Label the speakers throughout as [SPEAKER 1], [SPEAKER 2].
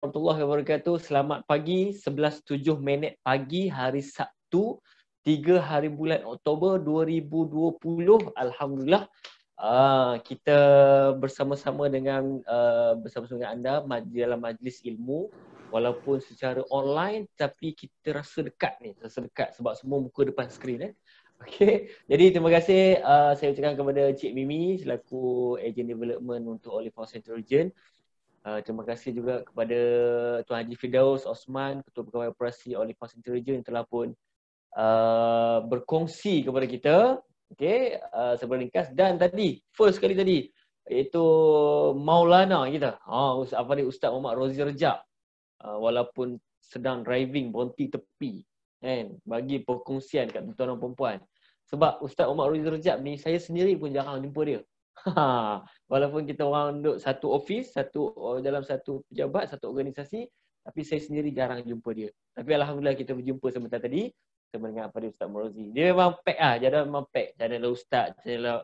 [SPEAKER 1] warahmatullahi wabarakatuh. Selamat pagi, 11.07 pagi hari Sabtu, 3 hari bulan Oktober 2020. Alhamdulillah, kita bersama-sama dengan anda dalam majlis ilmu, walaupun secara online tapi kita rasa dekat ni, sebab semua muka depan skrin. Okey, jadi terima kasih saya ucapkan kepada Cik Mimi selaku Agent Development untuk Olive House Intelligence. Terima kasih juga kepada Tuan Haji Firdaus Osman, Ketua Pegawai Operasi Olive House Intelligence yang telah pun berkongsi kepada kita, okey, secara ringkas. Dan tadi, first kali tadi, iaitu Maulana kita, Ustaz Muhammad Rozi Rejab, walaupun sedang driving berhenti tepi, kan, bagi perkongsian kat tuan-tuan dan perempuan. Sebab Ustaz Muhammad Rozi Rejab ni, saya sendiri pun jarang jumpa dia. Walaupun kita orang duduk satu office, dalam satu pejabat, satu organisasi, tapi saya sendiri jarang jumpa dia. Tapi alhamdulillah kita berjumpa sebentar tadi bersama dengan Ustaz Murozi. Dia memang pack jadual memang pack. Channel Ustaz, channel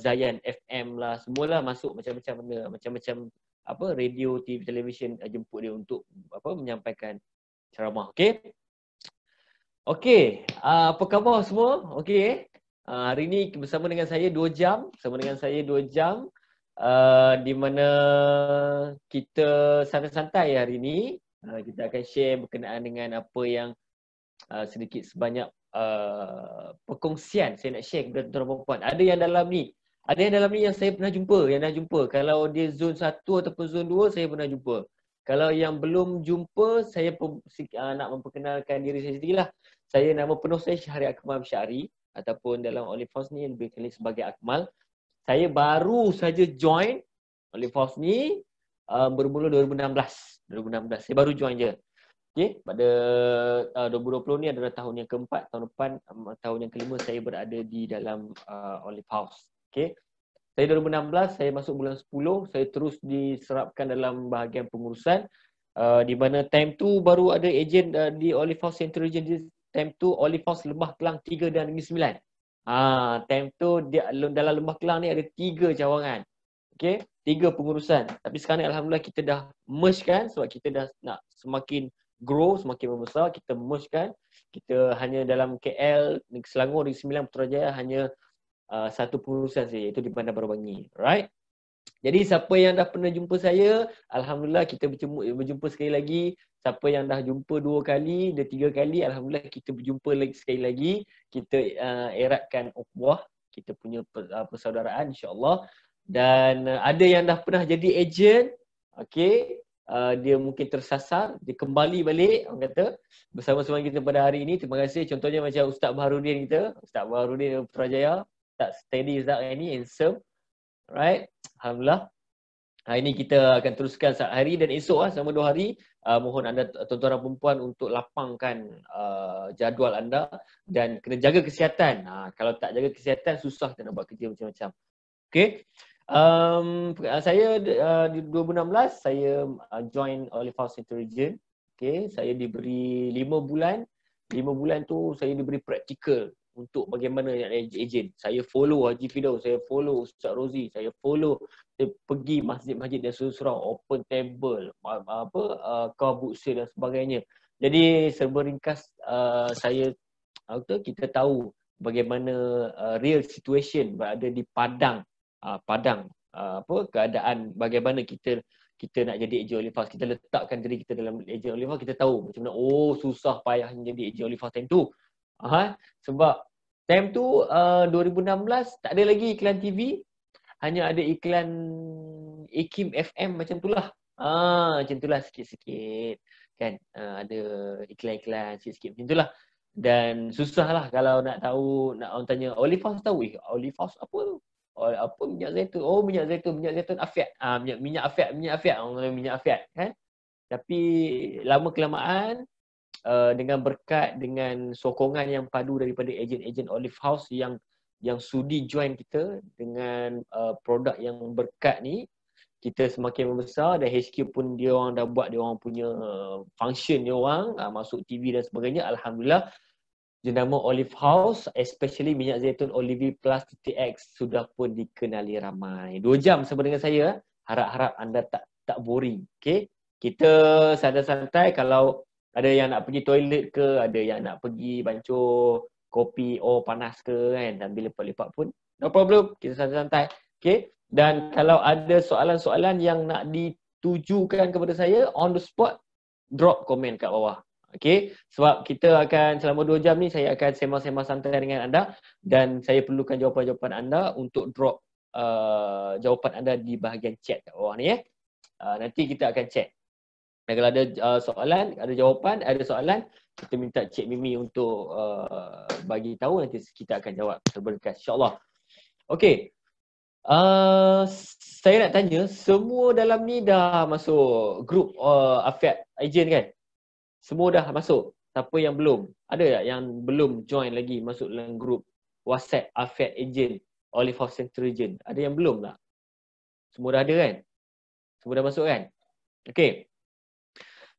[SPEAKER 1] Zayan FM lah, semualah masuk macam-macam benda, macam-macam radio, TV, televisyen jemput dia untuk menyampaikan ceramah. Okey. Okey, apa khabar semua? Okey. Hari ini bersama dengan saya 2 jam, di mana kita santai-santai hari ini. Kita akan share berkenaan dengan apa yang sedikit sebanyak perkongsian saya nak share kepada tuan-tuan perempuan. Ada yang dalam ni yang saya pernah jumpa, Kalau dia zon 1 ataupun zon 2 saya pernah jumpa. Kalau yang belum jumpa, saya nak memperkenalkan diri saya sendiri lah. Saya nama penuh saya Syahri Akmal Syahri, ataupun dalam Olive House ni lebih kenal sebagai Akmal. Saya baru saja join Olive House ni bermula 2016. Saya baru join je. Okey, pada 2020 ni adalah tahun yang keempat. Tahun depan, tahun yang kelima saya berada di dalam Olive House. Okey. Saya 2016, saya masuk bulan 10, saya terus diserapkan dalam bahagian pengurusan, di mana time tu baru ada ejen di Olive House Intelligence. Time tu Olive House Lembah Kelang 3 dan Negeri Sembilan. Time tu dalam Lembah Kelang ni ada 3 cawangan. Okey, 3 pengurusan. Tapi sekarang ni alhamdulillah kita dah merge kan, sebab kita dah nak semakin grow, semakin membesar, kita merge kan. Kita hanya dalam KL, Negeri Selangor, Negeri Sembilan, Putrajaya hanya satu pengurusan saja, iaitu di Bandar Baru Bangi. Right? Jadi siapa yang dah pernah jumpa saya, alhamdulillah kita berjumpa sekali lagi. Siapa yang dah jumpa 2 kali, dah 3 kali, alhamdulillah kita berjumpa lagi sekali lagi. Kita eratkan ukhuwah, kita punya persaudaraan insya-Allah. Dan ada yang dah pernah jadi ejen, okey, dia mungkin tersasar, dia kembali balik, orang kata, bersama-sama kita pada hari ini. Terima kasih. Contohnya macam Ustaz Baharudin kita, Ustaz Baharudin Putrajaya, Ustaz Steady Ustaz ini, handsome. Right? Alhamdulillah. Hari ini kita akan teruskan saat hari dan esok selama 2 hari. Mohon anda tuan-tuan dan perempuan untuk lapangkan jadual anda dan kena jaga kesihatan. Kalau tak jaga kesihatan, susah kita nak buat kerja macam-macam. Okay. Saya di 2016 saya join Olive House Intelligence. Okay. Saya diberi 5 bulan. 5 bulan tu saya diberi praktikal untuk bagaimana nak ejen. Saya follow Haji Firdaus, saya follow Ustaz Rozi, saya pergi masjid-masjid dan surau, open table, car book sale dan sebagainya. Jadi serba ringkas, kita tahu bagaimana real situation berada di Padang, keadaan bagaimana kita nak jadi ejen Olive House. Kita letakkan diri kita dalam ejen Olive House, kita tahu macam mana susah payahnya jadi ejen Olive House time tu. Sebab time tu 2016 tak ada lagi iklan TV, hanya ada iklan Akim FM macam itulah. Macam itulah sikit-sikit kan, ada iklan-iklan sikit-sikit macam itulah. Dan susahlah kalau nak tahu, nak orang tanya Olive House tahu, Olive House apa tu? Apa minyak zaitun? Minyak zaitun Afiat. Minyak Afiat, orang minyak Afiat kan. Tapi lama kelamaan, dengan berkat, dengan sokongan yang padu daripada ejen-ejen Olive House yang sudi join kita dengan produk yang berkat ni, kita semakin membesar dan HQ pun dia orang dah buat dia orang punya function dia orang, masuk TV dan sebagainya. Alhamdulillah, jenama Olive House, especially minyak zaitun Olive Plus TTX sudah pun dikenali ramai. 2 jam bersama dengan saya. Harap-harap anda tak boring. Okay? Kita santai-santai, kalau ada yang nak pergi toilet ke, ada yang nak pergi bancuh kopi panas ke kan, sambil lepak-lepak pun no problem, kita santai-santai. Okay, dan kalau ada soalan-soalan yang nak ditujukan kepada saya on the spot, drop komen kat bawah. Okay, sebab kita akan selama 2 jam ni saya akan sembang-sembang santai dengan anda dan saya perlukan jawapan-jawapan anda untuk drop jawapan anda di bahagian chat kat bawah ni nanti kita akan check. Dan kalau ada soalan, ada jawapan, ada soalan, kita minta Cik Mimi untuk bagi tahu, nanti kita akan jawab terberkas insya-Allah. Okey. Saya nak tanya, semua dalam ni dah masuk grup Afiat Agent kan? Semua dah masuk. Siapa yang belum? Ada tak yang belum join lagi masuk dalam grup WhatsApp Afiat Agent Olive House Central Region? Ada yang belum tak? Semua dah ada kan? Semua dah masuk kan? Okey.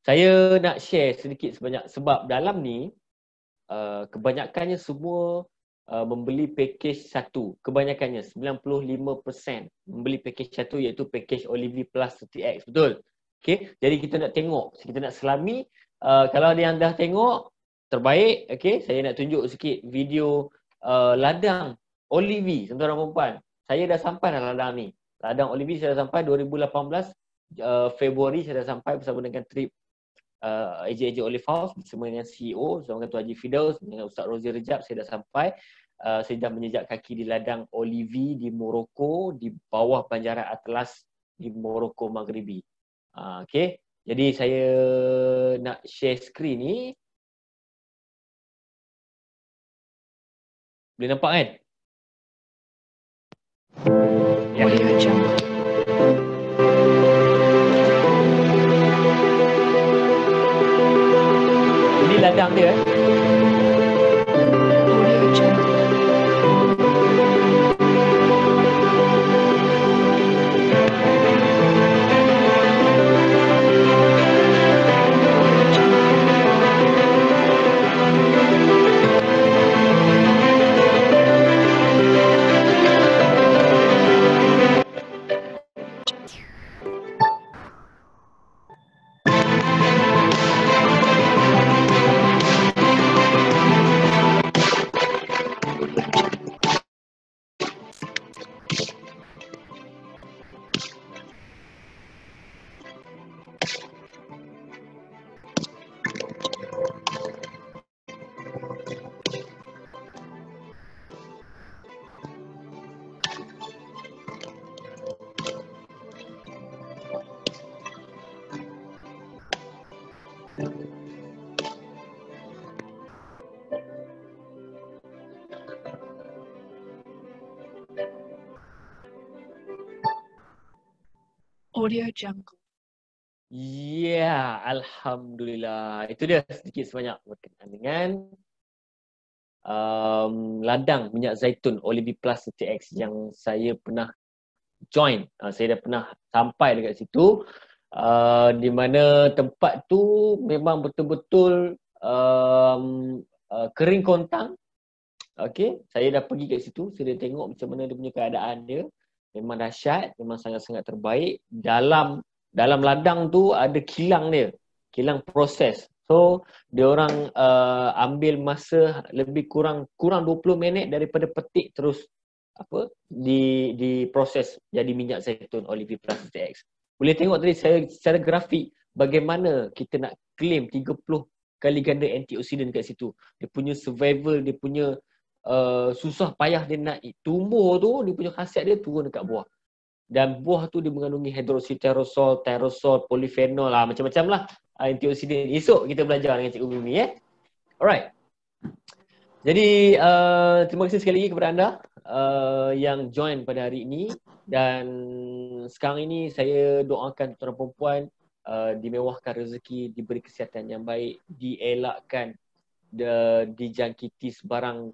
[SPEAKER 1] Saya nak share sedikit sebanyak sebab dalam ni kebanyakannya semua membeli package satu. Kebanyakannya 95% membeli package satu, iaitu package Olive Plus 30X. Betul? Okey. Jadi kita nak tengok, kita nak selami. Kalau ada yang dah tengok, terbaik. Okey, saya nak tunjuk sikit video ladang Olive, tuan-tuan dan puan. Saya dah sampai dah ladang ni. Ladang Olive saya dah sampai 2018 Februari saya dah sampai bersama dengan trip AJ Olive House bersama dengan CEO, bersama dengan Tuan Haji Firdaus, dengan Ustaz Rozi Rejab. Saya dah sampai. Saya dah menjejak kaki di ladang Olive di Morocco, di bawah Banjaran Atlas di Morocco Maghribi. Okey. Jadi saya nak share skrin ni. Boleh nampak kan? Ya. Ini ladang dia.
[SPEAKER 2] Audio Jungle.
[SPEAKER 1] Ya, Alhamdulillah. Itu dia sedikit sebanyak berkenaan dengan ladang minyak zaitun Olive Plus 30X yang saya pernah join. Saya dah pernah sampai dekat situ. Di mana tempat tu memang betul-betul kering kontang. Okey, saya dah pergi kat situ, saya dah tengok macam mana dia punya keadaan dia. Memang dahsyat, memang sangat-sangat terbaik. Dalam ladang tu ada kilang dia, kilang proses. So, dia orang ambil masa lebih kurang 20 minit daripada petik terus diproses jadi minyak zaitun Olive Plus 30X. Boleh tengok tadi saya secara grafik bagaimana kita nak claim 30 kali ganda antioksidan kat situ. Dia punya survival, dia punya susah payah dia nak tumbuh tu, dia punya khasiat dia turun dekat buah. Dan buah tu dia mengandungi hidroksiterosol, tyrosol, polifenol macam-macam lah antioksidan. Esok kita belajar dengan Cikgu Mimi Alright. Jadi terima kasih sekali lagi kepada anda yang join pada hari ini. Dan sekarang ini saya doakan tuan-tuan perempuan dimewahkan rezeki, diberi kesihatan yang baik, dielakkan dijangkiti sebarang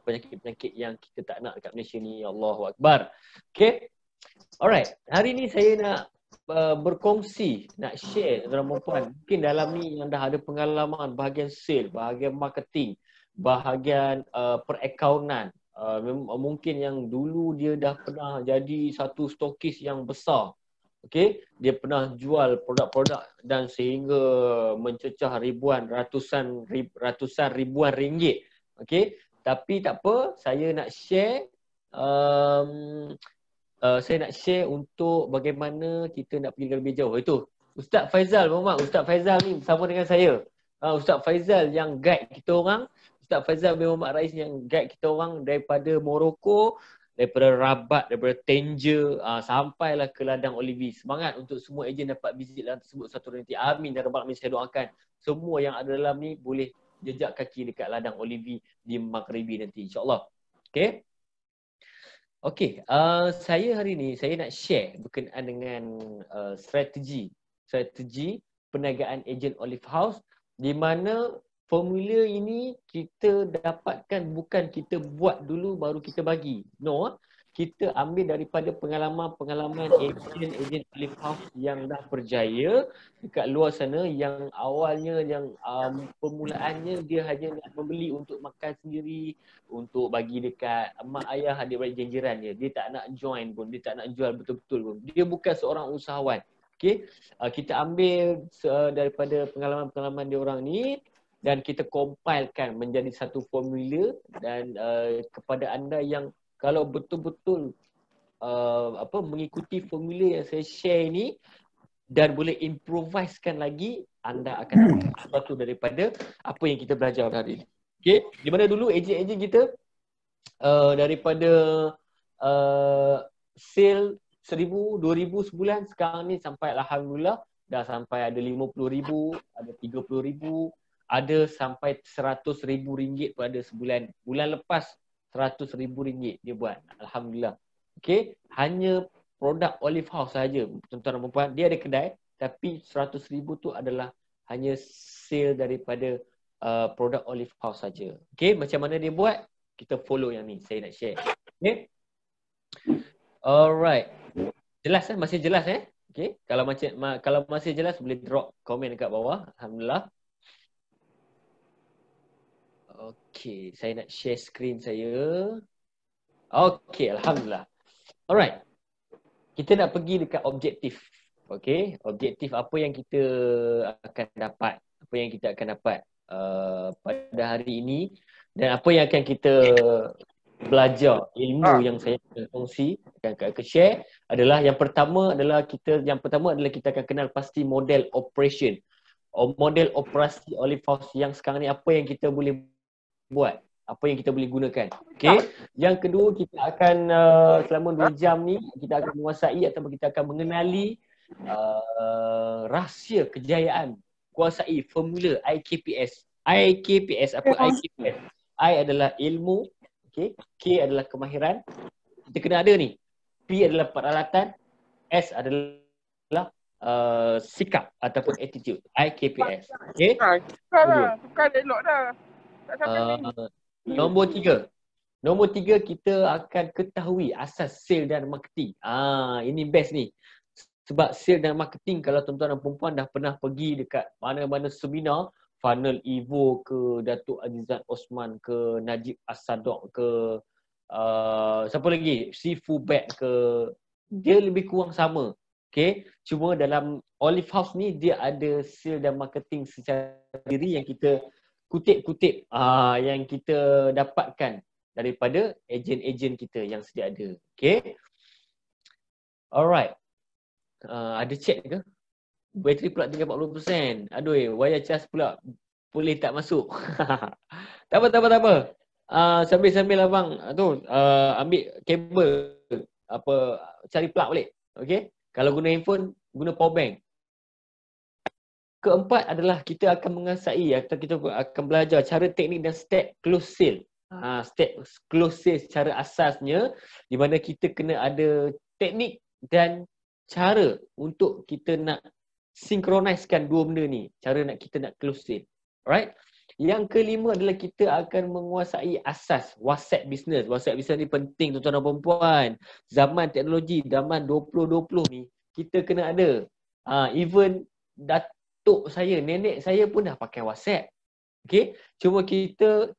[SPEAKER 1] penyakit-penyakit yang kita tak nak dekat Malaysia ni. Allahu Akbar. Okay. Alright. Hari ni saya nak berkongsi, nak share tuan-tuan perempuan. Mungkin dalam ni yang dah ada pengalaman bahagian sale, bahagian marketing, bahagian perakaunan. Mungkin yang dulu dia dah pernah jadi satu stokis yang besar. Okey, dia pernah jual produk-produk dan sehingga mencecah ratusan ribuan ringgit. Okey, tapi tak apa, um, saya nak share untuk bagaimana kita nak pergi lebih jauh. Itu Ustaz Faizal Muhammad, Ustaz Faizal ni bersama dengan saya. Ustaz Faizal yang guide kita orang, Ustaz Faizal bin Muhammad Rais yang guide kita orang daripada Morocco, daripada Rabat, daripada Tangier, sampailah ke ladang Olivi. Semangat untuk semua ejen dapat visit ladang tersebut satu nanti. Amin ya rabbal alamin. Saya doakan semua yang ada dalam ni boleh jejak kaki dekat ladang Olivi di Maghribi nanti, insya-Allah. Okey. Okey, saya hari ni saya nak share berkenaan dengan strategi perniagaan ejen Olive House, di mana formula ini kita dapatkan bukan kita buat dulu baru kita bagi. No, kita ambil daripada pengalaman-pengalaman ejen Olive House yang dah berjaya dekat luar sana, yang awalnya yang permulaannya dia hanya nak membeli untuk makan sendiri, untuk bagi dekat mak ayah, adik-beradik jiran dia. Dia tak nak join pun, dia tak nak jual betul-betul pun. Dia bukan seorang usahawan. Okey, kita ambil daripada pengalaman-pengalaman dia orang ni dan kita compilekan menjadi satu formula. Dan kepada anda yang kalau betul-betul mengikuti formula yang saya share ni dan boleh improvisekan lagi, anda akan dapat sesuatu daripada apa yang kita belajar hari ni. Okey, di mana dulu ejen-ejen kita daripada sale 1,000, 2,000 sebulan, sekarang ni sampai alhamdulillah dah sampai ada 50,000, ada 30,000, ada sampai 100,000 ringgit pada sebulan. Bulan lepas 100,000 ringgit dia buat, alhamdulillah. Okey, hanya produk Olive House saja, tuan-tuan dan puan. Dia ada kedai tapi 100,000 tu adalah hanya sale daripada produk Olive House saja. Okey, macam mana dia buat? Kita follow yang ni, saya nak share. Okey. Alright. Jelas masih jelas Okey. Kalau masih jelas boleh drop komen dekat bawah. Alhamdulillah. Okey, saya nak share screen saya. Okey, alhamdulillah. Alright. Kita nak pergi dekat objektif. Okey, objektif apa yang kita akan dapat, apa yang kita akan dapat pada hari ini, dan apa yang akan kita belajar, ilmu yang saya akan kongsi, akan share adalah yang pertama adalah kita akan kenal pasti model operation. Model operasi Olive House yang sekarang ni, apa yang kita boleh buat, apa yang kita boleh gunakan. Okey. Yang kedua, kita akan selama 2 jam ni kita akan menguasai atau kita akan mengenali rahsia kejayaan, kuasai formula IKPS. IKPS, apa IKPS? I adalah ilmu, okey. K adalah kemahiran. Kita kena ada ni. P adalah peralatan, S adalah sikap ataupun attitude. IKPS. Okey.
[SPEAKER 3] Tukar elok dah. Tak sampai ni.
[SPEAKER 1] Nombor 3. Nombor 3, kita akan ketahui asas sale dan marketing. Ini best ni. Sebab sale dan marketing, kalau tuan-tuan dan perempuan dah pernah pergi dekat mana-mana seminar, Funnel Evo ke, Datuk Azizat Osman ke, Najib As-Sadok ke, siapa lagi? Sifu Bag ke, dia lebih kurang sama. Okay, cuma dalam Olive House ni dia ada sale dan marketing secara diri yang kita kutip-kutip, yang kita dapatkan daripada ejen-ejen kita yang sedia ada. Okay. Alright. Ada chat ke? Bateri pula tinggal 40%. Aduh, wire charge pula boleh tak masuk. Tak apa. Sambil-sambil abang tu ambil kabel, cari plug balik. Okey? Kalau guna handphone, guna power bank. Keempat adalah kita akan menguasai atau kita akan belajar cara teknik dan step close sale. Step close sale secara asasnya, di mana kita kena ada teknik dan cara untuk kita nak sinkronisekan dua benda ni, cara kita nak close sale. Alright. Yang kelima adalah kita akan menguasai asas WhatsApp business. WhatsApp business ni penting tuan-tuan dan puan. Zaman teknologi, zaman 2020 ni kita kena ada. Even datuk saya, nenek saya pun dah pakai WhatsApp. Okay. Cuma kita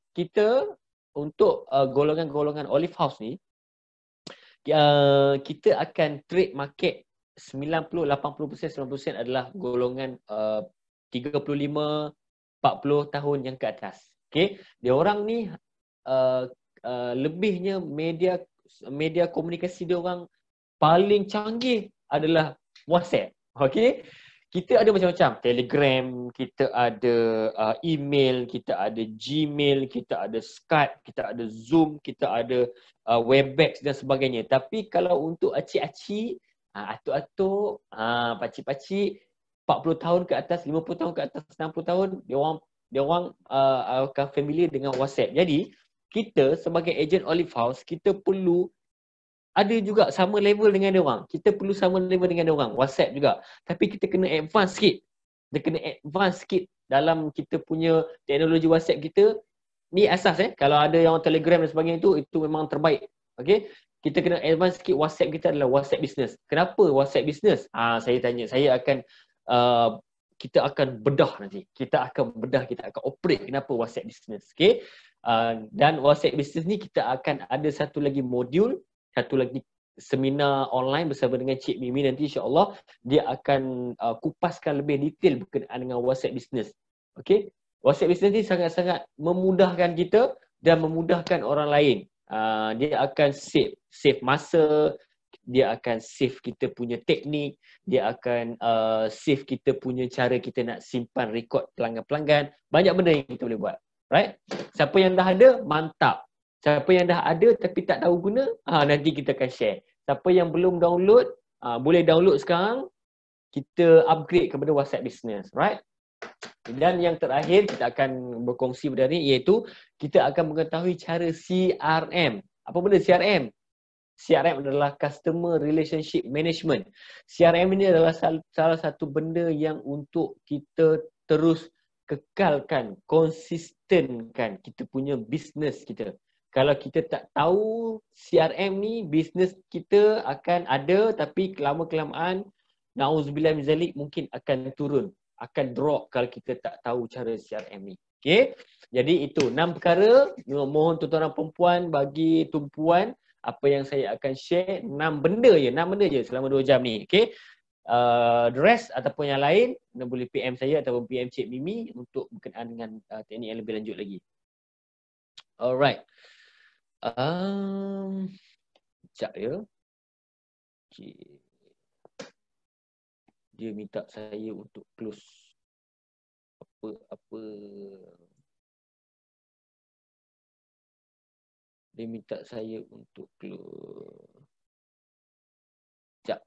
[SPEAKER 1] untuk golongan-golongan Olive House ni, kita akan trade market 90-80%, 90% adalah golongan 35, 40 tahun yang ke atas. Okay, dia orang ni lebihnya media komunikasi dia orang paling canggih adalah WhatsApp. Okay, kita ada macam-macam, Telegram, kita ada email, kita ada Gmail, kita ada Skype, kita ada Zoom, kita ada Webex dan sebagainya. Tapi kalau untuk acik-acik, atuk-atuk, pakcik-pakcik 40 tahun ke atas, 50 tahun ke atas, 60 tahun, dia orang akan familiar dengan WhatsApp. Jadi, kita sebagai ejen Olive House, kita perlu ada juga sama level dengan dia orang. Kita perlu sama level dengan dia orang. WhatsApp juga. Tapi kita kena advance sikit. Dia kena advance sikit dalam kita punya teknologi WhatsApp kita. Ni asas Kalau ada yang Telegram dan sebagainya itu memang terbaik. Okay? Kita kena advance sikit. WhatsApp kita adalah WhatsApp business. Kenapa WhatsApp business? Saya tanya. Kita akan bedah nanti. Kita akan operate kenapa WhatsApp business. Okay? Dan WhatsApp business ni kita akan ada satu lagi modul, satu lagi seminar online bersama dengan Cik Mimi nanti, insya-Allah dia akan kupaskan lebih detail berkenaan dengan WhatsApp business. Okey, WhatsApp business ni sangat-sangat memudahkan kita dan memudahkan orang lain. Dia akan save masa, dia akan save kita punya teknik, dia akan save kita punya cara kita nak simpan rekod pelanggan-pelanggan. Banyak benda yang kita boleh buat. Right? Siapa yang dah ada, mantap. Siapa yang dah ada tapi tak tahu guna, nanti kita akan share. Siapa yang belum download, boleh download sekarang. Kita upgrade kepada WhatsApp Business, right? Dan yang terakhir kita akan berkongsi benda ni, iaitu kita akan mengetahui cara CRM. Apa benda CRM? CRM adalah Customer Relationship Management. CRM ini adalah salah satu benda yang untuk kita terus kekalkan, konsistenkan kita punya bisnes kita. Kalau kita tak tahu CRM ni, bisnes kita akan ada tapi lama-kelamaan na'udzubillah min zalik mungkin akan turun, akan drop kalau kita tak tahu cara CRM ni. Okey. Jadi itu 6 perkara. Mohon tuan-tuan dan perempuan bagi tumpuan apa yang saya akan share, 6 benda je selama 2 jam ni. Okey. The rest ataupun yang lain boleh PM saya ataupun PM Cik Mimi untuk berkenaan dengan teknik yang lebih lanjut lagi. Alright. Sekejap ya. Okay. Dia minta saya untuk close apa. Dia minta saya untuk close. Sekejap.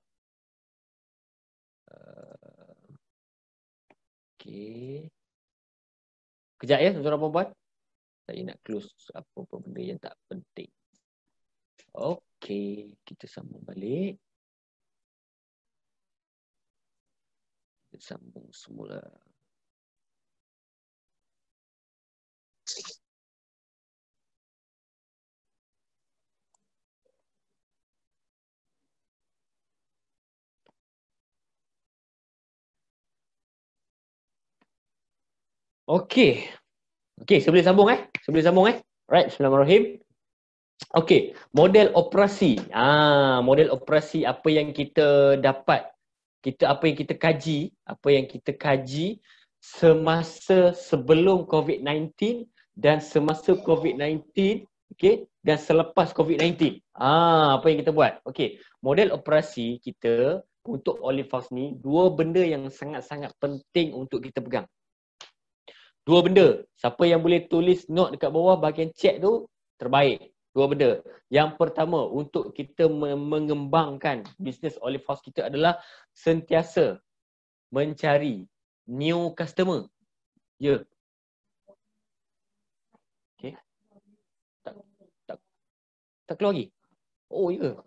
[SPEAKER 1] Okay. Kejap ya, tuan-tuan dan puan-puan. Saya nak close apa-apa benda yang tak penting. Okey, kita sambung balik. Kita sambung semula. Okey. Okey, sebelum sambung Right, bismillahirrahmanirrahim. Okey, model operasi. Model operasi apa yang kita dapat, apa yang kita kaji semasa sebelum COVID-19 dan semasa COVID-19, okey, dan selepas COVID-19. Apa yang kita buat? Okey, model operasi kita untuk Olive House ni, 2 benda yang sangat-sangat penting untuk kita pegang. 2 benda. Siapa yang boleh tulis note dekat bawah bahagian chat tu, terbaik. 2 benda. Yang pertama, untuk kita mengembangkan bisnes Olive House kita adalah sentiasa mencari new customer. Ya. Okay. Tak keluar lagi? Oh, ya.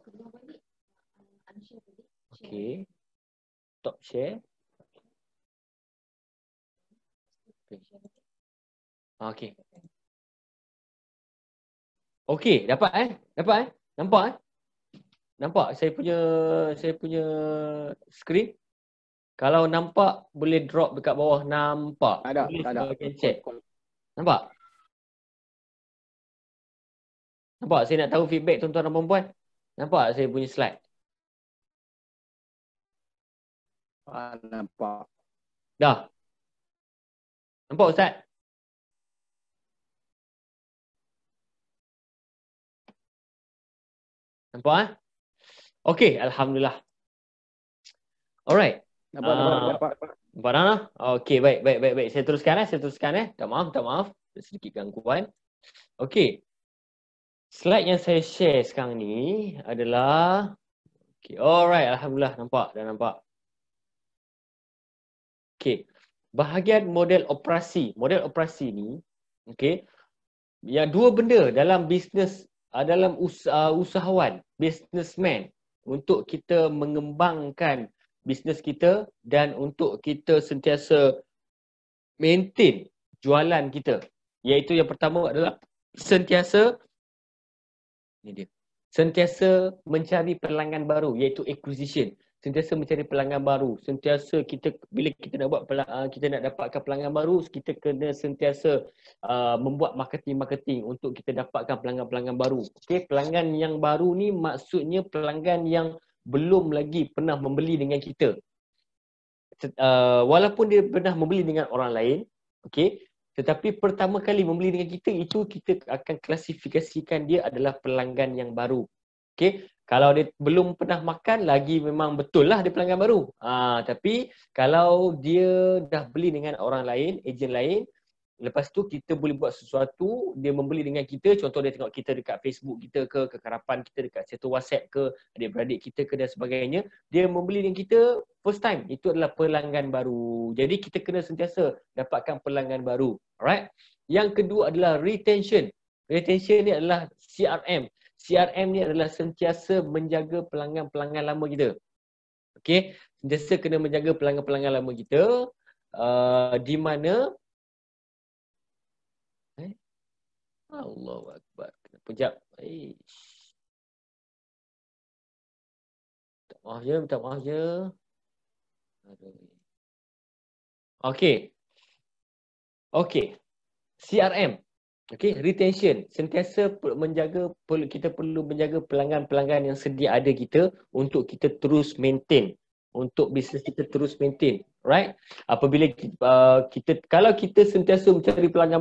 [SPEAKER 1] Okay. Stop share. Okey. Okey, dapat Dapat Nampak Nampak saya punya skrin? Kalau nampak boleh drop dekat bawah, nampak.
[SPEAKER 4] Tak ada.
[SPEAKER 1] Bahagian chat. Nampak? Nampak? Saya nak tahu feedback tuan-tuan dan puan-puan. Nampak saya punya slide?
[SPEAKER 3] Nampak.
[SPEAKER 1] Dah. Nampak Ustaz? Nampak ah? Okey, alhamdulillah. Alright.
[SPEAKER 3] Nampak.
[SPEAKER 1] Nampak dah? Okey, baik. Saya teruskan. Tak maaf. Sedikit gangguan. Okey. Slide yang saya share sekarang ni adalah alright, alhamdulillah dah nampak. Okey. Bahagian model operasi. Model operasi ni yang dua benda dalam bisnes, dalam usahawan, businessman, untuk kita mengembangkan bisnes kita dan untuk kita sentiasa maintain jualan kita. Iaitu yang pertama adalah sentiasa mencari pelanggan baru, iaitu acquisition. Sentiasa mencari pelanggan baru. Sentiasa bila kita nak buat kita nak dapatkan pelanggan baru, kita kena sentiasa membuat marketing untuk kita dapatkan pelanggan-pelanggan baru. Okey, pelanggan yang baru ni maksudnya pelanggan yang belum lagi pernah membeli dengan kita. Walaupun dia pernah membeli dengan orang lain, okey, tetapi pertama kali membeli dengan kita, itu kita akan klasifikasikan dia adalah pelanggan yang baru. Okey, kalau dia belum pernah makan lagi, memang betul lah dia pelanggan baru. Tapi kalau dia dah beli dengan orang lain, ejen lain, lepas tu kita boleh buat sesuatu, dia membeli dengan kita, contoh dia tengok kita dekat Facebook kita ke, kekerapan kita dekat satu WhatsApp ke, adik-beradik kita ke dan sebagainya, dia membeli dengan kita first time, itu adalah pelanggan baru. Jadi kita kena sentiasa dapatkan pelanggan baru. Alright. Yang kedua adalah retention. Retention ni adalah CRM. CRM ni adalah sentiasa menjaga pelanggan-pelanggan lama kita. Okey, sentiasa kena menjaga pelanggan-pelanggan lama kita, di mana Allahu Akbar. Kejap. Minta maaf je. Okey. CRM. Okey, retention. Sentiasa menjaga, kita perlu menjaga pelanggan-pelanggan yang sedia ada kita untuk kita terus maintain. Untuk bisnes kita terus maintain. Right? Apabila kalau kita sentiasa mencari pelanggan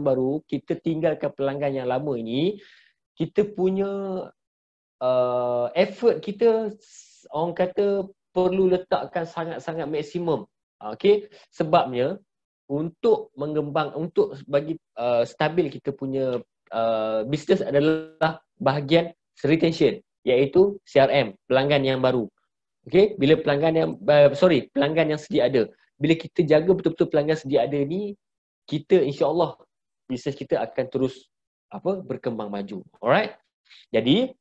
[SPEAKER 1] baru, kita tinggalkan pelanggan yang lama ini, kita punya effort kita, orang kata, perlu letakkan sangat-sangat maksimum. Okey, sebabnya untuk bagi stabil kita punya bisnes adalah bahagian retention, iaitu CRM, pelanggan yang baru. Okey, bila pelanggan yang sedia ada. Bila kita jaga betul-betul pelanggan sedia ada ni, kita insya-Allah bisnes kita akan terus berkembang maju. Alright. Jadi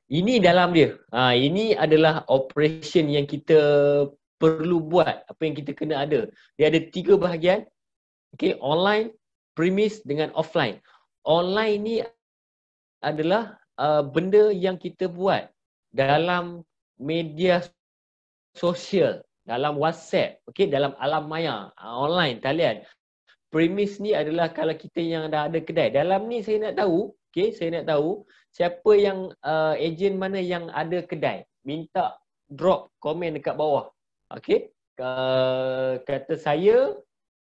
[SPEAKER 1] ini dalam dia. Ini adalah operation yang kita perlu buat, apa yang kita kena ada. Dia ada 3 bahagian. Okey, online, premise dengan offline. Online ni adalah benda yang kita buat dalam media sosial, dalam WhatsApp, okey, dalam alam maya, online, talian. Premise ni adalah kalau kita yang dah ada kedai. Dalam ni saya nak tahu, siapa yang ejen mana yang ada kedai. Minta drop komen dekat bawah. Okey, kata saya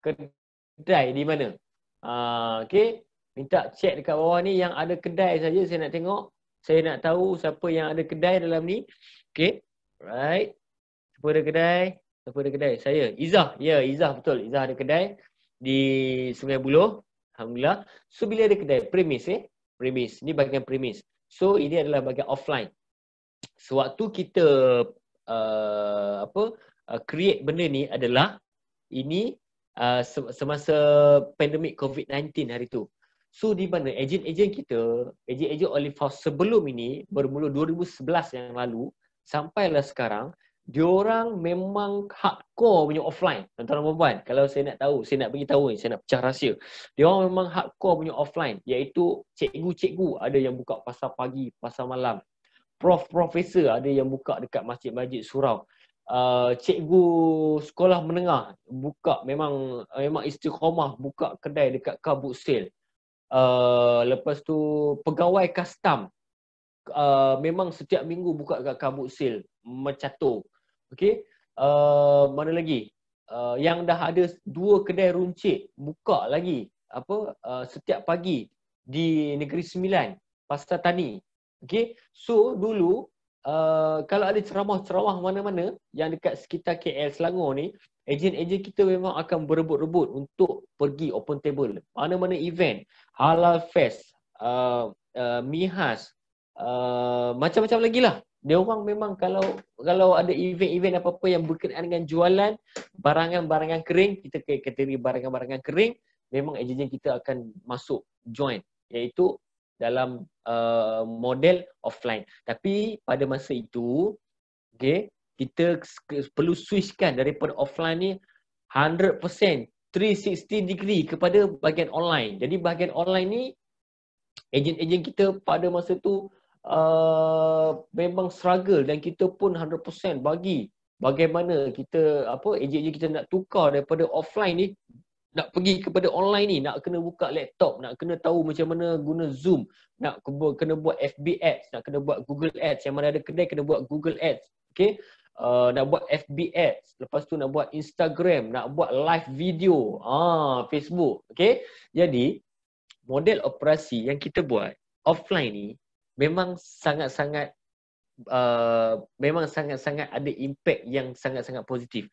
[SPEAKER 1] kedai di mana. Okey, minta check dekat bawah ni yang ada kedai saja, saya nak tengok. Saya nak tahu siapa yang ada kedai dalam ni. Okey, right. Siapa ada kedai? Saya, Izzah. Ya, Izzah, betul. Izzah ada kedai di Sungai Buloh. Alhamdulillah. So bila ada kedai, premise. Premise. Ni bahagian premise. So ini adalah bahagian offline. Sewaktu kita create benda ni adalah ini semasa pandemik COVID-19 hari tu. So di mana ejen-ejen kita, ejen-ejen Olive House sebelum ini, bermula 2011 yang lalu sampailah sekarang, diorang memang hardcore punya offline. Tuan-tuan dan puan, kalau saya nak tahu, saya nak bagi tahu ni, saya nak pecah rahsia. Diorang memang hardcore punya offline, iaitu cikgu-cikgu ada yang buka pasar pagi, pasar malam. Profesor ada yang buka dekat masjid-masjid surau. Cikgu sekolah menengah buka, memang istiqamah buka kedai dekat car boot sale. Lepas tu pegawai custom memang setiap minggu buka dekat car boot sale, mencatur. Okey. Mana lagi? Yang dah ada 2 kedai runcit buka lagi setiap pagi di Negeri Sembilan, Pasar Tani. Okey. So dulu kalau ada ceramah-ceramah mana-mana yang dekat sekitar KL Selangor ni, ejen-ejen kita memang akan berebut-rebut untuk pergi open table. Mana-mana event, Halal Fest, Mihas, macam-macam lagi lah. Dia orang memang kalau ada event-event apa-apa yang berkenaan dengan jualan barangan-barangan kering, kita kategori barangan-barangan kering, memang ejen kita akan masuk join, iaitu dalam model offline. Tapi pada masa itu, okay, kita perlu switchkan daripada offline ni 100% 360 degree kepada bahagian online. Jadi bahagian online ni ejen-ejen kita pada masa tu memang struggle dan kita pun 100% bagi bagaimana kita ejen-ejen kita nak tukar daripada offline ni nak pergi kepada online ni, nak kena buka laptop, nak kena tahu macam mana guna Zoom, nak kena buat FB Ads, nak kena buat Google Ads, yang mana ada kedai kena buat Google Ads, okay? Nak buat FB Ads, lepas tu nak buat Instagram, nak buat live video, Facebook, okay? Jadi model operasi yang kita buat offline ni memang sangat-sangat ada impact yang sangat-sangat positif.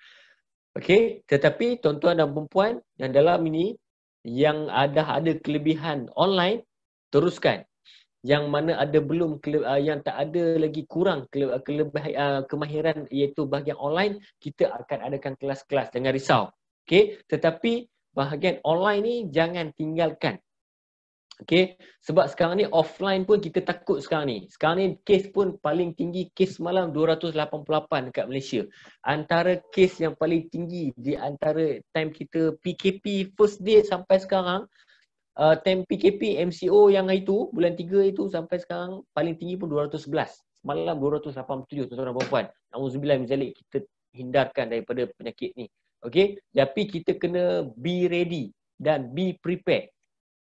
[SPEAKER 1] Okey, tetapi tuan-tuan dan puan-puan yang dalam ini yang ada kelebihan online, teruskan. Yang mana ada belum yang tak ada lagi kurang kemahiran iaitu bahagian online, kita akan adakan kelas-kelas, jangan risau. Okey, tetapi bahagian online ni jangan tinggalkan. Okay, sebab sekarang ni offline pun kita takut sekarang ni. Sekarang ni kes pun paling tinggi, kes semalam 288 dekat Malaysia. Antara kes yang paling tinggi di antara time kita PKP first day sampai sekarang, time PKP MCO yang itu, bulan 3 itu sampai sekarang paling tinggi pun 211. Semalam 287 tuan-tuan dan puan-puan. Nauzubillah min zalik, kita hindarkan daripada penyakit ni. Okay, tapi kita kena be ready dan be prepared.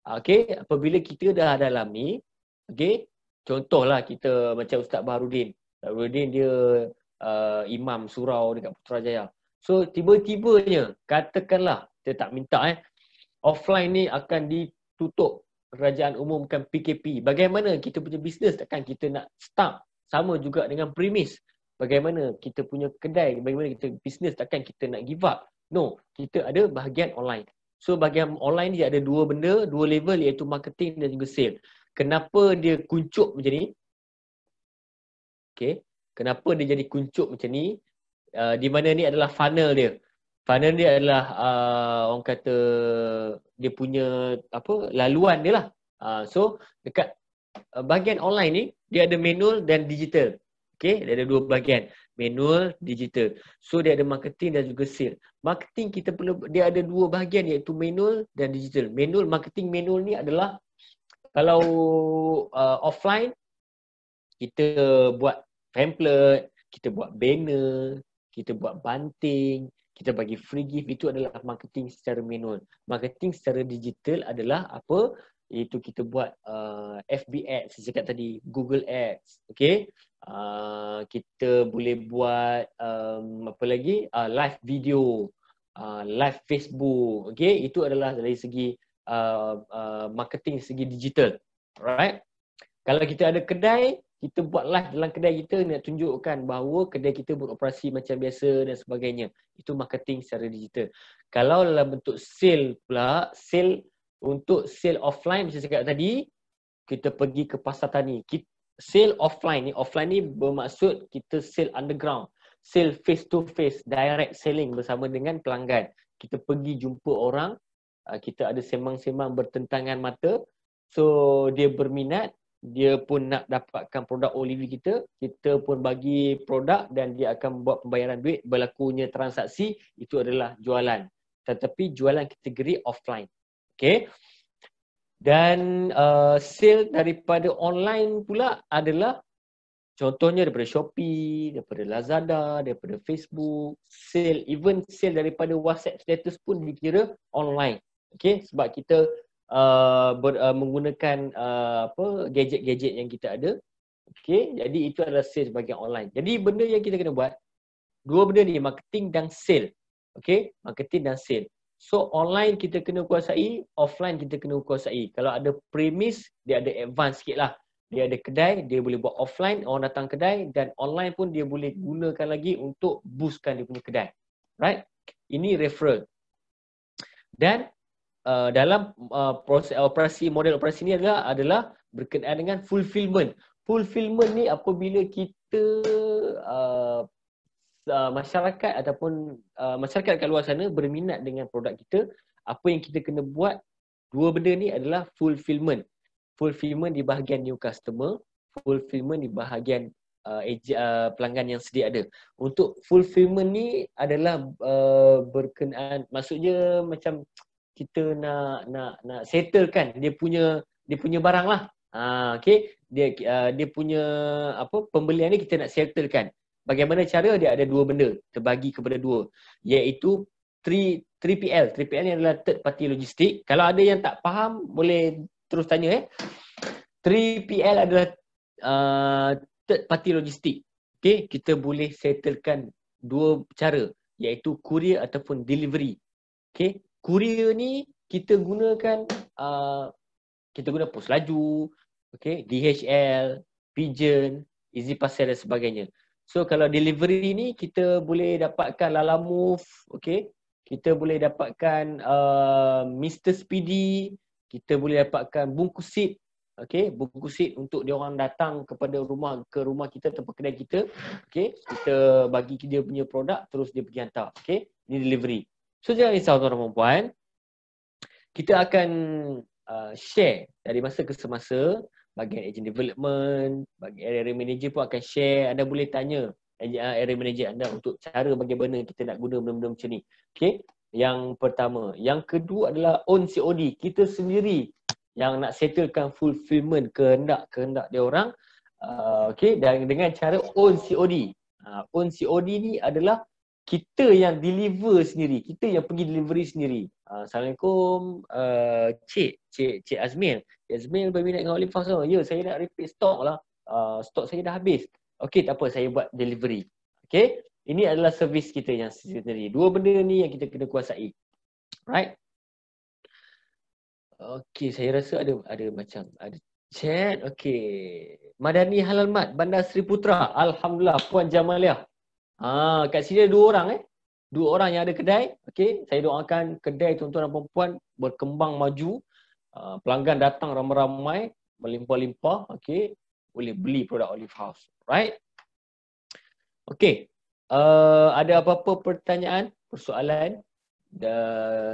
[SPEAKER 1] Okay, apabila kita dah dalam ni, okay, contohlah kita macam Ustaz Baharudin. Ustaz Baharudin dia imam surau dekat Putrajaya. So tiba-tibanya, katakanlah, kita tak minta offline ni akan ditutup, kerajaan umumkan PKP. Bagaimana kita punya bisnes, takkan kita nak start sama juga dengan premis. Bagaimana kita punya kedai, bagaimana kita bisnes, takkan kita nak give up. No, kita ada bahagian online. So bahagian online dia ada 2 benda, 2 level, iaitu marketing dan juga sale. Kenapa dia kuncup macam ni? Okay. Kenapa dia jadi kuncup macam ni? Di mana ni adalah funnel dia. Funnel dia adalah orang kata dia punya laluan dia lah. So dekat bahagian online ni dia ada manual dan digital. Okay, dia ada 2 bahagian, manual, digital. So dia ada marketing dan juga sale. Marketing kita perlu, dia ada 2 bahagian, iaitu manual dan digital. Marketing manual ni adalah kalau offline kita buat pamphlet, kita buat banner, kita buat banting, kita bagi free gift, itu adalah marketing secara manual. Marketing secara digital adalah apa? Iaitu kita buat FB Ads, saya cakap tadi, Google Ads, okay? Kita boleh buat apa lagi? Live video, live Facebook, okay? Itu adalah dari segi marketing segi digital, alright? Kalau kita ada kedai, kita buat live dalam kedai kita, nak tunjukkan bahawa kedai kita beroperasi macam biasa dan sebagainya. Itu marketing secara digital. Kalau dalam bentuk sale pula, untuk sale offline macam saya cakap tadi, kita pergi ke pasar tani. Sale offline ni bermaksud kita sale underground, sale face to face, direct selling bersama dengan pelanggan. Kita pergi jumpa orang, kita ada sembang-sembang bertentangan mata. So dia berminat, dia pun nak dapatkan produk Olivi kita, kita pun bagi produk dan dia akan buat pembayaran duit, berlakunya transaksi, itu adalah jualan. Tetapi jualan kategori offline. Okay. Dan sale daripada online pula adalah contohnya daripada Shopee, daripada Lazada, daripada Facebook, sale, even sale daripada WhatsApp status pun dikira online. Okay, sebab kita menggunakan gadget-gadget yang kita ada. Okay, jadi itu adalah sales bahagian online. Jadi benda yang kita kena buat, Dua benda ni, marketing dan sale. Okay, marketing dan sale. So online kita kena kuasai, offline kita kena kuasai. Kalau ada premise, dia ada advance sikit lah. Dia ada kedai, dia boleh buat offline, orang datang kedai, dan online pun dia boleh gunakan lagi untuk boostkan dia punya kedai. Right? Ini referral. Dan dalam model operasi ni adalah berkenaan dengan fulfillment. Fulfillment ni apabila kita masyarakat ataupun masyarakat kat luar sana berminat dengan produk kita, apa yang kita kena buat, dua benda ni adalah fulfillment. Fulfillment di bahagian new customer, fulfillment di bahagian pelanggan yang sedia ada. Untuk fulfillment ni adalah berkenaan, maksudnya macam kita nak settlekan dia punya barang lah. Okay, dia punya pembelian ni kita nak settlekan. Bagaimana cara? Dia ada dua benda, terbagi kepada dua, iaitu 3PL. 3PL ni adalah third party logistik. Kalau ada yang tak faham boleh terus tanya 3PL adalah third party logistik. Okay, kita boleh settlekan dua cara, iaitu courier ataupun delivery. Okay, courier ni kita gunakan pos laju, okay, DHL, Pigeon, Easy Parcel dan sebagainya. So kalau delivery ni kita boleh dapatkan Lalamove, okay, kita boleh dapatkan Mr. Speedy, kita boleh dapatkan Bungkusit, okay, Bungkusit untuk dia orang datang ke rumah kita atau kedai kita, okay, kita bagi dia punya produk terus dia pergi hantar, okay, ini delivery. So jangan risau tuan-tuan dan puan, kita akan share dari masa ke semasa. Bagian agent development, bagian area manager pun akan share. Anda boleh tanya area manager anda untuk cara bagaimana kita nak guna benda-benda macam ni. Okay, yang pertama. Yang kedua adalah own COD. Kita sendiri yang nak settlekan fulfillment kehendak dia orang. Okay, dan dengan cara own COD. Own COD ni adalah kita yang deliver sendiri, kita yang pergi delivery sendiri. Assalamualaikum, Cik Azmil. Azmil berminat dengan Olive House. Ya, saya nak repeat stok lah. Stok saya dah habis. Okey, tak apa, saya buat delivery. Okey, ini adalah servis kita yang sendiri. Dua benda ni yang kita kena kuasai. Right? Okey, saya rasa ada macam ada chat. Okey. Madani Halal Mat, Bandar Seri Putra. Alhamdulillah, Puan Jamaliah. Kat sini ada dua orang Dua orang yang ada kedai. Okey, saya doakan kedai tuan-tuan dan puan berkembang maju. Pelanggan datang ramai-ramai, melimpah-limpah. Okey, boleh beli produk Olive House. Right? Okey. Ada apa-apa pertanyaan, persoalan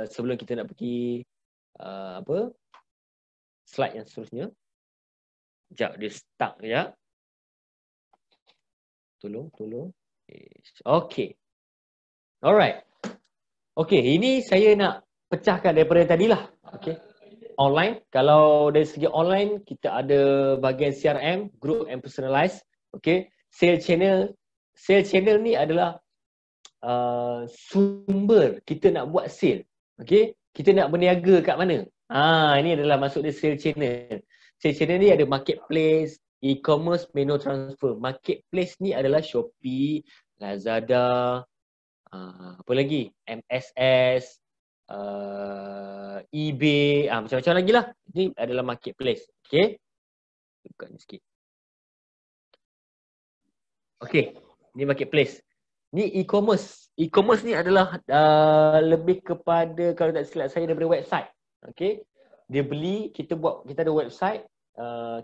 [SPEAKER 1] sebelum kita nak pergi slide yang seterusnya. Sekejap, dia stuck ya. Tolong. Okay. Alright. Okay, ini saya nak pecahkan daripada tadilah. Okay. Online. Kalau dari segi online, kita ada bahagian CRM, Group and Personalize. Okay. Sales channel ni adalah sumber kita nak buat sale. Okay. Kita nak berniaga kat mana? Ini adalah maksud dia sales channel. Sales channel ni ada marketplace, e-commerce, manual transfer. Marketplace ni adalah Shopee, Lazada, apa lagi? MSS, eBay, macam-macam lagi lah. Ini adalah marketplace. Okay. Buka ni sikit. Okay. Ini marketplace. Ni e-commerce. E-commerce ni adalah lebih kepada, kalau tak silap saya, daripada website. Okay. Dia beli, kita ada website.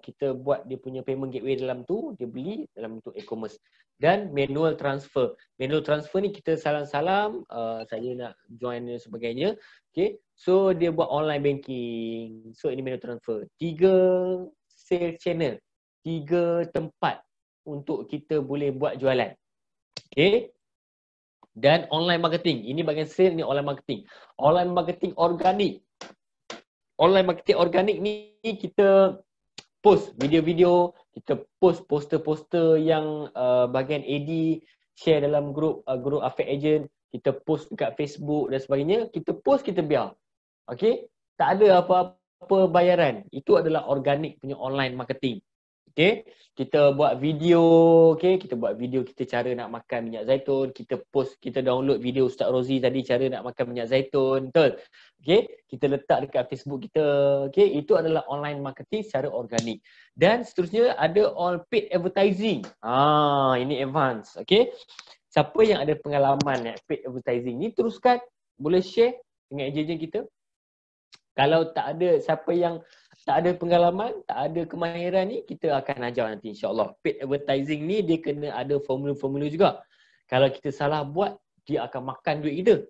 [SPEAKER 1] Kita buat dia punya payment gateway dalam tu, dia beli dalam bentuk e-commerce. Dan manual transfer. Manual transfer ni kita salam-salam, saya nak join dan sebagainya. Okay. So dia buat online banking. So ini manual transfer. 3 sales channel. 3 tempat untuk kita boleh buat jualan. Okay. Dan online marketing. Ini bahagian sale, ni online marketing. Online marketing organik. Online marketing organik ni kita post video-video, kita post poster-poster yang bahagian AD share dalam grup Afiq Agent, kita post dekat Facebook dan sebagainya, kita post, kita biar. Okey, tak ada apa-apa bayaran. Itu adalah organik punya online marketing. Okay, kita buat video, okay, kita buat video kita cara nak makan minyak zaitun, kita post, kita download video Ustaz Rozi tadi cara nak makan minyak zaitun, betul? Okay, kita letak dekat Facebook kita, okay, itu adalah online marketing secara organik. Dan seterusnya ada all paid advertising. Ini advance, okay. Siapa yang ada pengalaman paid advertising ni teruskan, boleh share dengan ejen kita. Kalau tak ada, siapa yang tak ada pengalaman, tak ada kemahiran ni, kita akan ajar nanti insyaAllah. Paid advertising ni dia kena ada formula-formula juga. Kalau kita salah buat, dia akan makan duit kita.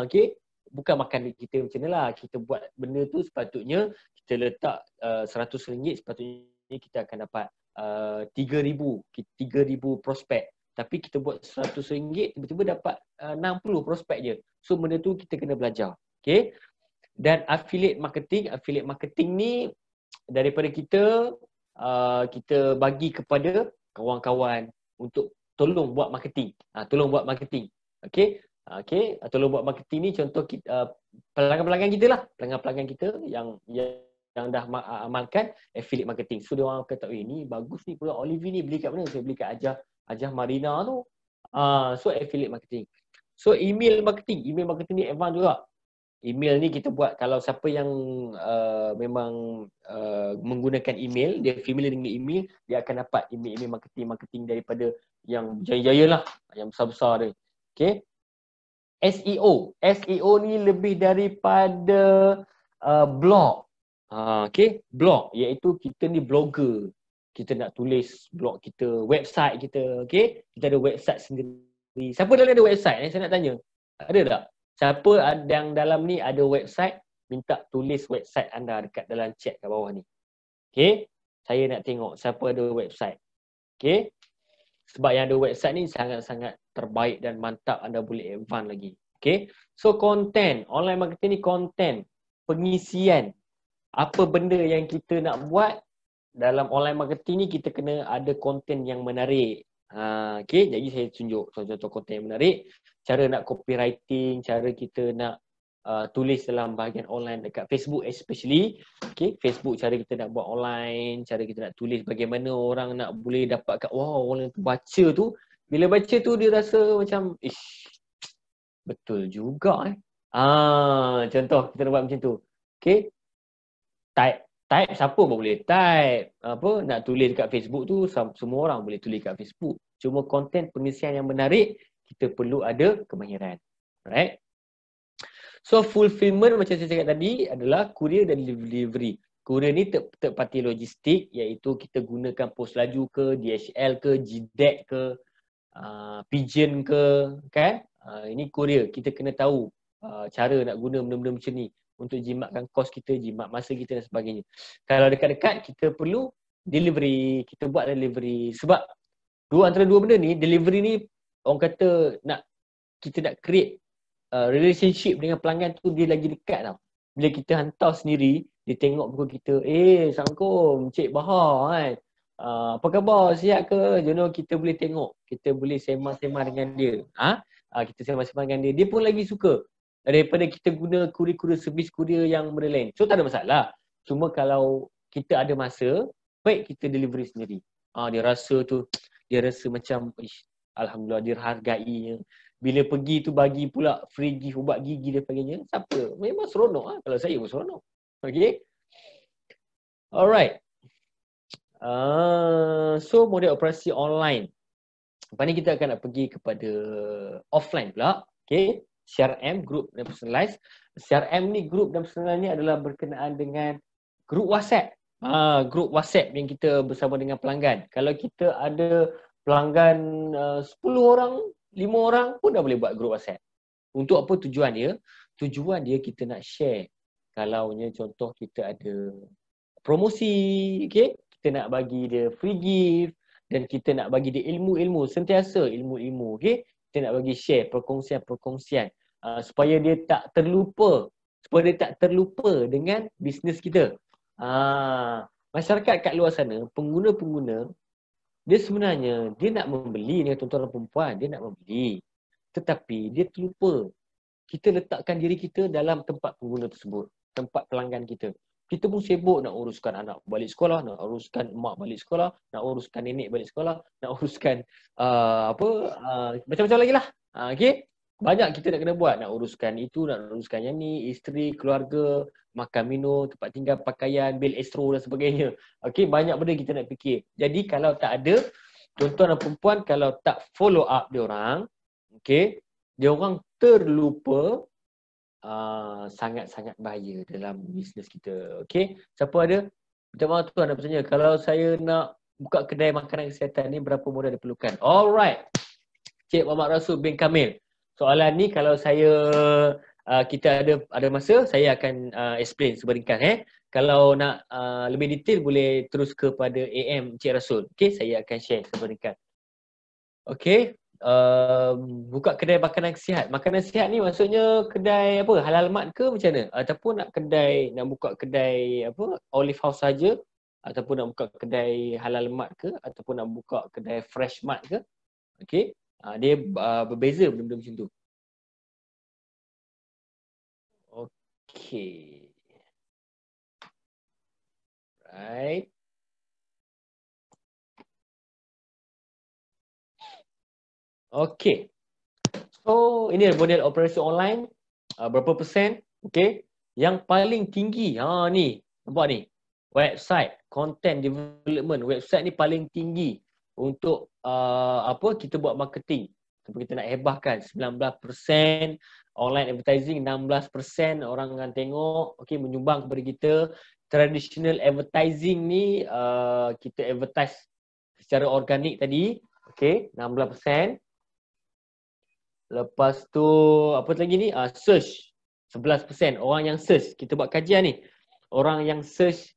[SPEAKER 1] Okay. Bukan makan duit kita macam ni lah. Kita buat benda tu sepatutnya, kita letak RM100, sepatutnya kita akan dapat 3,000 prospek. Tapi kita buat RM100, tiba-tiba dapat 60 prospek je. So benda tu kita kena belajar. Okay. Dan affiliate marketing ni daripada kita, kita bagi kepada kawan-kawan untuk tolong buat marketing. Tolong buat marketing. Okay. Tolong buat marketing ni contoh kita, pelanggan-pelanggan kita lah. Pelanggan-pelanggan kita yang dah amalkan affiliate marketing. So dia orang kata, ni bagus ni pula Olive ni, beli kat mana? Saya beli kat Ajah Marina tu. So affiliate marketing. So email marketing ni advance juga. Email ni kita buat kalau siapa yang memang menggunakan email, dia familiar dengan email, dia akan dapat email marketing daripada yang jaya-jaya lah, yang besar-besar dia. Okay. SEO ni lebih daripada blog. Okay, blog iaitu kita ni blogger. Kita nak tulis blog kita, website kita, okay. Kita ada website sendiri. Siapa dalam ada website? Saya nak tanya. Ada tak? Siapa yang dalam ni ada website, minta tulis website anda dekat dalam chat kat bawah ni. Okay. Saya nak tengok siapa ada website. Okay. Sebab yang ada website ni sangat-sangat terbaik dan mantap, anda boleh advance lagi. Okay. So content, online marketing ni content, pengisian. Apa benda yang kita nak buat dalam online marketing ni, kita kena ada content yang menarik. Okay, jadi saya tunjuk contoh-contoh konten yang menarik. Cara nak copywriting, cara kita nak tulis dalam bahagian online dekat Facebook especially. Okay, Facebook cara kita nak buat online, cara kita nak tulis bagaimana orang nak boleh dapat kat, orang tu baca tu. Bila baca tu dia rasa macam, betul juga contoh kita nak buat macam tu. Okay, type siapa pun boleh type. Nak tulis dekat Facebook tu, semua orang boleh tulis kat Facebook. Cuma konten pengisian yang menarik, kita perlu ada kemahiran. Alright. So fulfillment macam saya cakap tadi adalah courier dan delivery. Courier ni third party logistik, iaitu kita gunakan pos laju ke, DHL ke, GDEC ke, Pigeon ke, kan? Ini courier. Kita kena tahu cara nak guna benda-benda macam ni untuk jimatkan kos kita, jimat masa kita dan sebagainya. Kalau dekat-dekat, kita perlu delivery. Kita buat delivery. Sebab antara dua benda ni, delivery ni orang kata kita nak create relationship dengan pelanggan tu, dia lagi dekat tau. Bila kita hantar sendiri, dia tengok muka kita, Assalamualaikum, Encik Bahar kan. Apa khabar, sihat ke? Kita boleh tengok, kita boleh sembang-sembang dengan dia. Kita sembang-sembang dengan dia, dia pun lagi suka daripada kita guna kurier servis kurier yang benda lain. So tak ada masalah. Cuma kalau kita ada masa, baik kita delivery sendiri. Dia rasa macam alhamdulillah dia hargainya. Bila pergi tu bagi pula free gift ubat gigi dan sebagainya. Siapa? Memang seronok Kalau saya pun seronok. Okay. Alright. So model operasi online. Lepas ni kita akan nak pergi kepada offline pula. Okay. CRM, group dan personalized. CRM ni, group dan personalized ni adalah berkenaan dengan group WhatsApp. Group WhatsApp yang kita bersama dengan pelanggan. Kalau kita ada pelanggan 10 orang, 5 orang pun dah boleh buat group WhatsApp. Untuk apa tujuan dia? Tujuan dia kita nak share. Kalaunya contoh kita ada promosi, okay? Kita nak bagi dia free gift dan kita nak bagi dia ilmu-ilmu, sentiasa ilmu-ilmu, okay? Kita nak bagi share, perkongsian-perkongsian supaya dia tak terlupa. Dengan bisnes kita. Masyarakat kat luar sana, pengguna-pengguna, dia sebenarnya dia nak membeli dengan tuan-tuan dan perempuan, dia nak membeli. Tetapi dia terlupa. Kita letakkan diri kita dalam tempat pengguna tersebut, tempat pelanggan kita. kita pun sibuk nak uruskan anak balik sekolah, nak uruskan mak balik sekolah, nak uruskan nenek balik sekolah, nak uruskan macam-macam lagi lah. Okay. Banyak kita nak kena buat, nak uruskan itu, nak uruskan yang ni, isteri, keluarga, makan minum, tempat tinggal, pakaian, bil astro dan sebagainya. Okay, banyak benda kita nak fikir. Jadi kalau tak ada, tuan-tuan dan perempuan kalau tak follow up diorang, okay, diorang terlupa, sangat-sangat bahaya dalam bisnes kita. Okay, siapa ada? Macam mana tuan nak bertanya, kalau saya nak buka kedai makanan kesihatan ni berapa modal diperlukan? Alright, Cik Muhammad Rasul bin Kamil. Soalan ni kalau kita ada masa, saya akan explain seberingkas. Kalau nak lebih detail boleh terus kepada AM Cik Rasul. Okay, saya akan share seberingkas. Okay, buka kedai makanan sihat. Makanan sihat ni maksudnya kedai apa? Halal mat ke macam mana? Ataupun nak buka kedai apa? Olive house saja, ataupun nak buka kedai halal mat ke, ataupun nak buka kedai fresh mat ke? Okay. Dia berbeza benda-benda macam tu. Okay. Right. Okay. So, ini model operasi online. Berapa persen? Okay. Yang paling tinggi, ni. Nampak ni. Website, content development. Website ni paling tinggi untuk kita buat marketing. Kita nak hebahkan 19%, online advertising 16% orang akan tengok, okey, menyumbang kepada kita. Traditional advertising ni kita advertise secara organik tadi, okey, 16%. Lepas tu apa lagi ni? Search 11%. Orang yang search, kita buat kajian ni. Orang yang search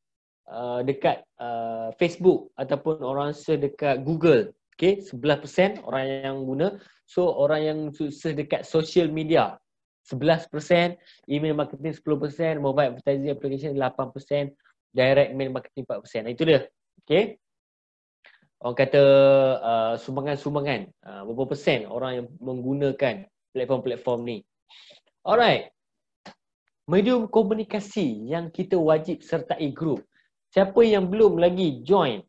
[SPEAKER 1] dekat Facebook ataupun orang search dekat Google, okay, 11% orang yang guna. So orang yang search dekat social media 11%, email marketing 10%, mobile advertising application 8%, direct mail marketing 4%. Itu dia. Okay. Orang kata sumbangan-sumbangan, berapa persen orang yang menggunakan platform-platform ni. Alright. Medium komunikasi yang kita wajib sertai grup. Siapa yang belum lagi join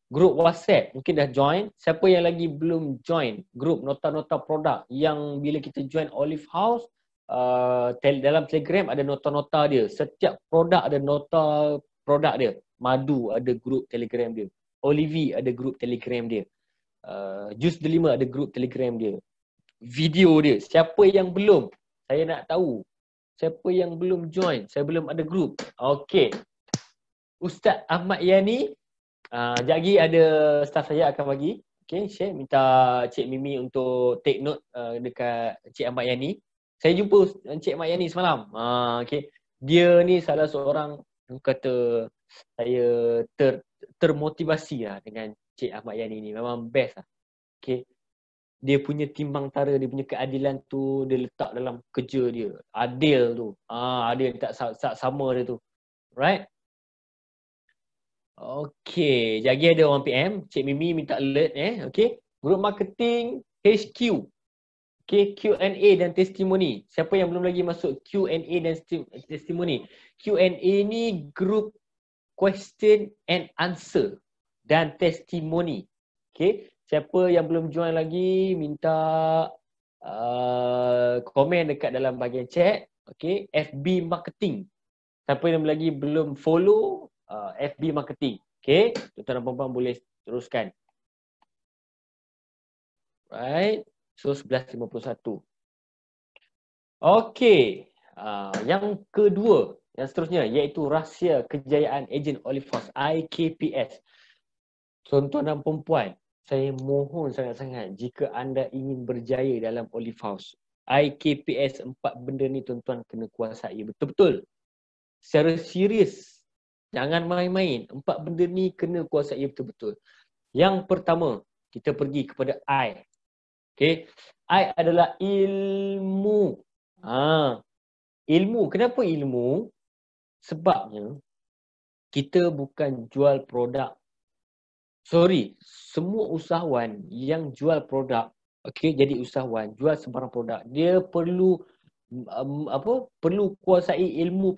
[SPEAKER 1] grup WhatsApp, mungkin dah join. Siapa yang lagi belum join grup nota-nota produk, yang bila kita join Olive House, dalam Telegram ada nota-nota dia. Setiap produk ada nota produk dia. Madu ada grup Telegram dia. Olivi ada grup Telegram dia. Jus Delima ada grup Telegram dia. Video dia. Siapa yang belum, saya nak tahu. Siapa yang belum join, saya belum ada grup. Okey. Ustaz Ahmad Yani, sekejap lagi ada staff saya akan bagi. Okay, share, minta Cik Mimi untuk take note dekat Cik Ahmad Yani. Saya jumpa Cik Ahmad Yani semalam. Okay. Dia ni salah seorang yang kata saya termotivasi lah dengan Cik Ahmad Yani ni. Memang best lah. Okay. Dia punya timbang tara, dia punya keadilan tu dia letak dalam kerja dia. Adil tu. Adil tak sama dia tu. Right? Okay, lagi ada orang PM. Cik Mimi minta alert okay. Group marketing HQ. Okay, Q&A dan testimoni. Siapa yang belum lagi masuk Q&A dan testimoni? Q&A ni group question and answer dan testimoni. Okay, siapa yang belum join lagi minta komen dekat dalam bahagian chat. Okay, FB marketing. Siapa yang lagi belum follow FB marketing. Okay, tuan-tuan dan puan-puan boleh teruskan. Right. So 11.51. Okay. Yang kedua, yang seterusnya iaitu rahsia kejayaan ejen Olive House, IKPS. Tuan-tuan dan puan-puan, saya mohon sangat-sangat jika anda ingin berjaya dalam Olive House, IKPS 4 benda ni tuan-tuan kena kuasai betul-betul. Secara serius. Jangan main-main. 4 benda ni kena kuasai betul-betul. Yang pertama, kita pergi kepada I. Okay. I adalah ilmu. Ilmu. Kenapa ilmu? Sebabnya kita bukan jual produk. Sorry, semua usahawan yang jual produk, okay, jadi usahawan, jual sembarang produk, dia perlu perlu kuasai ilmu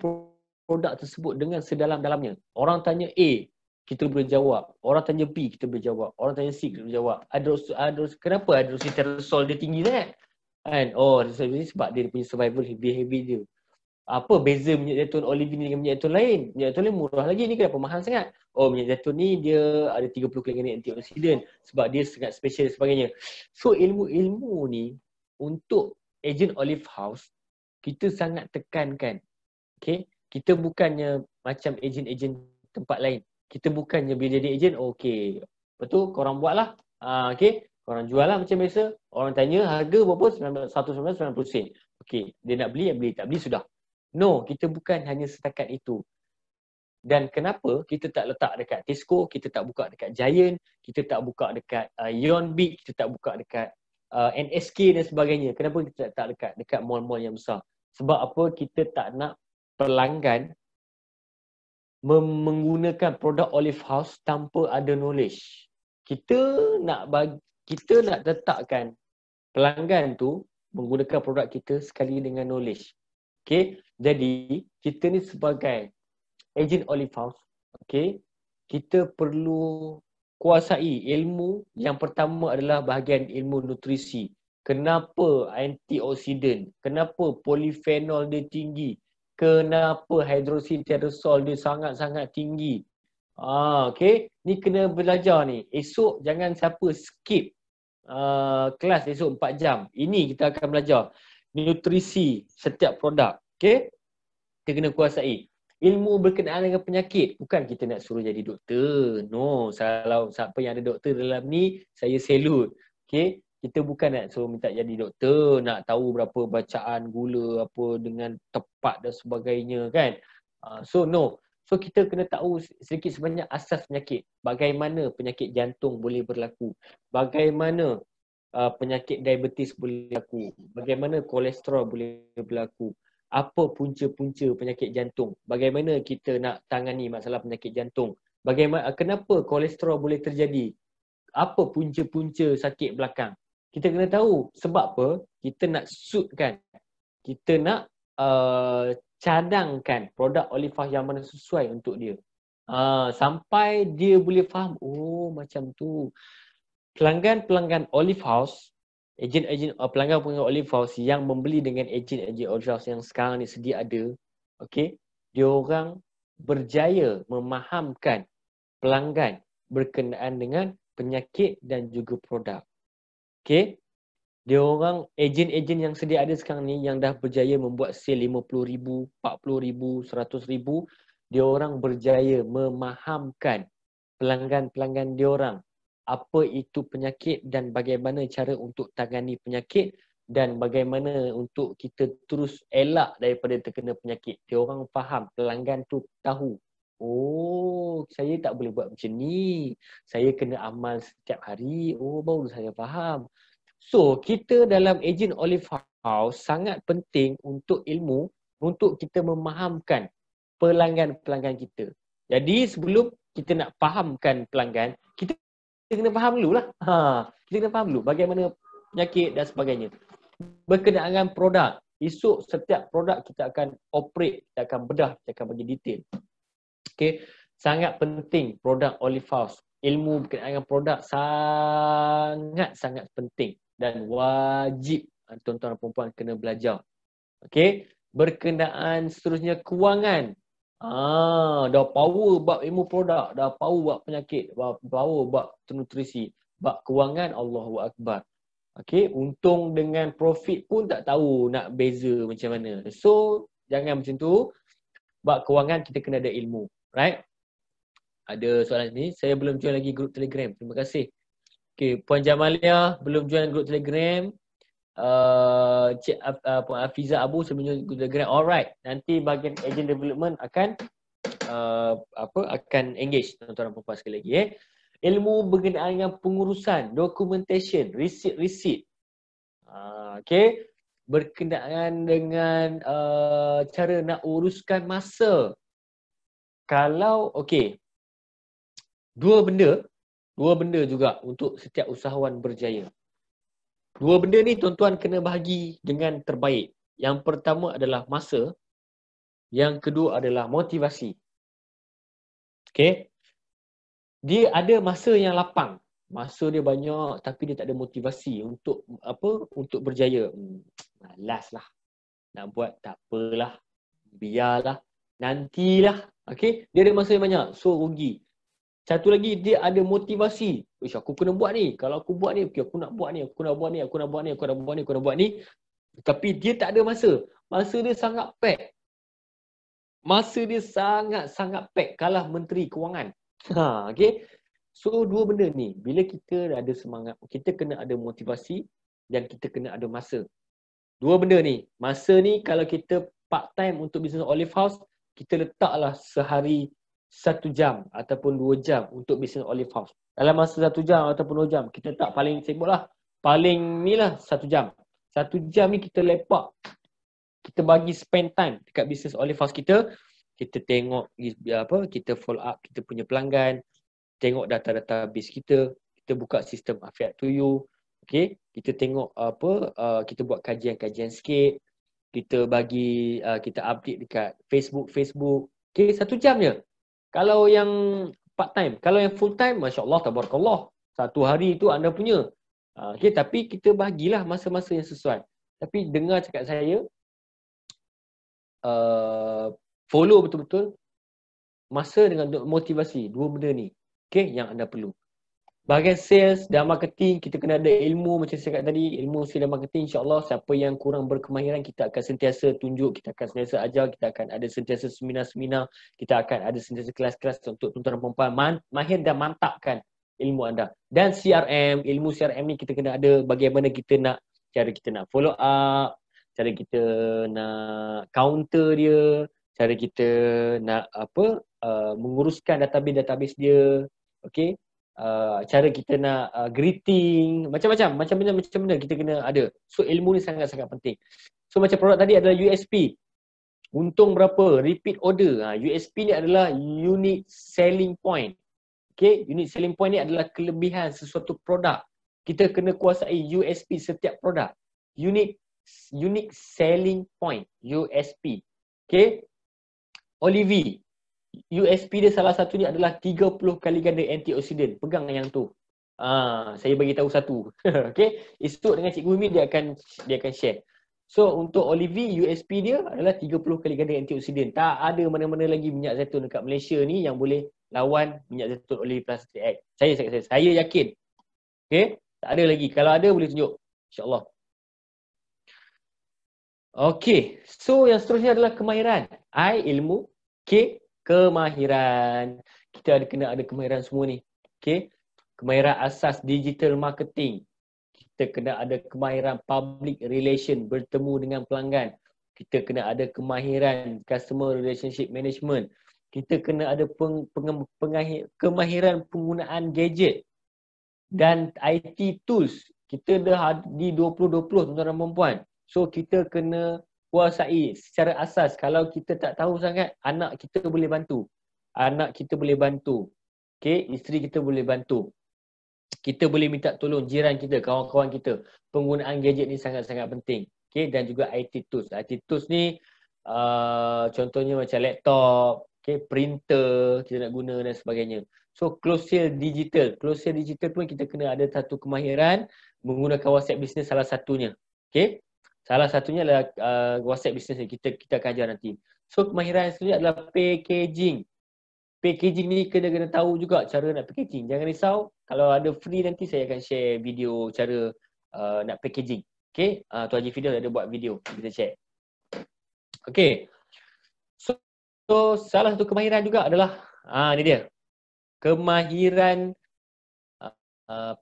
[SPEAKER 1] produk tersebut dengan sedalam-dalamnya. Orang tanya A, kita boleh jawab. Orang tanya B, kita boleh jawab. Orang tanya C, kita boleh jawab. Kenapa hydroxytyrosol dia tinggi sangat? Kan? Oh, sebab dia punya survival behavior dia. Apa beza minyak zaitun olive ni dengan minyak zaitun lain? Minyak zaitun lain murah lagi, ni kenapa mahal sangat? Oh, minyak zaitun ni dia ada 30 kali antioksidan sebab dia sangat special dan sebagainya. So ilmu-ilmu ni untuk agent olive house kita sangat tekankan. Okay? Kita bukannya macam agent-agent tempat lain. Kita bukannya bila jadi agent, okay, betul, korang buat lah. Okay, korang jual lah macam biasa. Orang tanya harga berapa? 190 sen. Okay, dia nak beli, beli. Tak beli, sudah. No, kita bukan hanya setakat itu. Dan kenapa kita tak letak dekat Tesco, kita tak buka dekat Giant, kita tak buka dekat Yonbig, kita tak buka dekat NSK dan sebagainya. Kenapa kita tak dekat mall-mall yang besar? Sebab apa? Kita tak nak pelanggan menggunakan produk Olive House tanpa ada knowledge. Kita nak letakkan pelanggan tu menggunakan produk kita sekali dengan knowledge. Okay, jadi kita ni sebagai agent Olive House, okay, kita perlu kuasai ilmu. Yang pertama adalah bahagian ilmu nutrisi. Kenapa antioksidan? Kenapa polifenol dia tinggi? Kenapa hydroxytyrosol dia sangat-sangat tinggi? Okay, ni kena belajar ni. Esok jangan siapa skip kelas esok 4 jam. Ini kita akan belajar nutrisi setiap produk. Okay, kita kena kuasai. Ilmu berkenaan dengan penyakit. Bukan kita nak suruh jadi doktor. No, kalau siapa yang ada doktor dalam ni, saya salute. Okay, kita bukan nak suruh minta jadi doktor, nak tahu berapa bacaan gula apa dengan tepat dan sebagainya kan. So no. So kita kena tahu sedikit sebanyak asas penyakit. Bagaimana penyakit jantung boleh berlaku. Bagaimana penyakit diabetes boleh berlaku. Bagaimana kolesterol boleh berlaku. Apa punca-punca penyakit jantung. Bagaimana kita nak tangani masalah penyakit jantung. Kenapa kolesterol boleh terjadi. Apa punca-punca sakit belakang. Kita kena tahu. Sebab apa? Kita nak suitkan. Kita nak cadangkan produk Olive House yang mana sesuai untuk dia. Sampai dia boleh faham. Oh, macam tu. Pelanggan-pelanggan Olive House, pelanggan Olive House yang membeli dengan ejen Olive House yang sekarang ni sedia ada, okay, dia orang berjaya memahamkan pelanggan berkenaan dengan penyakit dan juga produk. Okay, dia orang ejen-ejen yang sedia ada sekarang ni yang dah berjaya membuat sale 50,000, 40,000, 100,000, dia orang berjaya memahamkan pelanggan-pelanggan dia orang apa itu penyakit dan bagaimana cara untuk tangani penyakit dan bagaimana untuk kita terus elak daripada terkena penyakit. Dia orang faham, pelanggan tu tahu. Oh, saya tak boleh buat macam ni. Saya kena amal setiap hari. Oh, baru saya faham. So, kita dalam ejen Olive House sangat penting untuk ilmu untuk kita memahamkan pelanggan-pelanggan kita. Jadi sebelum kita nak fahamkan pelanggan, kita kena faham dulu lah. Kita kena faham dulu bagaimana penyakit dan sebagainya. Berkenaan dengan produk, esok setiap produk kita akan operate, kita akan bedah, kita akan bagi detail. Okay, sangat penting produk Olive House. Ilmu berkenaan dengan produk sangat-sangat penting dan wajib tuan-tuan dan perempuan kena belajar. Okay, berkenaan seterusnya kewangan. Dah power bab ilmu produk, dah power bab penyakit, power bab nutrisi, bab kewangan, Allahu Akbar. Okay, untung dengan profit pun tak tahu nak beza macam mana. So, jangan macam tu. Bab kewangan kita kena ada ilmu, right? Ada soalan ni, saya belum join lagi grup Telegram. Terima kasih. Okay, Puan Jamalia belum join grup Telegram. Cik Puan Afiza Abu sebelum grup Telegram. Alright, nanti bahagian agent development akan akan engage tuan-tuan dan puan sekali lagi. Ilmu berkenaan dengan pengurusan, documentation, receipt. Okay, berkenaan dengan cara nak uruskan masa. Kalau okay, dua benda juga untuk setiap usahawan berjaya. Dua benda ni tuan-tuan kena bahagi dengan terbaik. Yang pertama adalah masa. Yang kedua adalah motivasi. Okay. Dia ada masa yang lapang. Masa dia banyak tapi dia tak ada motivasi untuk apa? Untuk berjaya. Malas lah. Nak buat tak apalah. Biarlah. Nantilah. Okay. Dia ada masa yang banyak. So rugi. Satu lagi dia ada motivasi. Uish, aku kena buat ni. Kalau aku buat ni, okay, aku nak buat ni, aku nak buat ni, aku nak buat ni, aku nak buat ni, aku nak buat ni. Tapi dia tak ada masa. Masa dia sangat pack. Masa dia sangat-sangat pack. Kalah Menteri Kewangan. Okay. So dua benda ni. Bila kita ada semangat, kita kena ada motivasi dan kita kena ada masa. Dua benda ni. Masa ni kalau kita part time untuk bisnes Olive House, kita letaklah sehari 1 jam ataupun 2 jam untuk bisnes Olive House. Dalam masa 1 jam ataupun 2 jam, kita tak paling sibuk lah. Paling ni lah 1 jam. 1 jam ni kita lepak. Kita bagi spend time dekat bisnes Olive House kita. Kita tengok apa, kita follow up kita punya pelanggan. Tengok data-data bis kita. Kita buka sistem Afiat to You. Okay. Kita tengok apa, kita buat kajian-kajian sikit. Kita bagi, kita update dekat Facebook. Okay, 1 jam je. Kalau yang part time, kalau yang full time, Masya Allah, tabarakallah. 1 hari tu anda punya. Okay, tapi kita bagilah masa-masa yang sesuai. Tapi dengar cakap saya, follow betul-betul masa dengan motivasi. Dua benda ni. Okay, yang anda perlu. Bahagian sales dan marketing, kita kena ada ilmu macam saya cakap tadi, ilmu sales dan marketing. InsyaAllah siapa yang kurang berkemahiran, kita akan sentiasa tunjuk, kita akan sentiasa ajar, kita akan ada sentiasa seminar-seminar, kita akan ada sentiasa kelas-kelas untuk tuan-tuan dan perempuan mahir dan mantapkan ilmu anda. Dan CRM, ilmu CRM ni kita kena ada bagaimana kita nak, cara kita nak follow up, cara kita nak counter dia, cara kita nak apa, menguruskan database dia, okey. Cara kita nak greeting, macam-macam benda kita kena ada. So ilmu ni sangat-sangat penting. So macam produk tadi adalah USP. Untung berapa? Repeat order. USP ni adalah unique selling point. Okay, unique selling point ni adalah kelebihan sesuatu produk. Kita kena kuasai USP setiap produk. Unique selling point, USP. Okay. Olive, USP dia salah satunya adalah 30 kali ganda antioksidan. Pegang yang tu. Saya bagi tahu satu. Okey, esok dengan Cikgu Umi dia akan share. So untuk Olive, USP dia adalah 30 kali ganda antioksidan. Tak ada mana-mana lagi minyak zaitun dekat Malaysia ni yang boleh lawan minyak zaitun Olive Plus X. Saya yakin. Okey, tak ada lagi. Kalau ada boleh tunjuk. Insya-Allah. Okey, so yang seterusnya adalah kemahiran. I ilmu, K kemahiran. Kita kena ada kemahiran semua ni. Okay. Kemahiran asas digital marketing. Kita kena ada kemahiran public relation, bertemu dengan pelanggan. Kita kena ada kemahiran customer relationship management. Kita kena ada kemahiran penggunaan gadget dan IT tools. Kita dah di 2020 tuan-tuan dan puan-puan. So kita kena kuasai secara asas. Kalau kita tak tahu sangat, anak kita boleh bantu. Anak kita boleh bantu. Okay, isteri kita boleh bantu. Kita boleh minta tolong jiran kita, kawan-kawan kita. Penggunaan gadget ni sangat-sangat penting. Okay, dan juga IT tools. IT tools ni contohnya macam laptop, okay, printer kita nak guna dan sebagainya. So close sale digital. Close sale digital pun kita kena ada satu kemahiran menggunakan WhatsApp business salah satunya. Okay. Salah satunya adalah WhatsApp business kita akan ajar nanti. So kemahiran seterusnya adalah packaging. Packaging ni kena tahu juga cara nak packaging. Jangan risau, kalau ada free nanti saya akan share video cara nak packaging. Okay, Tuan Haji Fidel ada buat video, kita share. Okay, so salah satu kemahiran juga adalah ni dia. Kemahiran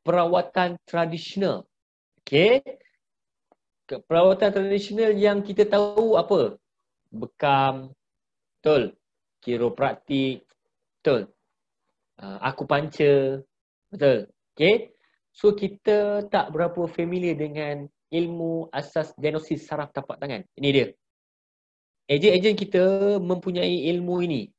[SPEAKER 1] perawatan tradisional. Okay. Perawatan tradisional yang kita tahu apa? Bekam, betul. Kiropraktik, betul. Akupuncture, betul. Okay. So kita tak berapa familiar dengan ilmu asas diagnosis saraf tapak tangan. Ini dia. Ejen-ejen kita mempunyai ilmu ini.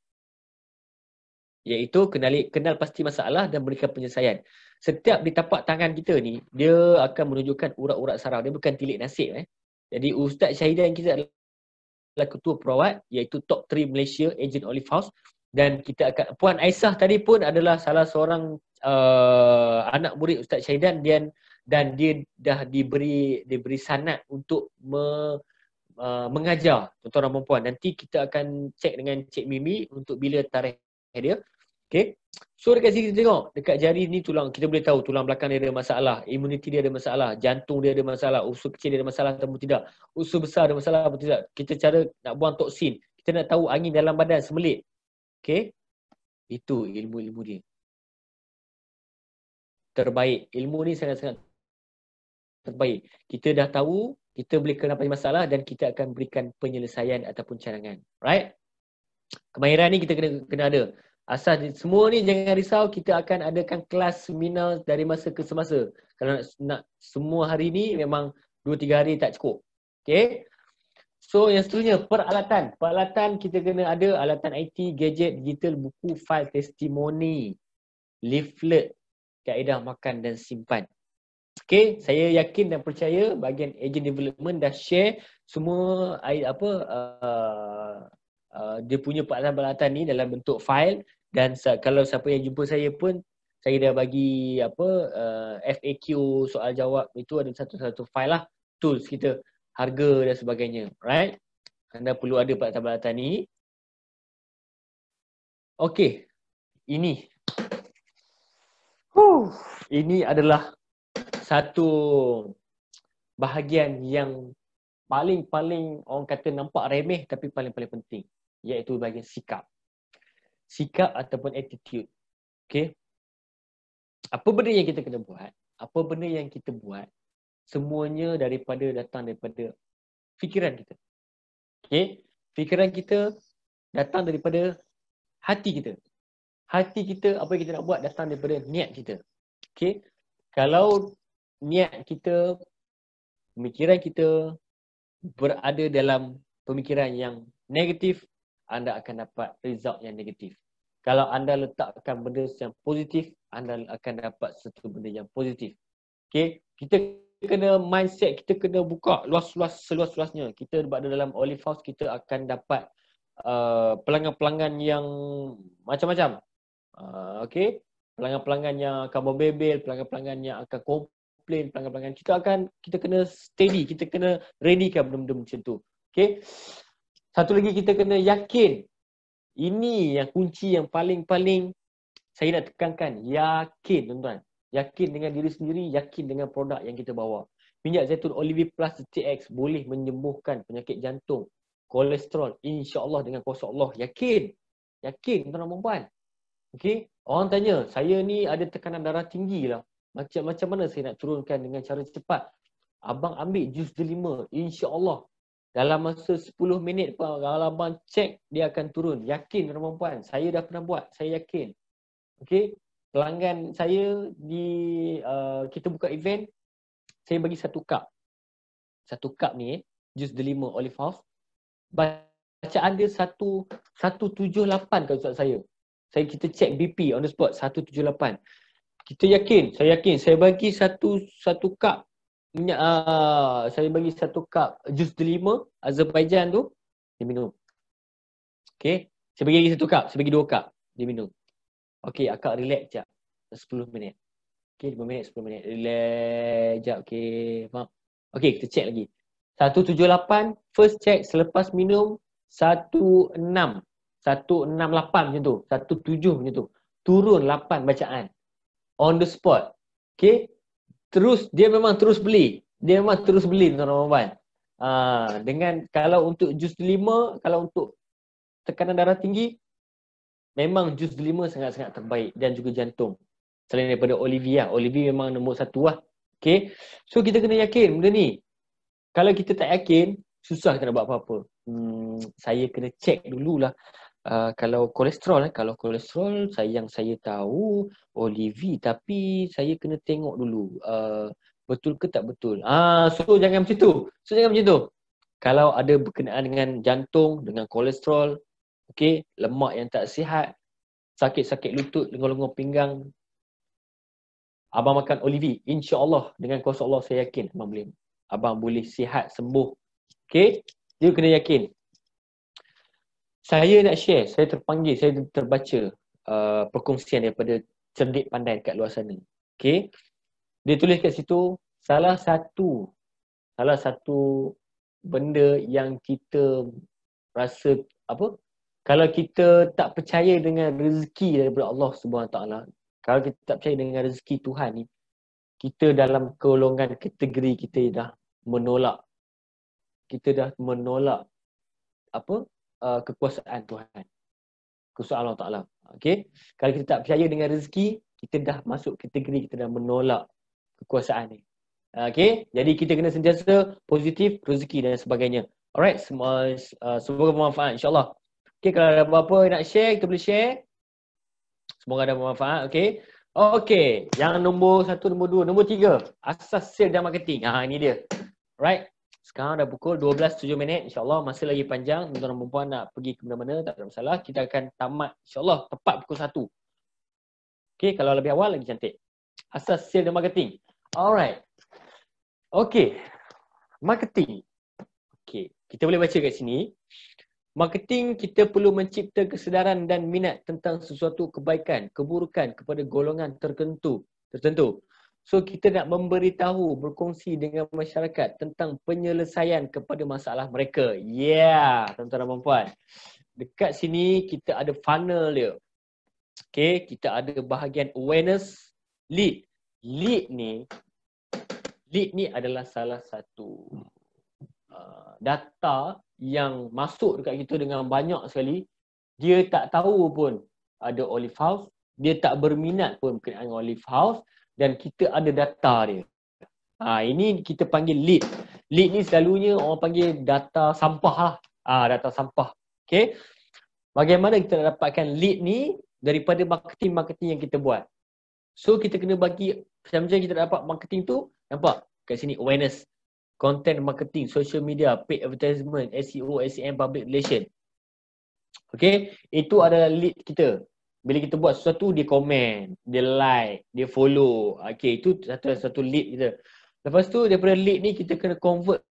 [SPEAKER 1] Iaitu kenal pasti masalah dan berikan penyelesaian. Setiap di tapak tangan kita ni, dia akan menunjukkan urat-urat saraf. Dia bukan tilik nasib. Jadi Ustaz Syahidan kita adalah ketua perawat iaitu top 3 Malaysia, Agent Olive House. Dan kita akan, Puan Aisyah tadi pun adalah salah seorang anak murid Ustaz Syahidan, dan dia dah diberi sanad untuk mengajar tuan-tuan dan puan. Nanti kita akan cek dengan Cik Mimi untuk bila tarikh dia. Okay. So dekat sini kita tengok, dekat jari ni tulang, kita boleh tahu tulang belakang dia ada masalah, imuniti dia ada masalah, jantung dia ada masalah, usus kecil dia ada masalah ataupun tidak, usus besar ada masalah ataupun tidak. Kita cara nak buang toksin, kita nak tahu angin dalam badan semelit. Okay. Itu ilmu-ilmu dia. Terbaik. Ilmu ni sangat-sangat terbaik. Kita dah tahu, kita boleh kenapa masalah dan kita akan berikan penyelesaian ataupun cadangan. Right? Kemahiran ni kita kena ada. Asal semua ni jangan risau, kita akan adakan kelas seminar dari masa ke semasa. Kalau nak semua hari ni memang 2-3 hari tak cukup. Okay? So yang seterusnya, peralatan. Peralatan kita kena ada alatan IT, gadget, digital, buku, file, testimoni, leaflet, kaedah makan dan simpan. Okay, saya yakin dan percaya bahagian agent development dah share semua dia punya peralatan-peralatan ni dalam bentuk file. Dan kalau siapa yang jumpa saya pun, saya dah bagi FAQ, soal jawab, itu ada satu-satu file lah, tools kita, harga dan sebagainya. Right? Anda perlu ada peralatan-peralatan ni. Okay, ini adalah satu bahagian yang paling orang kata nampak remeh tapi paling-paling penting, iaitu bahagian sikap. Sikap ataupun attitude. Okay. Apa benda yang kita kena buat, apa benda yang kita buat, semuanya datang daripada fikiran kita. Okay. Fikiran kita datang daripada hati kita. Hati kita, apa yang kita nak buat datang daripada niat kita. Okay. Kalau niat kita, pemikiran kita berada dalam pemikiran yang negatif, anda akan dapat result yang negatif. Kalau anda letakkan benda yang positif, anda akan dapat satu benda yang positif. Okay, kita kena mindset, kita kena buka luas-luas, seluas-luasnya. Kita berada dalam Olive House, kita akan dapat pelanggan-pelanggan yang macam-macam. Okay, pelanggan-pelanggan yang akan membebel, pelanggan-pelanggan yang akan komplain, pelanggan-pelanggan kita kena steady, kita kena readykan benda-benda macam tu. Okay. Satu lagi, kita kena yakin. Ini yang kunci yang paling saya nak tekankan. Yakin, tuan-tuan. Yakin dengan diri sendiri, yakin dengan produk yang kita bawa. Minyak zaitun Olive Plus TX boleh menyembuhkan penyakit jantung, kolesterol, insya-Allah dengan kuasa Allah. Yakin. Yakin, tuan-tuan dan puan. Okey, orang tanya, saya ni ada tekanan darah tinggi lah. Macam mana saya nak turunkan dengan cara cepat? Abang ambil jus delima, insya-Allah dalam masa 10 minit pun kalau abang cek, dia akan turun. Yakin, tuan-tuan dan puan. Saya dah pernah buat, saya yakin. Okey, pelanggan saya kita buka event, saya bagi 1 cup. 1 cup ni jus delima Olive House. Bacaan dia 178 kalau Ustaz saya. Kita cek BP on the spot 178. Kita yakin, saya yakin. Saya bagi satu cup minyak, saya bagi 1 cup jus delima Azerbaijan tu, dia minum. Okey, saya bagi lagi 1 cup, saya bagi 2 cup, dia minum. Okey, akak relax jap 10 minit. Okey, 5 minit, 10 minit. Relax jap, okey. Faham? Okey, kita cek lagi. 178 first check, selepas minum 16 168 macam tu, 17 macam tu. Turun 8 bacaan. On the spot. Okay. Terus, dia memang terus beli. Tuan-tuan. Dengan, kalau untuk jus delima, kalau untuk tekanan darah tinggi, memang jus delima sangat-sangat terbaik dan juga jantung. Selain daripada Olive lah. Olive memang nombor 1 lah. Okay. So, kita kena yakin benda ni. Kalau kita tak yakin, susah kita nak buat apa-apa. Saya kena cek dululah. Kalau kolesterol, saya tahu Olive, tapi saya kena tengok dulu betul ke tak betul. So jangan macam tu. Kalau ada berkenaan dengan jantung, dengan kolesterol, okey, lemak yang tak sihat, sakit-sakit lutut, lengan-lengan pinggang, abang makan Olive, insya-Allah dengan kuasa Allah saya yakin abang boleh sihat, sembuh. Okey, dia kena yakin. Saya nak share, saya terpanggil, saya terbaca perkongsian daripada cerdik pandai kat luar sana. Okay. Dia tulis kat situ, salah satu benda yang kita rasa apa? Kalau kita tak percaya dengan rezeki daripada Allah Subhanahu Wa Taala, kalau kita tak percaya dengan rezeki Tuhan ni, kita dalam golongan kategori kita dah menolak apa? Kekuasaan Tuhan. Kekuasaan Allah Taala. Okey. Kalau kita tak percaya dengan rezeki, kita dah masuk kategori kita dah menolak kekuasaan ni. Okey, jadi kita kena sentiasa positif, rezeki dan sebagainya. Alright, semoga bermanfaat insya-Allah. Okey, kalau ada apa-apa nak share, kita boleh share. Semoga ada bermanfaat, okey. Okey, yang nombor 1, nombor 2, nombor 3, asas sales dan marketing. Ini dia. Alright. Sekarang dah pukul 12.07 insya-Allah, masih lagi panjang. Tuan-tuan dan puan nak pergi ke mana-mana tak ada masalah. Kita akan tamat insya-Allah tepat pukul 1. Okey, kalau lebih awal lagi cantik. Asas sales dan marketing. Alright. Okey, marketing. Okey, kita boleh baca kat sini. Marketing, kita perlu mencipta kesedaran dan minat tentang sesuatu kebaikan, keburukan kepada golongan tertentu. So, kita nak memberitahu, berkongsi dengan masyarakat tentang penyelesaian kepada masalah mereka. Yeah, tuan-tuan dan puan. Dekat sini kita ada funnel dia. Okey, kita ada bahagian awareness, lead. Lead ni adalah salah satu data yang masuk dekat kita dengan banyak sekali. Dia tak tahu pun ada Olive House, dia tak berminat pun berkenaan Olive House, dan kita ada data dia. Ini kita panggil lead. Lead ni selalunya orang panggil data sampah lah. Data sampah. Okay. Bagaimana kita nak dapatkan lead ni daripada marketing yang kita buat. So kita kena bagi macam kita dapat marketing tu, nampak kat sini awareness, content marketing, social media, paid advertisement, SEO, SEM, public relation. Okay, itu adalah lead kita. Bila kita buat sesuatu, dia komen, dia like, dia follow. Okay, itu satu lead kita. Lepas tu daripada lead ni kita kena convert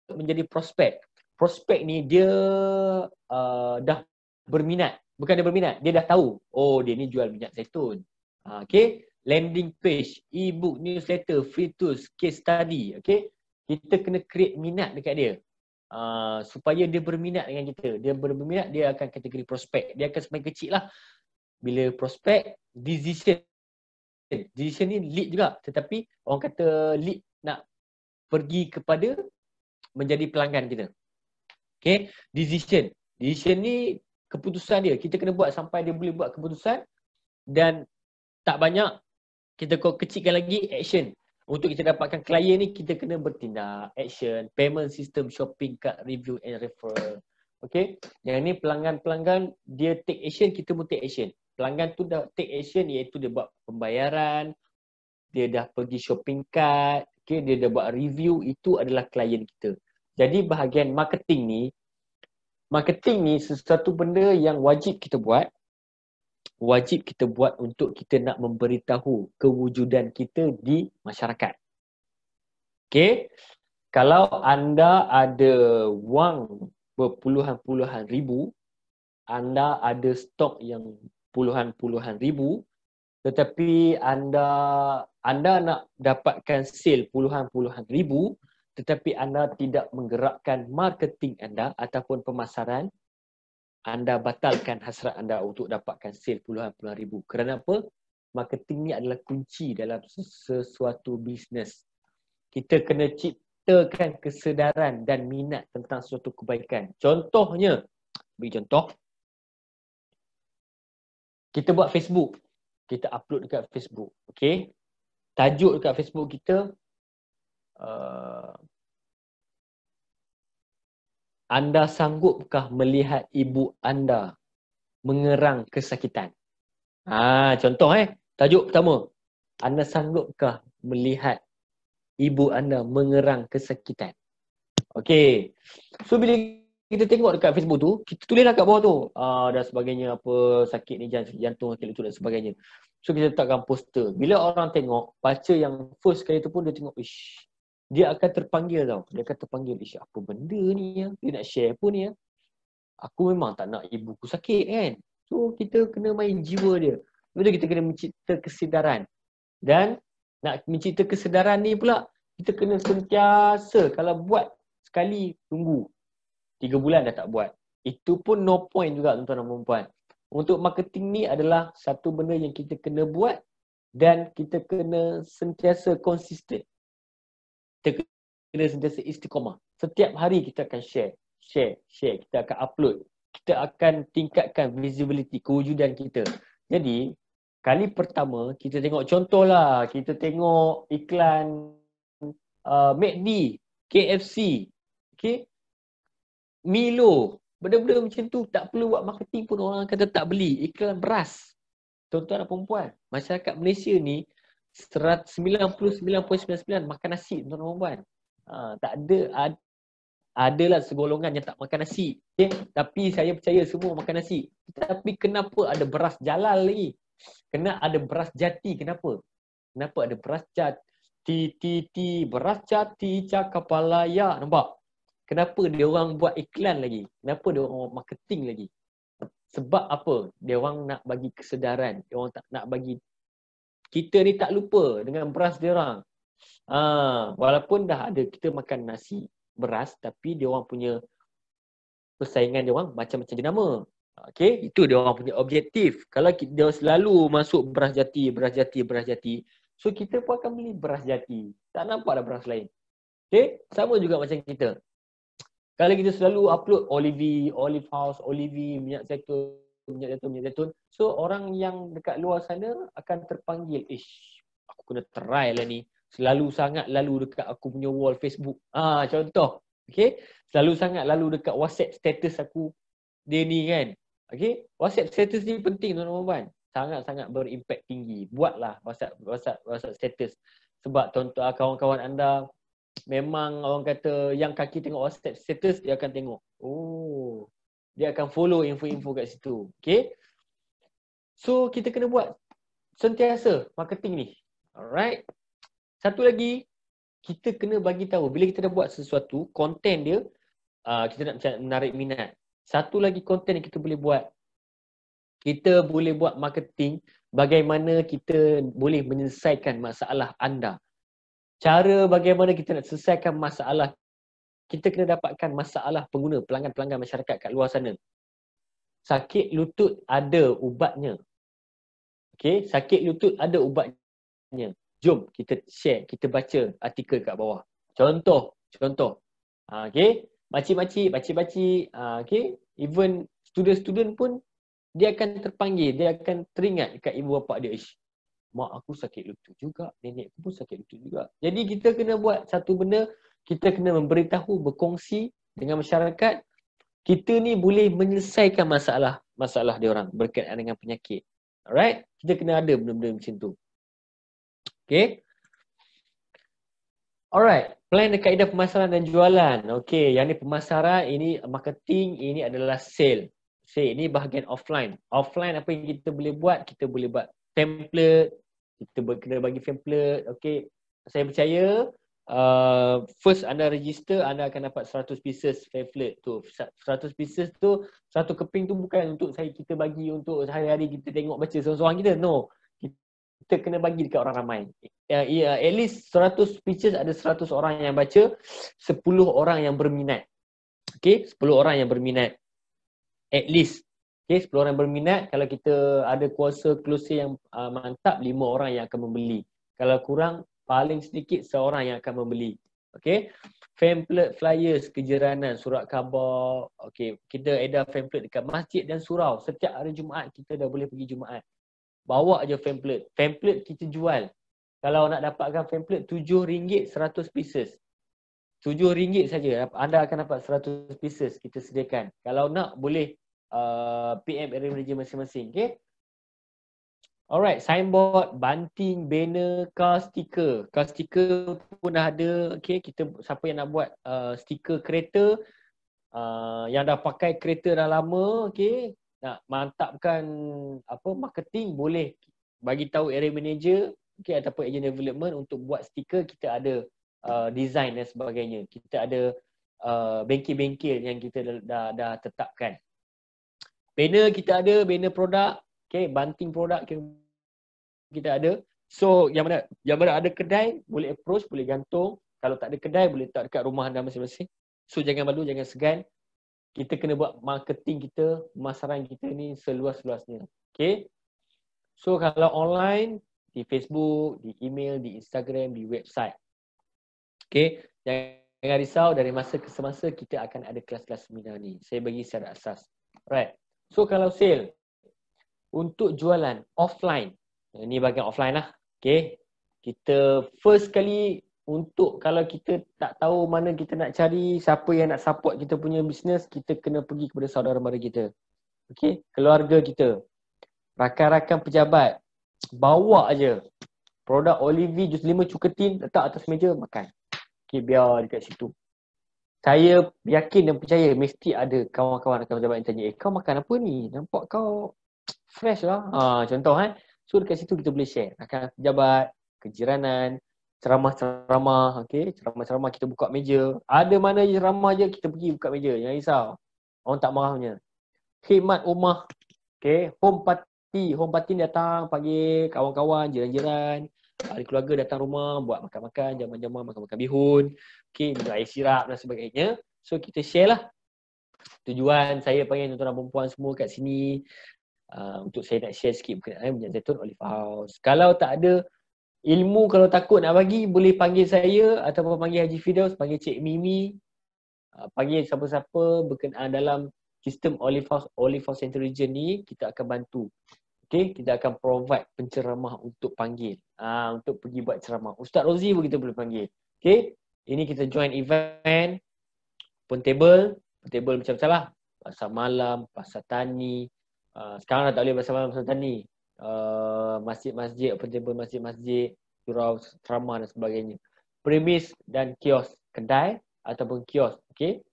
[SPEAKER 1] menjadi prospek. Prospek ni dia dah berminat. Bukan dia berminat, dia dah tahu. Oh, dia ni jual minyak zaitun. Okay, landing page, e-book, newsletter, free tools, case study. Okay, kita kena create minat dekat dia. Supaya dia berminat dengan kita. Dia berminat, dia akan kategori prospek. Dia akan semakin kecil lah. Bila prospek, decision ni lead juga. Tetapi orang kata lead nak pergi kepada menjadi pelanggan kita. Okay, decision ni keputusan dia. Kita kena buat sampai dia boleh buat keputusan. Dan tak banyak, kita kecilkan lagi action. Untuk kita dapatkan klien ni, kita kena bertindak, action, payment system, shopping cart, review and referral. Okay, yang ni pelanggan-pelanggan dia take action, kita pun take action. Pelanggan tu dah take action, iaitu dia buat pembayaran, dia dah pergi shopping cart, okay, dia dah buat review, itu adalah klien kita. Jadi bahagian marketing ni sesuatu benda yang wajib kita buat untuk kita nak memberitahu kewujudan kita di masyarakat. Okay, kalau anda ada wang berpuluhan-puluhan ribu, anda ada stok yang puluhan-puluhan ribu, tetapi anda nak dapatkan sale puluhan-puluhan ribu, tetapi anda tidak menggerakkan marketing anda ataupun pemasaran, anda batalkan hasrat anda untuk dapatkan sale puluhan-puluhan ribu. Kerana apa? Marketing ni adalah kunci dalam sesuatu bisnes. Kita kena ciptakan kesedaran dan minat tentang suatu kebaikan. Contohnya, bagi contoh, kita buat Facebook. Kita upload dekat Facebook. Okay? Tajuk dekat Facebook kita, anda sanggupkah melihat ibu anda mengerang kesakitan? Contoh tajuk pertama. Anda sanggupkah melihat ibu anda mengerang kesakitan? Okey. So bila kita tengok dekat Facebook tu, kita tulislah kat bawah tu, dan sebagainya, apa sakit ni jantung, sakit lutut dan sebagainya. So kita letakkan poster. Bila orang tengok, baca yang first kali tu pun dia tengok, ish, dia akan terpanggil tau. Dia akan terpanggil, ish, apa benda ni ya? Dia nak share pun ni ya. Aku memang tak nak ibuku sakit kan. So kita kena main jiwa dia. Lepas tu kita kena mencipta kesedaran. Dan nak mencipta kesedaran ni pula, kita kena sentiasa, kalau buat sekali tunggu 3 bulan dah tak buat. Itu pun no point juga tuan-tuan dan puan-puan. Untuk marketing ni adalah satu benda yang kita kena buat dan kita kena sentiasa konsisten. Kita kena sentiasa istiqamah. Setiap hari kita akan share. Kita akan upload. Kita akan tingkatkan visibility, kewujudan kita. Jadi, kali pertama kita tengok contohlah, kita tengok iklan McD, KFC, okay? Milo, benda-benda macam tu tak perlu buat marketing pun orang kata tak beli. Iklan beras. Tuan-tuan dan perempuan, masyarakat Malaysia ni 99.99 makan nasi, tuan-tuan dan perempuan. Tak ada, adalah segolongan yang tak makan nasi. Okay? Tapi saya percaya semua makan nasi. Tapi kenapa ada beras Jalal lagi? Kena ada beras Jati, kenapa? Kenapa ada beras Jati? Beras Jati Cakapalaya, nampak? Kenapa dia orang buat iklan lagi? Kenapa dia orang buat marketing lagi? Sebab apa? Dia orang nak bagi kesedaran. Dia orang tak nak bagi kita ni tak lupa dengan beras dia orang. Walaupun dah ada kita makan nasi beras, tapi dia orang punya persaingan dia orang macam-macam jenama. Okey, itu dia orang punya objektif. Kalau dia selalu masuk beras Jati, so kita pun akan beli beras Jati. Tak nampak ada beras lain. Okey, sama juga macam kita. Kalau kita selalu upload Olive House, minyak zaitun. So orang yang dekat luar sana akan terpanggil, aku kena try lah ni. Selalu sangat lalu dekat aku punya wall Facebook. Contoh. Okay. Selalu sangat lalu dekat WhatsApp status aku. Dia ni kan. Okay. WhatsApp status ni penting tuan-tuan. Sangat-sangat berimpak tinggi. Buatlah WhatsApp status. Sebab tuan-tuan kawan-kawan anda memang orang kata yang kaki tengok WhatsApp status, dia akan tengok. Dia akan follow info-info kat situ. Okay. So kita kena buat sentiasa marketing ni. Alright. Satu lagi, kita kena bagi tahu bila kita dah buat sesuatu, konten dia kita nak menarik minat. Satu lagi konten yang kita boleh buat. Kita boleh buat marketing bagaimana kita boleh menyelesaikan masalah anda. Cara bagaimana kita nak selesaikan masalah, kita kena dapatkan masalah pengguna, pelanggan-pelanggan masyarakat kat luar sana. Sakit lutut ada ubatnya. Okay, sakit lutut ada ubatnya. Jom kita share, kita baca artikel kat bawah. Contoh. Okay, makcik-makcik, okay, even student-student pun dia akan terpanggil, dia akan teringat dekat ibu bapa dia. Mak aku sakit lutut juga, nenek aku pun sakit lutut juga. Jadi kita kena buat satu benda, kita kena memberitahu, berkongsi dengan masyarakat. Kita ni boleh menyelesaikan masalah dia orang berkaitan dengan penyakit. Alright? Kita kena ada benda-benda macam tu. Okay? Alright. Plan dan kaedah pemasaran dan jualan. Okay, yang ni pemasaran, ini marketing, ini adalah sale. Ini bahagian offline. Offline apa yang kita boleh buat? Kita boleh buat template. Kita kena bagi template. Okay. Saya percaya first anda register, anda akan dapat 100 pieces pamphlet tu. 100 pieces tu, 1 keping tu bukan untuk kita bagi untuk hari-hari kita tengok baca seorang-seorang kita. No. Kita kena bagi dekat orang ramai. At least 100 pieces ada 100 orang yang baca, 10 orang yang berminat. Okay, 10 orang yang berminat. At least. Okay, 10 orang yang berminat. Kalau kita ada kuasa closing yang mantap, 5 orang yang akan membeli. Kalau kurang, paling sedikit seorang yang akan membeli. Okay. Pamphlet, flyers, kejiranan, surat khabar. Okay, kita edar pamphlet dekat masjid dan surau. Setiap hari Jumaat kita dah boleh pergi Jumaat. Bawa je pamphlet. Pamphlet kita jual. Kalau nak dapatkan pamphlet RM7 100 pieces. RM7 saja anda akan dapat 100 pieces kita sediakan. Kalau nak boleh PM area manager masing-masing. Okay. Alright, signboard, banting, banner, car sticker. Car sticker pun dah ada. Okay, kita siapa yang nak buat stiker kereta yang dah pakai kereta dah lama, okay, nak mantapkan marketing, boleh bagi tahu area manager, okay, ataupun agent development untuk buat stiker. Kita ada design dan sebagainya. Kita ada bengkel-bengkel yang kita dah tetapkan. Banner kita ada, banner produk. Okay, banting produk kita ada. So yang mana ada kedai, boleh approach, boleh gantung. Kalau tak ada kedai, boleh letak dekat rumah anda masing-masing. So jangan malu, jangan segan. Kita kena buat marketing kita, pemasaran kita ni seluas-luasnya. Okay. So kalau online, di Facebook, di email, di Instagram, di website. Okay. Jangan risau, dari masa ke semasa kita akan ada kelas-kelas seminar ni. Saya bagi secara asas. Right. So kalau sale, untuk jualan offline, ini bahagian offline lah. Okay. Kita first kali untuk kalau kita tak tahu mana kita nak cari, siapa yang nak support kita punya bisnes, kita kena pergi kepada saudara mara kita. Okay. Keluarga kita. Rakan-rakan pejabat. Bawa aja produk Olive jus 5 cuketin, letak atas meja, makan. Okay, biar dekat situ. Saya yakin dan percaya mesti ada kawan-kawan rakan pejabat yang tanya, kau makan apa ni? Nampak kau fresh lah. Contoh So dekat situ kita boleh share. Rakan pejabat, kejiranan, ceramah-ceramah, okay? Ceramah-ceramah kita buka meja. Ada mana je ceramah je kita pergi buka meja. Jangan risau. Orang tak marah punya. Khidmat rumah. Okay? Home party datang pagi, kawan-kawan, jiran-jiran. Ahli keluarga datang rumah, buat makan-makan, jaman-jaman makan-makan bihun. Okay, minum air sirap dan sebagainya. So kita share lah. Tujuan saya panggil tuan-tuan dan perempuan semua kat sini. Untuk saya nak share sikit berkenaan Minyak Zaitun Olive House. Kalau tak ada ilmu, kalau takut nak bagi, boleh panggil saya ataupun panggil Haji Firdaus, panggil Cik Mimi, panggil siapa-siapa berkenaan dalam sistem Olive House Central Region ni, kita akan bantu. Okay, kita akan provide penceramah untuk panggil. Untuk pergi buat ceramah. Ustaz Rozi pun kita boleh panggil. Okay, ini kita join event, pun table macam-macam lah. Pasar malam, pasar tani. Sekarang dah tak boleh pasar malam, pasar tani. Masjid-masjid, open table masjid-masjid, surau, ceramah dan sebagainya. Premis dan kios, kedai ataupun kios. Okay.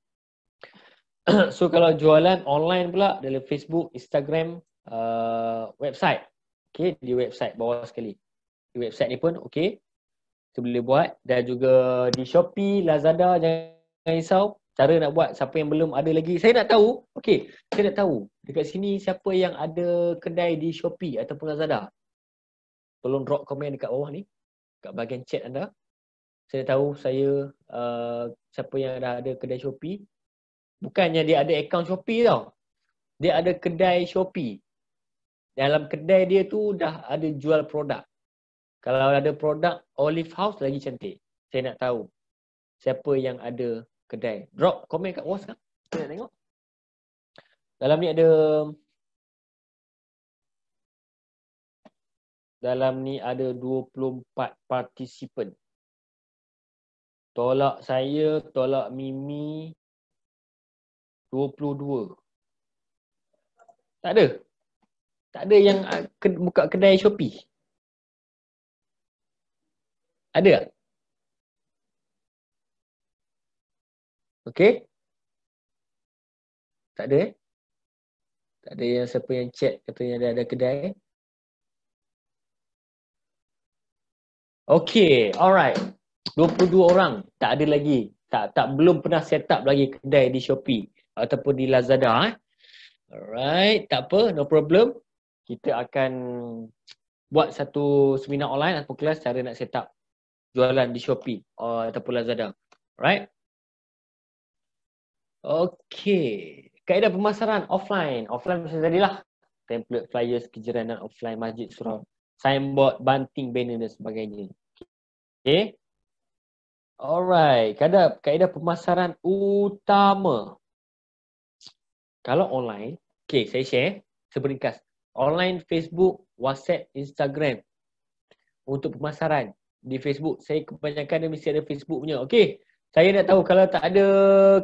[SPEAKER 1] So kalau jualan online pula dalam Facebook, Instagram, website. Okay, di website bawah sekali. Di website ni pun okay, kita boleh buat. Dan juga di Shopee, Lazada, jangan risau. Cara nak buat, siapa yang belum ada lagi, saya nak tahu. Okay, saya nak tahu dekat sini siapa yang ada kedai di Shopee ataupun Lazada. Tolong drop komen dekat bawah ni, kat bahagian chat anda. Saya tahu siapa yang dah ada kedai Shopee. Bukannya dia ada akaun Shopee tau. Dia ada kedai Shopee. Dalam kedai dia tu dah ada jual produk. Kalau ada produk Olive House lagi cantik. Saya nak tahu siapa yang ada kedai. Drop komen kat bawah sekarang. Saya nak tengok. Dalam ni ada 24 partisipan. Tolak saya, tolak Mimi 22. Tak ada. Tak ada yang buka kedai Shopee. Ada tak? Okay. Tak ada Tak ada yang siapa yang chat katanya ada kedai. Okay, alright. 22 orang. Tak ada lagi. Belum pernah set up lagi kedai di Shopee ataupun di Lazada. Alright, tak apa, no problem. Kita akan buat satu seminar online atau kelas cara nak set up jualan di Shopee ataupun Lazada. Alright. Okay. Kaedah pemasaran offline. Offline macam tadilah. Template, flyers, kejiranan offline, masjid, surau, signboard, banting, banner dan sebagainya. Okay. Alright. Kaedah pemasaran utama. Kalau online, okay, saya share seberingkas. Online, Facebook, WhatsApp, Instagram. Untuk pemasaran. Di Facebook, saya kebanyakan dia mesti ada Facebook punya. Okay. Saya nak tahu kalau tak ada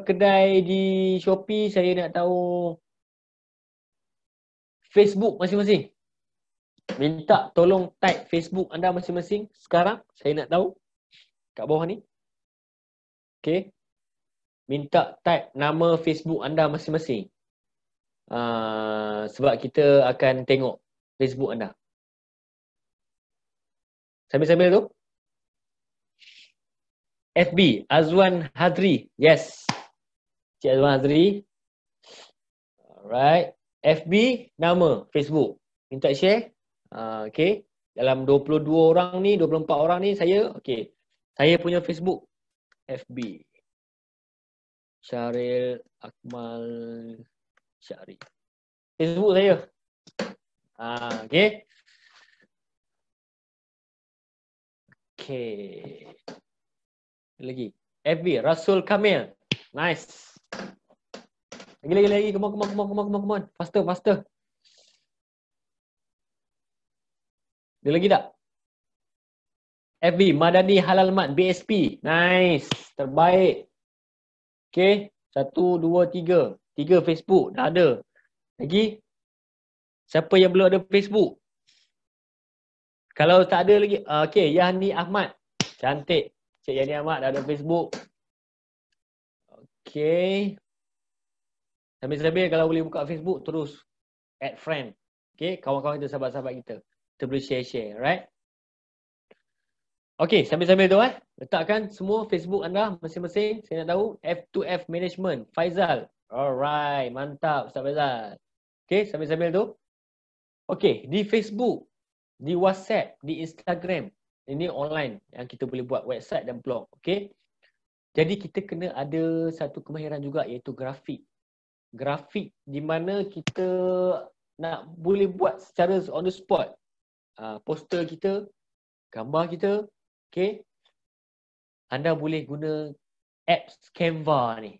[SPEAKER 1] kedai di Shopee, saya nak tahu Facebook masing-masing. Minta tolong type Facebook anda masing-masing sekarang. Saya nak tahu. Kat bawah ni. Okay. Minta type nama Facebook anda masing-masing. Sebab kita akan tengok Facebook anda. Sambil-sambil tu. FB, Azwan Hadri. Yes. Cik Azwan Hadri. Alright. FB, nama Facebook. Minta share. Okay. Dalam 22 orang ni, 24 orang ni saya, okay. Saya punya Facebook, FB. Syaril Akmal Syaril. Facebook saya. Okay. Okay. Lagi. FB, Rasul Kamil. Nice. Lagi. Come on. Faster. Ada lagi tak? FB, Madani Halal Mat, BSP. Nice. Terbaik. Okay. 1, 2, 3. 3 Facebook. Dah ada. Lagi? Siapa yang belum ada Facebook? Kalau tak ada lagi. Okay. Yani Ahmad. Cantik. Cik Yani Ahmad dah ada Facebook. Okay. Sambil-sambil kalau boleh buka Facebook, terus add friend. Okay. Kawan-kawan kita, sahabat-sahabat kita. Kita boleh share-share. Right? Okay. Sambil-sambil tu letakkan semua Facebook anda masing-masing. Saya nak tahu. F2F Management. Faizal. Alright. Mantap Ustaz Faizal. Okay. Sambil-sambil tu. Okay. Di Facebook. Di WhatsApp. Di Instagram. Ini online yang kita boleh buat website dan blog. Okay. Jadi kita kena ada satu kemahiran juga iaitu grafik. Grafik di mana kita nak boleh buat secara on the spot. Poster kita, gambar kita. Okay. Anda boleh guna apps Canva ni.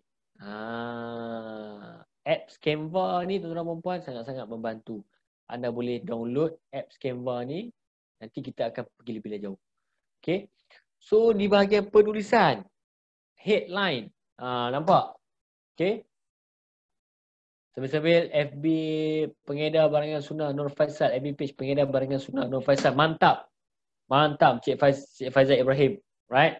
[SPEAKER 1] Apps Canva ni tuan-tuan dan puan sangat-sangat membantu. Anda boleh download apps Canva ni. Nanti kita akan pergi lebih jauh. Okay. So di bahagian penulisan. Headline. Nampak? Okay. Sambil-sambil FB pengedar barangan sunnah Nur Faisal. FB page pengedar barangan sunnah Nur Faisal. Mantap. Mantap Cik Faizal Ibrahim. Right?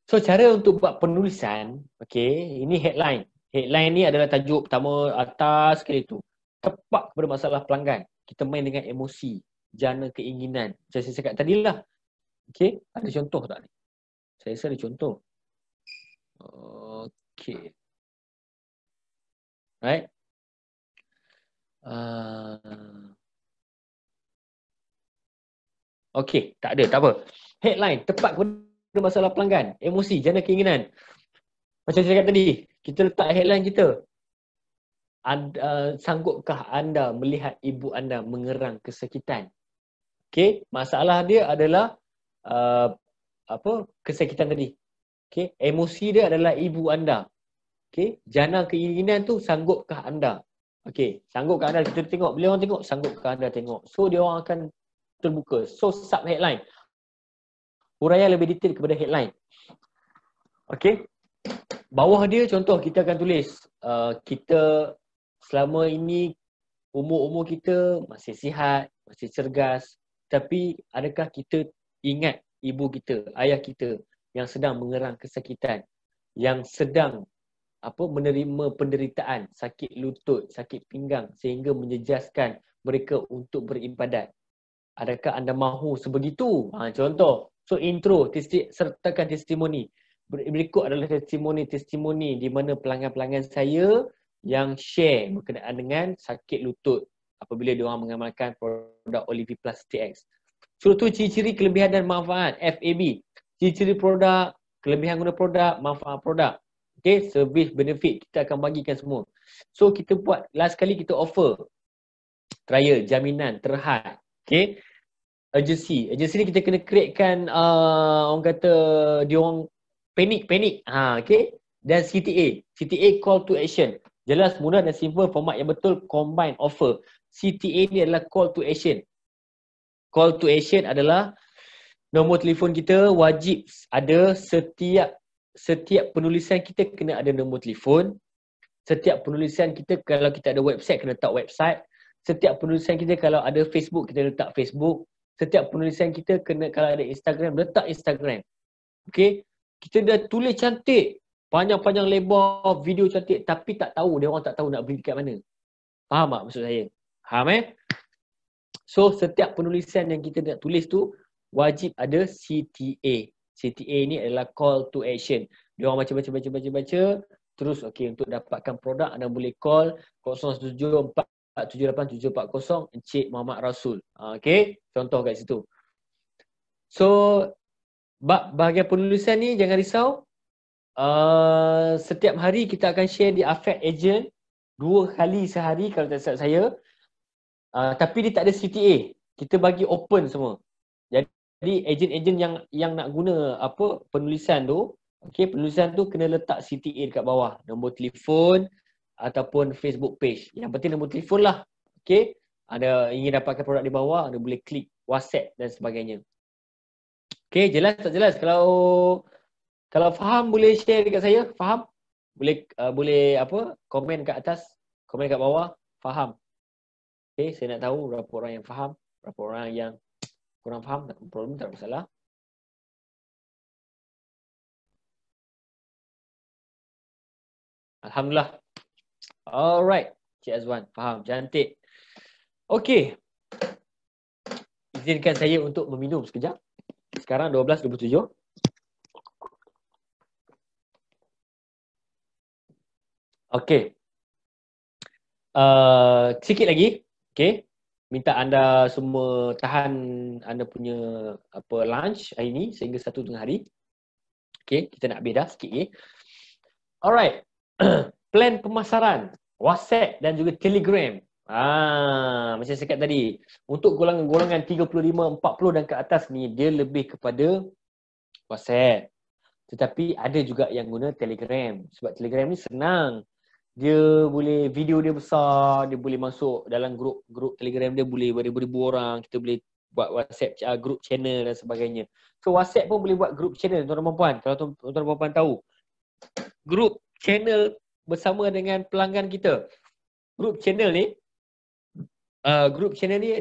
[SPEAKER 1] So cara untuk buat penulisan. Okay. Ini headline. Headline ni adalah tajuk pertama atas sekali tu. Tepat kepada masalah pelanggan. Kita main dengan emosi. Jana keinginan. Macam saya cakap tadi lah. Okay. Ada contoh tak ni? Saya rasa ada contoh. Okay. Right. Okay. Tak ada. Tak apa. Headline. Tepat kepada masalah pelanggan. Emosi. Jana keinginan. Macam saya cakap tadi. Kita letak headline kita. Sanggupkah anda melihat ibu anda mengerang kesakitan? Okay. Masalah dia adalah kesakitan tadi. Okay. Emosi dia adalah ibu anda. Okay. Jana keinginan tu sanggupkah anda? Okay. Sanggupkah anda? Kita tengok. Bila orang tengok, sanggupkah anda tengok? So dia orang akan terbuka. So sub headline. Huraian lebih detail kepada headline. Okay. Bawah dia contoh kita akan tulis. Kita selama ini umur kita masih sihat, masih cergas. Tapi adakah kita ingat ibu kita, ayah kita yang sedang mengerang kesakitan, yang sedang menerima penderitaan, sakit lutut, sakit pinggang sehingga menjejaskan mereka untuk beribadat. Adakah anda mahu sebegitu? Contoh. So intro, sertakan testimoni. Berikut adalah testimoni di mana pelanggan-pelanggan saya yang share berkenaan dengan sakit lutut apabila diorang mengamalkan produk Olivi Plus TX. So tu ciri-ciri kelebihan dan manfaat FAB. Ciri-ciri produk, kelebihan guna produk, manfaat produk. Okay, service benefit kita akan bagikan semua. So kita buat last kali kita offer trial, jaminan, terhad. Okay. Agency ni kita kena createkan orang kata dia orang panik. Okay. Dan CTA call to action. Jelas, mudah dan simple, format yang betul, combine offer. CTA ni adalah call to action. Call to action adalah nombor telefon kita wajib ada setiap penulisan kita kena ada nombor telefon. Setiap penulisan kita kalau kita ada website kena letak website. Setiap penulisan kita kalau ada Facebook kita letak Facebook. Setiap penulisan kita kena kalau ada Instagram letak Instagram. Okay. Kita dah tulis cantik. Panjang-panjang lebar, video cantik tapi tak tahu, dia orang tak tahu nak beli dekat mana. Faham tak maksud saya? Faham So setiap penulisan yang kita nak tulis tu wajib ada CTA. CTA ni adalah call to action. Dia orang baca. Terus untuk dapatkan produk anda boleh call 074787440 Encik Muhammad Rasul. Contoh kat situ. So bahagian penulisan ni jangan risau. Setiap hari kita akan share di Affect Agent 2 kali sehari kalau tak silap saya. Tapi dia tak ada CTA. Kita bagi open semua. Jadi ejen-ejen yang nak guna penulisan tu, penulisan tu kena letak CTA dekat bawah, nombor telefon ataupun Facebook page. Yang penting nombor telefon lah. Anda ingin dapatkan produk di bawah, anda boleh klik WhatsApp dan sebagainya. Jelas tak jelas? Kalau faham boleh share dekat saya, faham? Boleh komen kat atas, komen kat bawah, faham. Saya nak tahu berapa orang yang faham, berapa orang yang kurang faham, tak problem, tak ada masalah. Alhamdulillah. Alright, Cik Azwan, faham, cantik. Izinkan saya untuk meminum sekejap. Sekarang 12:27. Sikit lagi. Minta anda semua tahan anda punya lunch hari ni sehingga 1 tengah hari. Kita nak habis dah sikit. Alright. Plan pemasaran WhatsApp dan juga Telegram. Macam saya cakap tadi, untuk golongan-golongan 35, 40 dan ke atas ni dia lebih kepada WhatsApp. Tetapi ada juga yang guna Telegram. Sebab Telegram ni senang. Dia boleh, video dia besar, dia boleh masuk dalam grup Telegram dia boleh beribu-ribu orang, kita boleh buat WhatsApp group channel dan sebagainya. So WhatsApp pun boleh buat group channel tuan-tuan dan puan. Kalau tuan-tuan dan puan tahu, group channel bersama dengan pelanggan kita. Group channel ni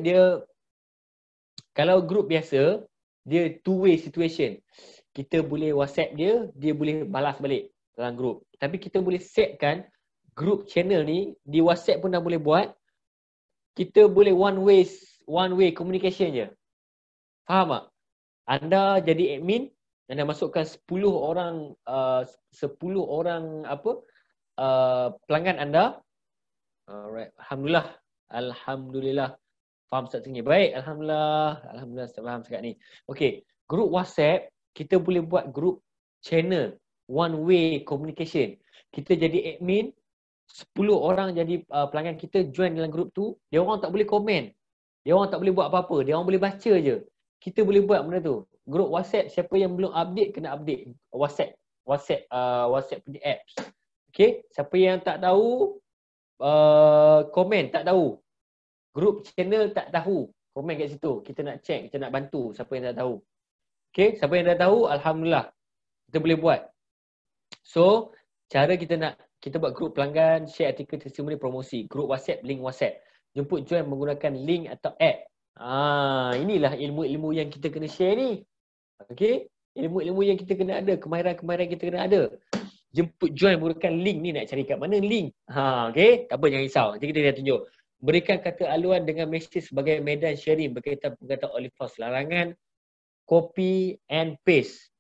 [SPEAKER 1] dia, kalau group biasa, dia two-way situation. Kita boleh WhatsApp dia boleh balas balik dalam group. Tapi kita boleh setkan group channel ni, di WhatsApp pun dah boleh buat. Kita boleh one way communication je. Faham tak? Anda jadi admin, anda masukkan 10 orang pelanggan anda. Alright, Alhamdulillah. Faham setengah. Baik, Alhamdulillah saya faham sekarang ni. Group WhatsApp, kita boleh buat group channel, one way communication. Kita jadi admin, 10 orang jadi pelanggan kita join dalam grup tu, dia orang tak boleh komen. Dia orang tak boleh buat apa-apa, dia orang boleh baca je. Kita boleh buat benda tu. Grup WhatsApp, siapa yang belum update kena update WhatsApp punya apps. Siapa yang tak tahu komen, tak tahu. Grup channel tak tahu, komen kat situ. Kita nak check, kita nak bantu siapa yang tak tahu. Siapa yang dah tahu, alhamdulillah. Kita boleh buat. So, cara kita buat grup pelanggan, share artikel testimoni promosi, grup WhatsApp, link WhatsApp. Jemput join menggunakan link atau app. Inilah ilmu-ilmu yang kita kena share ni. Ilmu-ilmu yang kita kena ada, kemahiran-kemahiran kita kena ada. Jemput join menggunakan link ni, nak cari kat mana link. Tak apa, jangan risau. Nanti kita dah tunjuk. Berikan kata aluan dengan mesej sebagai medan sharing berkaitan perkataan Olive House. Larangan copy and paste.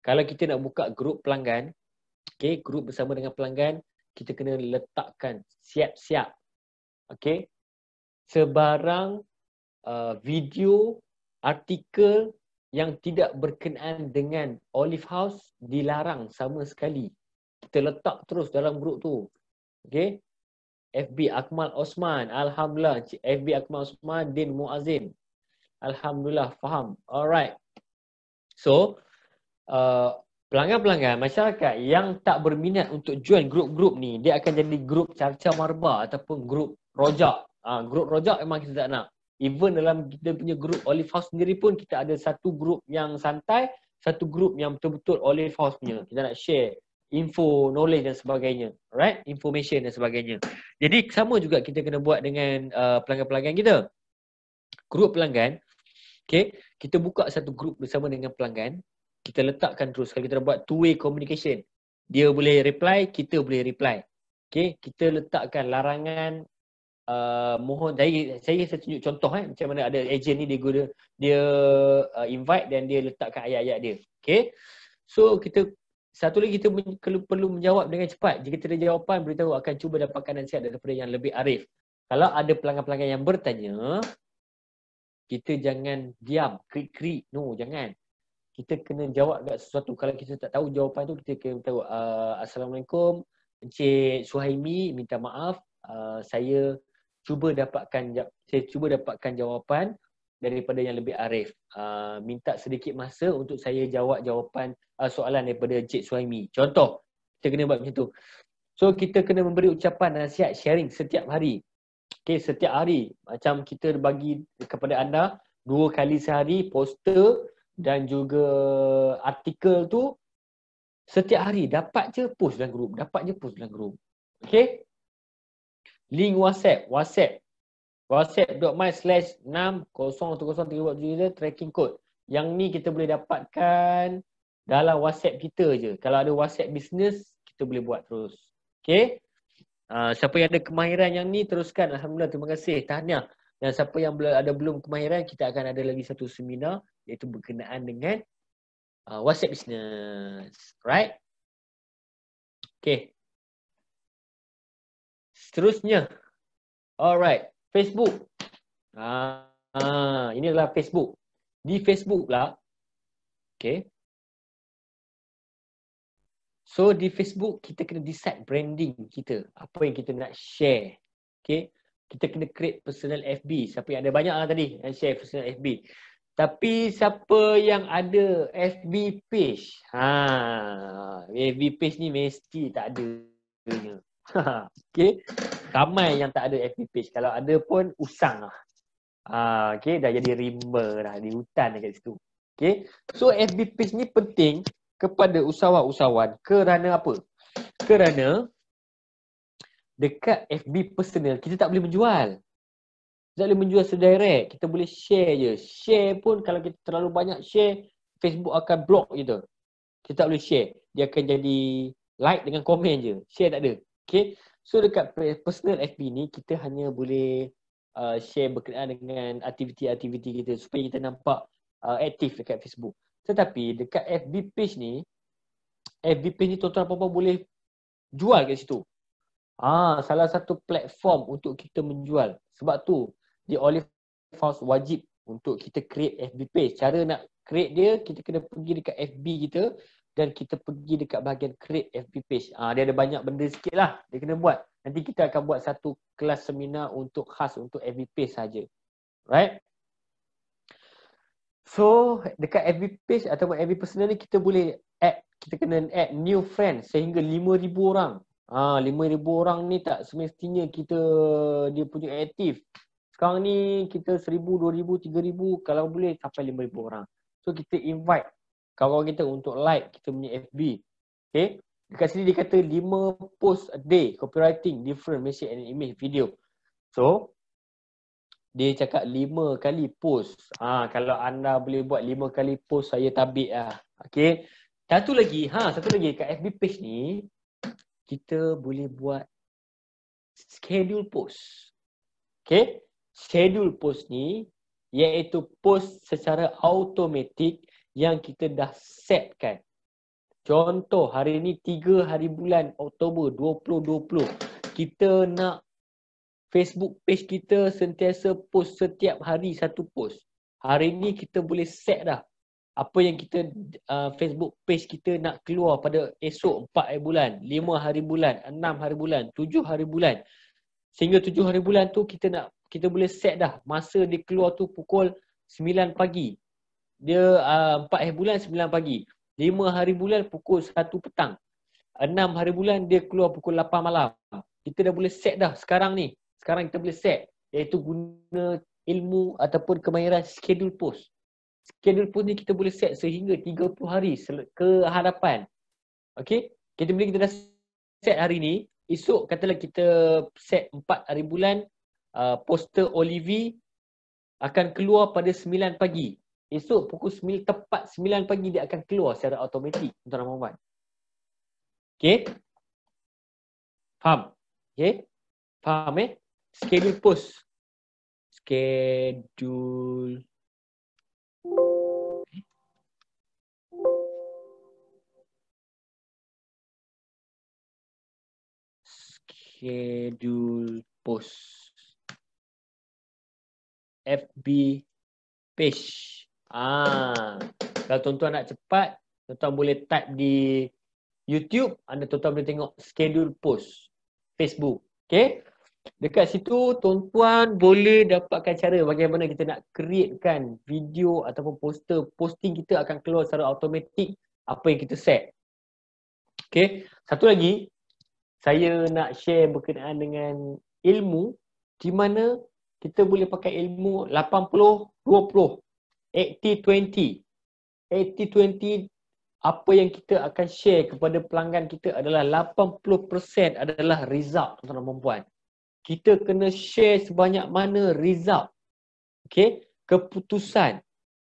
[SPEAKER 1] Kalau kita nak buka grup pelanggan, grup bersama dengan pelanggan, kita kena letakkan siap-siap. Sebarang video, artikel yang tidak berkenaan dengan Olive House dilarang sama sekali. Kita letak terus dalam grup tu. FB Akmal Osman, alhamdulillah. FB Akmal Osman Din Muazzin, alhamdulillah, faham. Alright. So, pelanggan-pelanggan masyarakat yang tak berminat untuk join grup-grup ni, dia akan jadi grup Carca Marba ataupun grup rojak. Grup rojak memang kita tak nak. Even dalam kita punya grup Olive House sendiri pun kita ada satu grup yang santai, satu grup yang betul-betul Olive House punya. Kita nak share info, knowledge dan sebagainya. Right? Information dan sebagainya. Jadi sama juga kita kena buat dengan pelanggan-pelanggan kita. Grup pelanggan, kita buka satu grup bersama dengan pelanggan. Kita letakkan terus, kalau kita buat two-way communication, dia boleh reply, kita boleh reply. Kita letakkan larangan, mohon, saya tunjuk contoh macam mana ada agent ni dia invite dan dia letakkan ayat-ayat dia. So kita Satu lagi kita perlu menjawab dengan cepat. Jika tidak ada jawapan, beritahu akan cuba dapatkan nasihat daripada yang lebih arif. Kalau ada pelanggan-pelanggan yang bertanya, kita jangan diam, krik-krik. No, jangan. Kita kena jawab kat sesuatu. Kalau kita tak tahu jawapan tu, kita kena tahu, Assalamualaikum, Encik Suhaimi, minta maaf. Saya cuba dapatkan jawapan daripada yang lebih arif. Minta sedikit masa untuk saya jawab jawapan soalan daripada Encik Suhaimi. Contoh, kita kena buat macam tu. So, kita kena memberi ucapan nasihat sharing setiap hari. Okay, setiap hari. Macam kita bagi kepada anda 2 kali sehari poster dan juga artikel tu setiap hari. Dapat je post dalam grup. Okay. Link WhatsApp.my/60103 tracking code. Yang ni kita boleh dapatkan dalam WhatsApp kita je. Kalau ada WhatsApp business, kita boleh buat terus. Okay. Siapa yang ada kemahiran yang ni, teruskan. Alhamdulillah, terima kasih. Tahniah. Dan siapa yang belum kemahiran, kita akan ada lagi satu seminar iaitu berkenaan dengan WhatsApp business. Right? Okay. Seterusnya. Alright. Facebook. Ini adalah Facebook. Di Facebook pula. Okay. So di Facebook kita kena decide branding kita. Apa yang kita nak share. Okay. Kita kena create personal FB. Siapa yang ada banyak lah tadi yang share personal FB. Tapi siapa yang ada FB page? FB page ni mesti tak ada. Okay. Ramai yang tak ada FB page. Kalau ada pun usang lah. Okay. Dah jadi rimba dah di hutan dekat situ. Okay. So FB page ni penting kepada usahawan-usahawan. Kerana apa? Kerana dekat FB personal kita tak boleh menjual. Tak boleh menjual sedirect. Kita boleh share je. Share pun kalau kita terlalu banyak share, Facebook akan block kita. Kita tak boleh share. Dia akan jadi like dengan komen je. Share tak ada. Okay. So dekat personal FB ni kita hanya boleh share berkenaan dengan aktiviti-aktiviti kita supaya kita nampak aktif dekat Facebook. Tetapi dekat FB page ni tuan-tuan apa-apa boleh jual kat situ. Salah satu platform untuk kita menjual. Sebab tu di Olive House wajib untuk kita create FB page. Cara nak create dia, kita kena pergi dekat FB kita dan kita pergi dekat bahagian create FB page. Dia ada banyak benda sikit lah dia kena buat. Nanti kita akan buat satu kelas seminar untuk khas untuk FB page saja. Right? So dekat FB page ataupun FB personal ni kita boleh kita kena add new friends sehingga 5,000 orang. 5,000 orang ni tak semestinya dia punya aktif. Sekarang ni kita 1,000, 2,000, 3,000, kalau boleh sampai 5,000 orang. So kita invite kawan-kawan kita untuk like kita punya FB. Okay. Dekat sini dia kata 5 post a day, copywriting, different message and image, video. So dia cakap 5 kali post. Kalau anda boleh buat 5 kali post, saya tabik lah. Okay. Satu lagi kat FB page ni, kita boleh buat schedule post. Okay. Schedule post ni iaitu post secara automatik yang kita dah setkan. Contoh hari ni 3 hari bulan Oktober 2020. Kita nak Facebook page kita sentiasa post setiap hari satu post. Hari ni kita boleh set dah apa yang kita Facebook page kita nak keluar pada esok 4 hari bulan, 5 hari bulan, 6 hari bulan, 7 hari bulan. Sehingga 7 hari bulan tu kita boleh set dah masa dia keluar tu pukul 9 pagi. Dia 4 hari bulan 9 pagi. 5 hari bulan pukul 1 petang. 6 hari bulan dia keluar pukul 8 malam. Kita dah boleh set dah sekarang ni. Sekarang kita boleh set, iaitu guna ilmu ataupun kemahiran schedule post. Schedule post ni kita boleh set sehingga 30 hari ke hadapan. Okay. Kita dah set hari ni. Esok katalah kita set 4 hari bulan, poster Olivi akan keluar pada 9 pagi. Esok pukul 9, tepat 9 pagi dia akan keluar secara automatik. Tuan-tuan dan puan. Okay. Faham? Okay. Faham Schedule post. Schedule. schedule post. FB page. Kalau tuan-tuan nak cepat, tuan-tuan boleh type di YouTube, tuan-tuan boleh tengok schedule post Facebook. Okay? Dekat situ tuan-tuan boleh dapatkan cara bagaimana kita nak createkan video ataupun posting kita akan keluar secara automatik apa yang kita set. Okay? Satu lagi, saya nak share berkenaan dengan ilmu di mana kita boleh pakai ilmu 80-20, 80-20. 80-20, apa yang kita akan share kepada pelanggan kita adalah 80% adalah result, tuan-tuan dan puan. Kita kena share sebanyak mana result. Okay? Keputusan,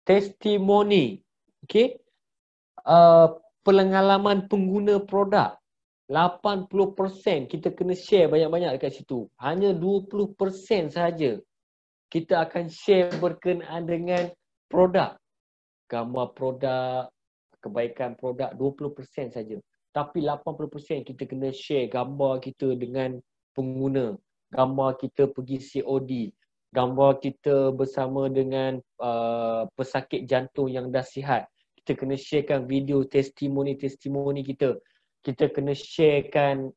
[SPEAKER 1] testimoni, okay? Pengalaman pengguna produk. 80% kita kena share banyak-banyak dekat situ. Hanya 20% sahaja kita akan share berkenaan dengan produk. Gambar produk, kebaikan produk 20% saja. Tapi 80% kita kena share gambar kita dengan pengguna. Gambar kita pergi COD. Gambar kita bersama dengan pesakit jantung yang dah sihat. Kita kena sharekan video testimoni-testimoni kita. Kita kena sharekan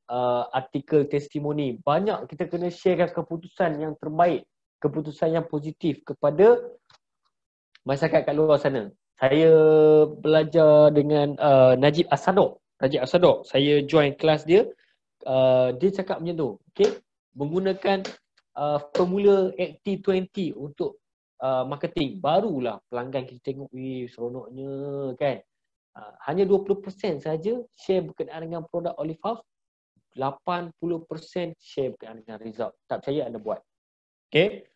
[SPEAKER 1] artikel testimoni. Banyak kita kena sharekan keputusan yang terbaik, keputusan yang positif kepada masyarakat kat luar sana. Saya belajar dengan Najib As-Sadok. Saya join kelas dia. Dia cakap macam tu. Okay? Menggunakan formula 80-20 untuk marketing. Barulah pelanggan kita tengok, seronoknya kan. Hanya 20% saja share berkenaan dengan produk Olive House. 80% share berkenaan dengan result. Tak percaya anda buat. Okay?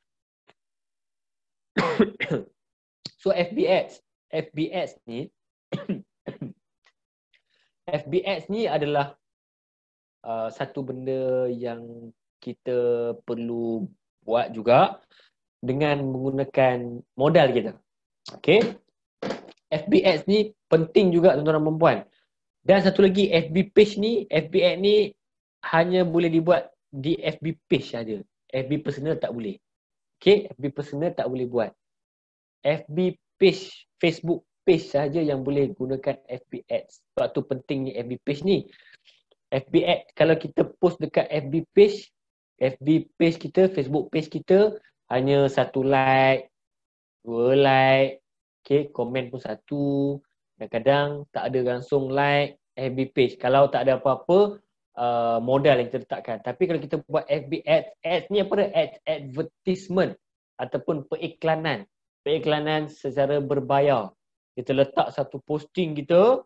[SPEAKER 1] So FB Ads ni FB Ads ni adalah satu benda yang kita perlu buat juga dengan menggunakan modal kita. Okay? FB Ads ni penting juga tuan-tuan dan puan. Dan satu lagi, FB page ni, FB Ads ni hanya boleh dibuat di FB page saja. FB personal tak boleh. Okay? FB personal tak boleh buat. FB page, Facebook page saja yang boleh gunakan FB Ads. Sebab tu pentingnya FB page ni. FB Ads, kalau kita post dekat FB page kita, Facebook page kita, hanya 1 like, 2 like, okay, komen pun 1. Kadang-kadang tak ada langsung like FB page. Kalau tak ada apa-apa, modal yang kita letakkan. Tapi kalau kita buat FB Ads ni apa dia? Advertisement ataupun periklanan. Periklanan secara berbayar. Kita letak satu posting kita,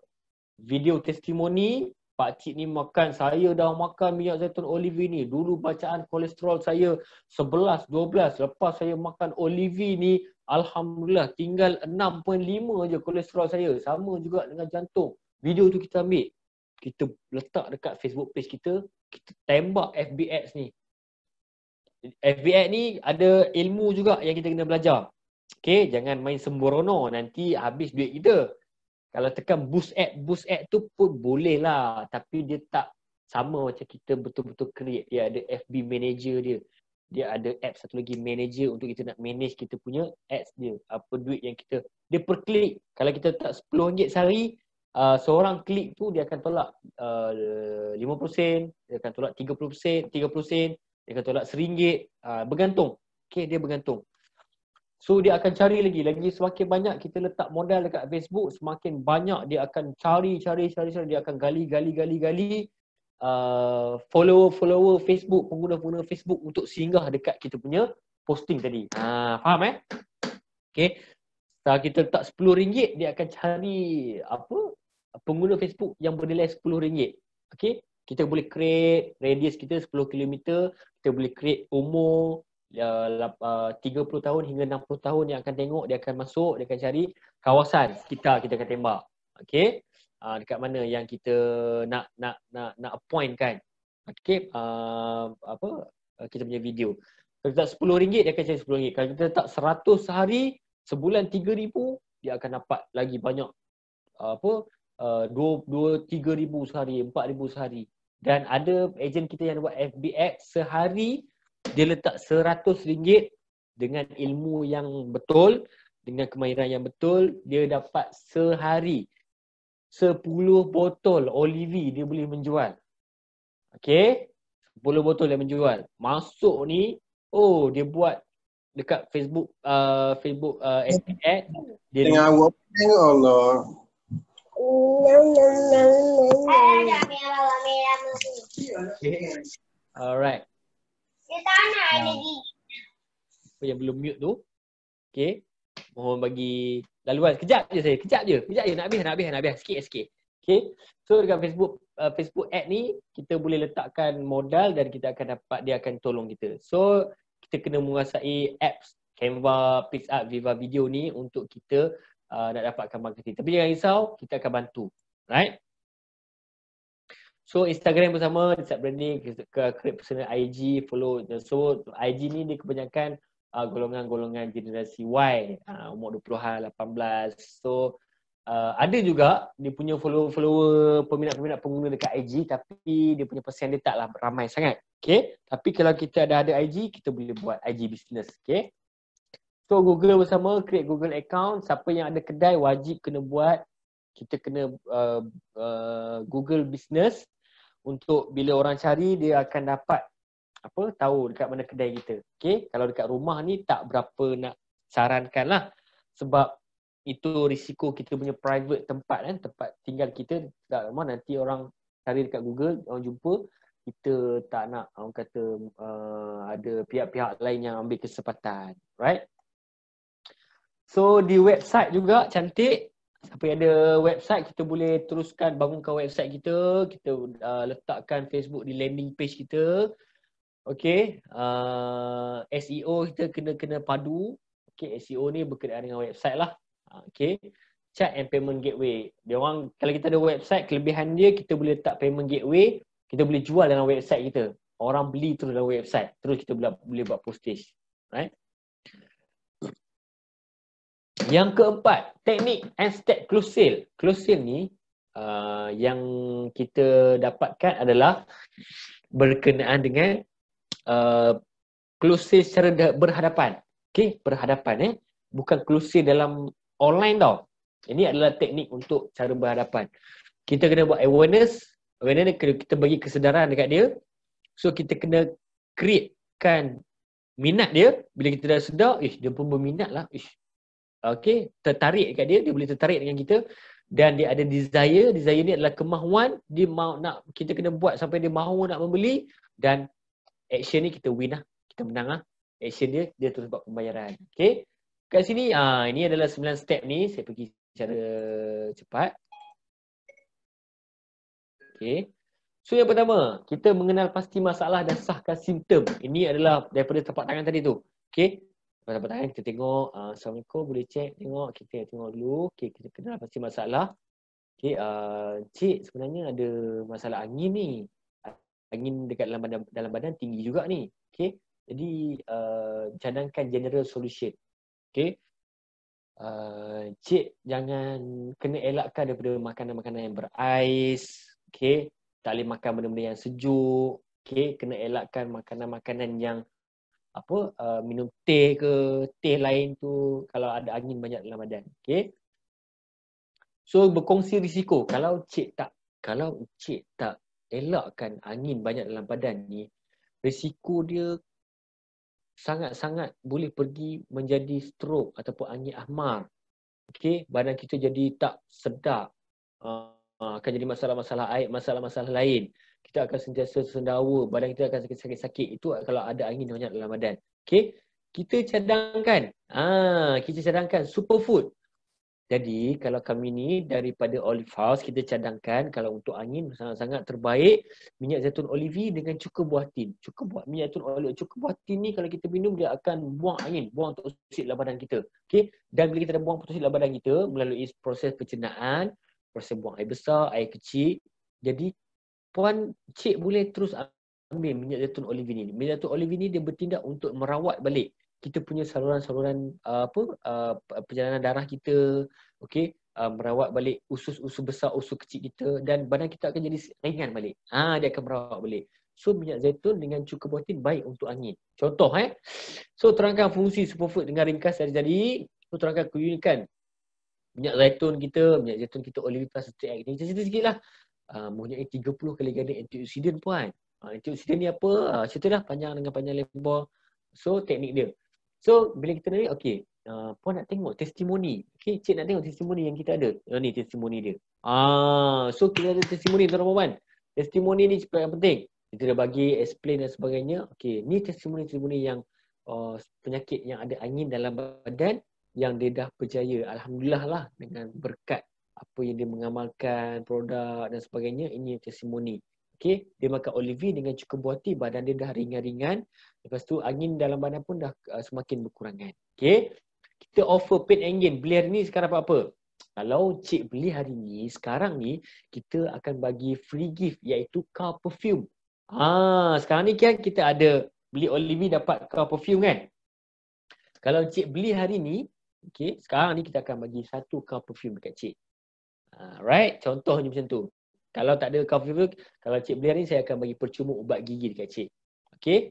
[SPEAKER 1] video testimoni, pakcik ni makan, saya dah makan minyak zaitun olive ni. Dulu bacaan kolesterol saya 11, 12. Lepas saya makan olive ni, alhamdulillah tinggal 6.5 je kolesterol saya. Sama juga dengan jantung. Video tu kita ambil. Kita letak dekat Facebook page kita, kita tembak FB Ads ni. FB Ads ni ada ilmu juga yang kita kena belajar. Okay, jangan main sembrono, nanti habis duit kita. Kalau tekan boost ad tu pun boleh lah. Tapi dia tak sama macam kita betul-betul create. Dia ada FB manager dia. Dia ada app satu lagi manager untuk kita nak manage kita punya ads dia. Apa duit yang kita, dia per klik. Kalau kita letak RM10 sehari, seorang klik tu dia akan tolak 50 sen, dia akan tolak 30 sen, dia akan tolak RM1. Bergantung. Okay, dia bergantung. So dia akan cari lagi semakin banyak kita letak modal dekat Facebook, semakin banyak dia akan cari, dia akan gali follower Facebook, pengguna Facebook untuk singgah dekat kita punya posting tadi. Faham Okay. Setelah kita letak RM10, dia akan cari pengguna Facebook yang bernilai RM10. Okay. Kita boleh create radius kita 10 km, kita boleh create umur 30 tahun hingga 60 tahun yang akan tengok, dia akan masuk, dia akan cari kawasan kita akan tembak. Okey. Dekat mana yang kita nak appoint kan. Okey, kita punya video. Kalau kita letak RM10, dia akan cari RM10. Kalau kita letak 100 sehari, sebulan 3,000, dia akan dapat lagi banyak 2-3,000 sehari, 4,000 sehari. Dan ada ejen kita yang buat FB Ads, sehari dia letak RM100 dengan ilmu yang betul, dengan kemahiran yang betul, dia dapat sehari 10 botol Olivi dia boleh menjual. Okay, 10 botol dia menjual. Masuk ni, oh dia buat dekat Facebook FB Ads, dia
[SPEAKER 4] Tengah awak tengok Allah.
[SPEAKER 1] Alright. Apa yang belum mute tu? Okay. Mohon bagi laluan. Kejap je saya. Kejap je. Nak habis. Sikit. Okay. So dekat Facebook ad ni, kita boleh letakkan modal dan kita akan dapat, dia akan tolong kita. So kita kena menguasai apps Canva, PixArt, Viva Video ni untuk kita nak dapatkan marketing. Tapi jangan risau, kita akan bantu. Right? So Instagram pun sama, Decide Branding, create personal IG, follow. So IG ni dia kebanyakan golongan-golongan generasi Y, umur 20-an, 18. So ada juga dia punya follower, peminat-peminat pengguna dekat IG, tapi dia punya persen dia taklah ramai sangat. Okay. Tapi kalau kita ada IG, kita boleh buat IG business. Okay. So Google bersama, create Google account. Siapa yang ada kedai wajib kena buat. Kita kena Google business. Untuk bila orang cari, dia akan dapat tahu dekat mana kedai kita. Okay? Kalau dekat rumah ni tak berapa nak sarankan lah. Sebab itu risiko kita punya private tempat kan, tempat tinggal kita dekat rumah. Nanti orang cari dekat Google, orang jumpa, kita tak nak orang kata ada pihak-pihak lain yang ambil kesempatan. Right? So di website juga cantik. Siapa yang ada website, kita boleh teruskan bangunkan website kita. Kita letakkan Facebook di landing page kita. Okay. SEO kita kena padu. Okay, SEO ni berkenaan dengan website lah. Okay. Chat and payment gateway. Dia orang, kalau kita ada website, kelebihan dia kita boleh letak payment gateway. Kita boleh jual dalam website kita. Orang beli terus dalam website. Terus kita boleh buat postage. Right? Yang keempat, teknik and step close sale. Close sale ni yang kita dapatkan adalah berkenaan dengan close sale secara berhadapan. Okay, berhadapan bukan close sale dalam online tau. Ini adalah teknik untuk cara berhadapan. Kita kena buat awareness ni kita bagi kesedaran dekat dia. So kita kena createkan minat dia. Bila kita dah sedar, dia pun berminat lah. Okay, tertarik kat dia boleh tertarik dengan kita. Dan dia ada desire ni adalah kemahuan. Dia mau nak, kita kena buat sampai dia mahu nak membeli. Dan action ni kita win lah, kita menang lah. Action dia terus buat pembayaran. Okay, kat sini ini adalah 9 step ni. Saya pergi secara cepat. Okay, so yang pertama, kita mengenal pasti masalah dan sahkan simptom. Ini adalah daripada tapak tangan tadi tu. Okay, tapak tangan kita tengok, Assalamualaikum, boleh cek, tengok, kita tengok dulu. Okay, kita kenal pasti masalah. Okay, cik sebenarnya ada masalah angin ni. Angin dekat dalam badan tinggi juga ni. Okay, jadi cadangkan general solution. Okay, cik jangan kena elakkan daripada makanan-makanan yang berais. Okay, tak boleh makan benda-benda yang sejuk. Okay, kena elakkan makanan-makanan yang minum teh ke, teh lain tu kalau ada angin banyak dalam badan. Okay, so berkongsi risiko. Kalau cik tak elakkan angin banyak dalam badan ni, risiko dia sangat-sangat boleh pergi menjadi stroke ataupun angin ahmar. Okay, badan kita jadi tak sedap, akan jadi masalah-masalah air, masalah-masalah lain. Kita akan sentiasa sendawa, badan kita akan sakit-sakit. Itu kalau ada angin banyak dalam badan. Okay, kita cadangkan superfood. Jadi kalau kami ni daripada Olive House, kita cadangkan kalau untuk angin sangat-sangat terbaik minyak zaitun olivi dengan cuka buah tin. Minyak zaitun olivi, cuka buah tin ni kalau kita minum dia akan buang angin, buang toksit dalam badan kita. Okay, dan bila kita dah buang toksit dalam badan kita melalui proses pencernaan, proses buang air besar, air kecil. Jadi puan cik boleh terus ambil minyak zaitun olivi ni. Minyak zaitun olivi ni dia bertindak untuk merawat balik kita punya saluran-saluran perjalanan darah kita. Okey, merawat balik usus-usus besar, usus kecil kita, dan badan kita akan jadi ringan balik. Dia akan merawat balik. So minyak zaitun dengan cuka buatin baik untuk angin. Contoh So terangkan fungsi superfood dengan ringkas jadi. So terangkan keunikan minyak zaitun kita olive plus extract ni. Cerita sikit lah. Mempunyai 30 kali ganda antioksidan puan. Antioksidan ni apa? Cerita dah panjang dengan panjang lebar. So teknik dia. So bila kita ni puan nak tengok testimoni. Okay, cik nak tengok testimoni yang kita ada. Ni testimoni dia. So kita ada testimoni tuan-tuan puan. Testimoni ni yang penting. Kita dah bagi explain dan sebagainya. Okay, ni testimoni yang penyakit yang ada angin dalam badan yang dia dah berjaya. Alhamdulillah lah dengan berkat apa yang dia mengamalkan, produk dan sebagainya. Ini testimoni. Okay, dia makan olive dengan cuka buati, badan dia dah ringan-ringan. Lepas tu angin dalam badan pun dah semakin berkurangan. Okay, kita offer paid engine. Beli hari ni sekarang apa? Kalau cik beli hari ni, sekarang ni kita akan bagi free gift iaitu car perfume. Sekarang ni kan kita ada beli olive dapat car perfume kan? Kalau cik beli hari ni, okay, sekarang ni kita akan bagi satu car perfume dekat cik. Right? Contohnya macam tu. Kalau tak ada car perfume, kalau cik beli hari ni, saya akan bagi percuma ubat gigi dekat cik. Okay?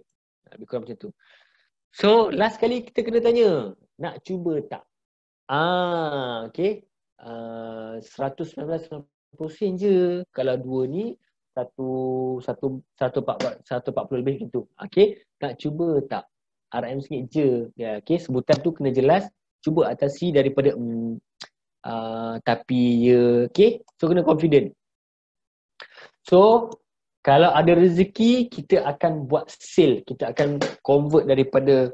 [SPEAKER 1] Lebih kurang macam tu. So, last kali kita kena tanya, nak cuba tak? Okay. 119 sen je. Kalau dua ni, 140 lebih macam tu. Okay? Nak cuba tak? RM1 je. Okay? Sebutan tu kena jelas. Cuba atasi daripada tapi ya. Okay? So, kena confident. So, kalau ada rezeki, kita akan buat sale. Kita akan convert daripada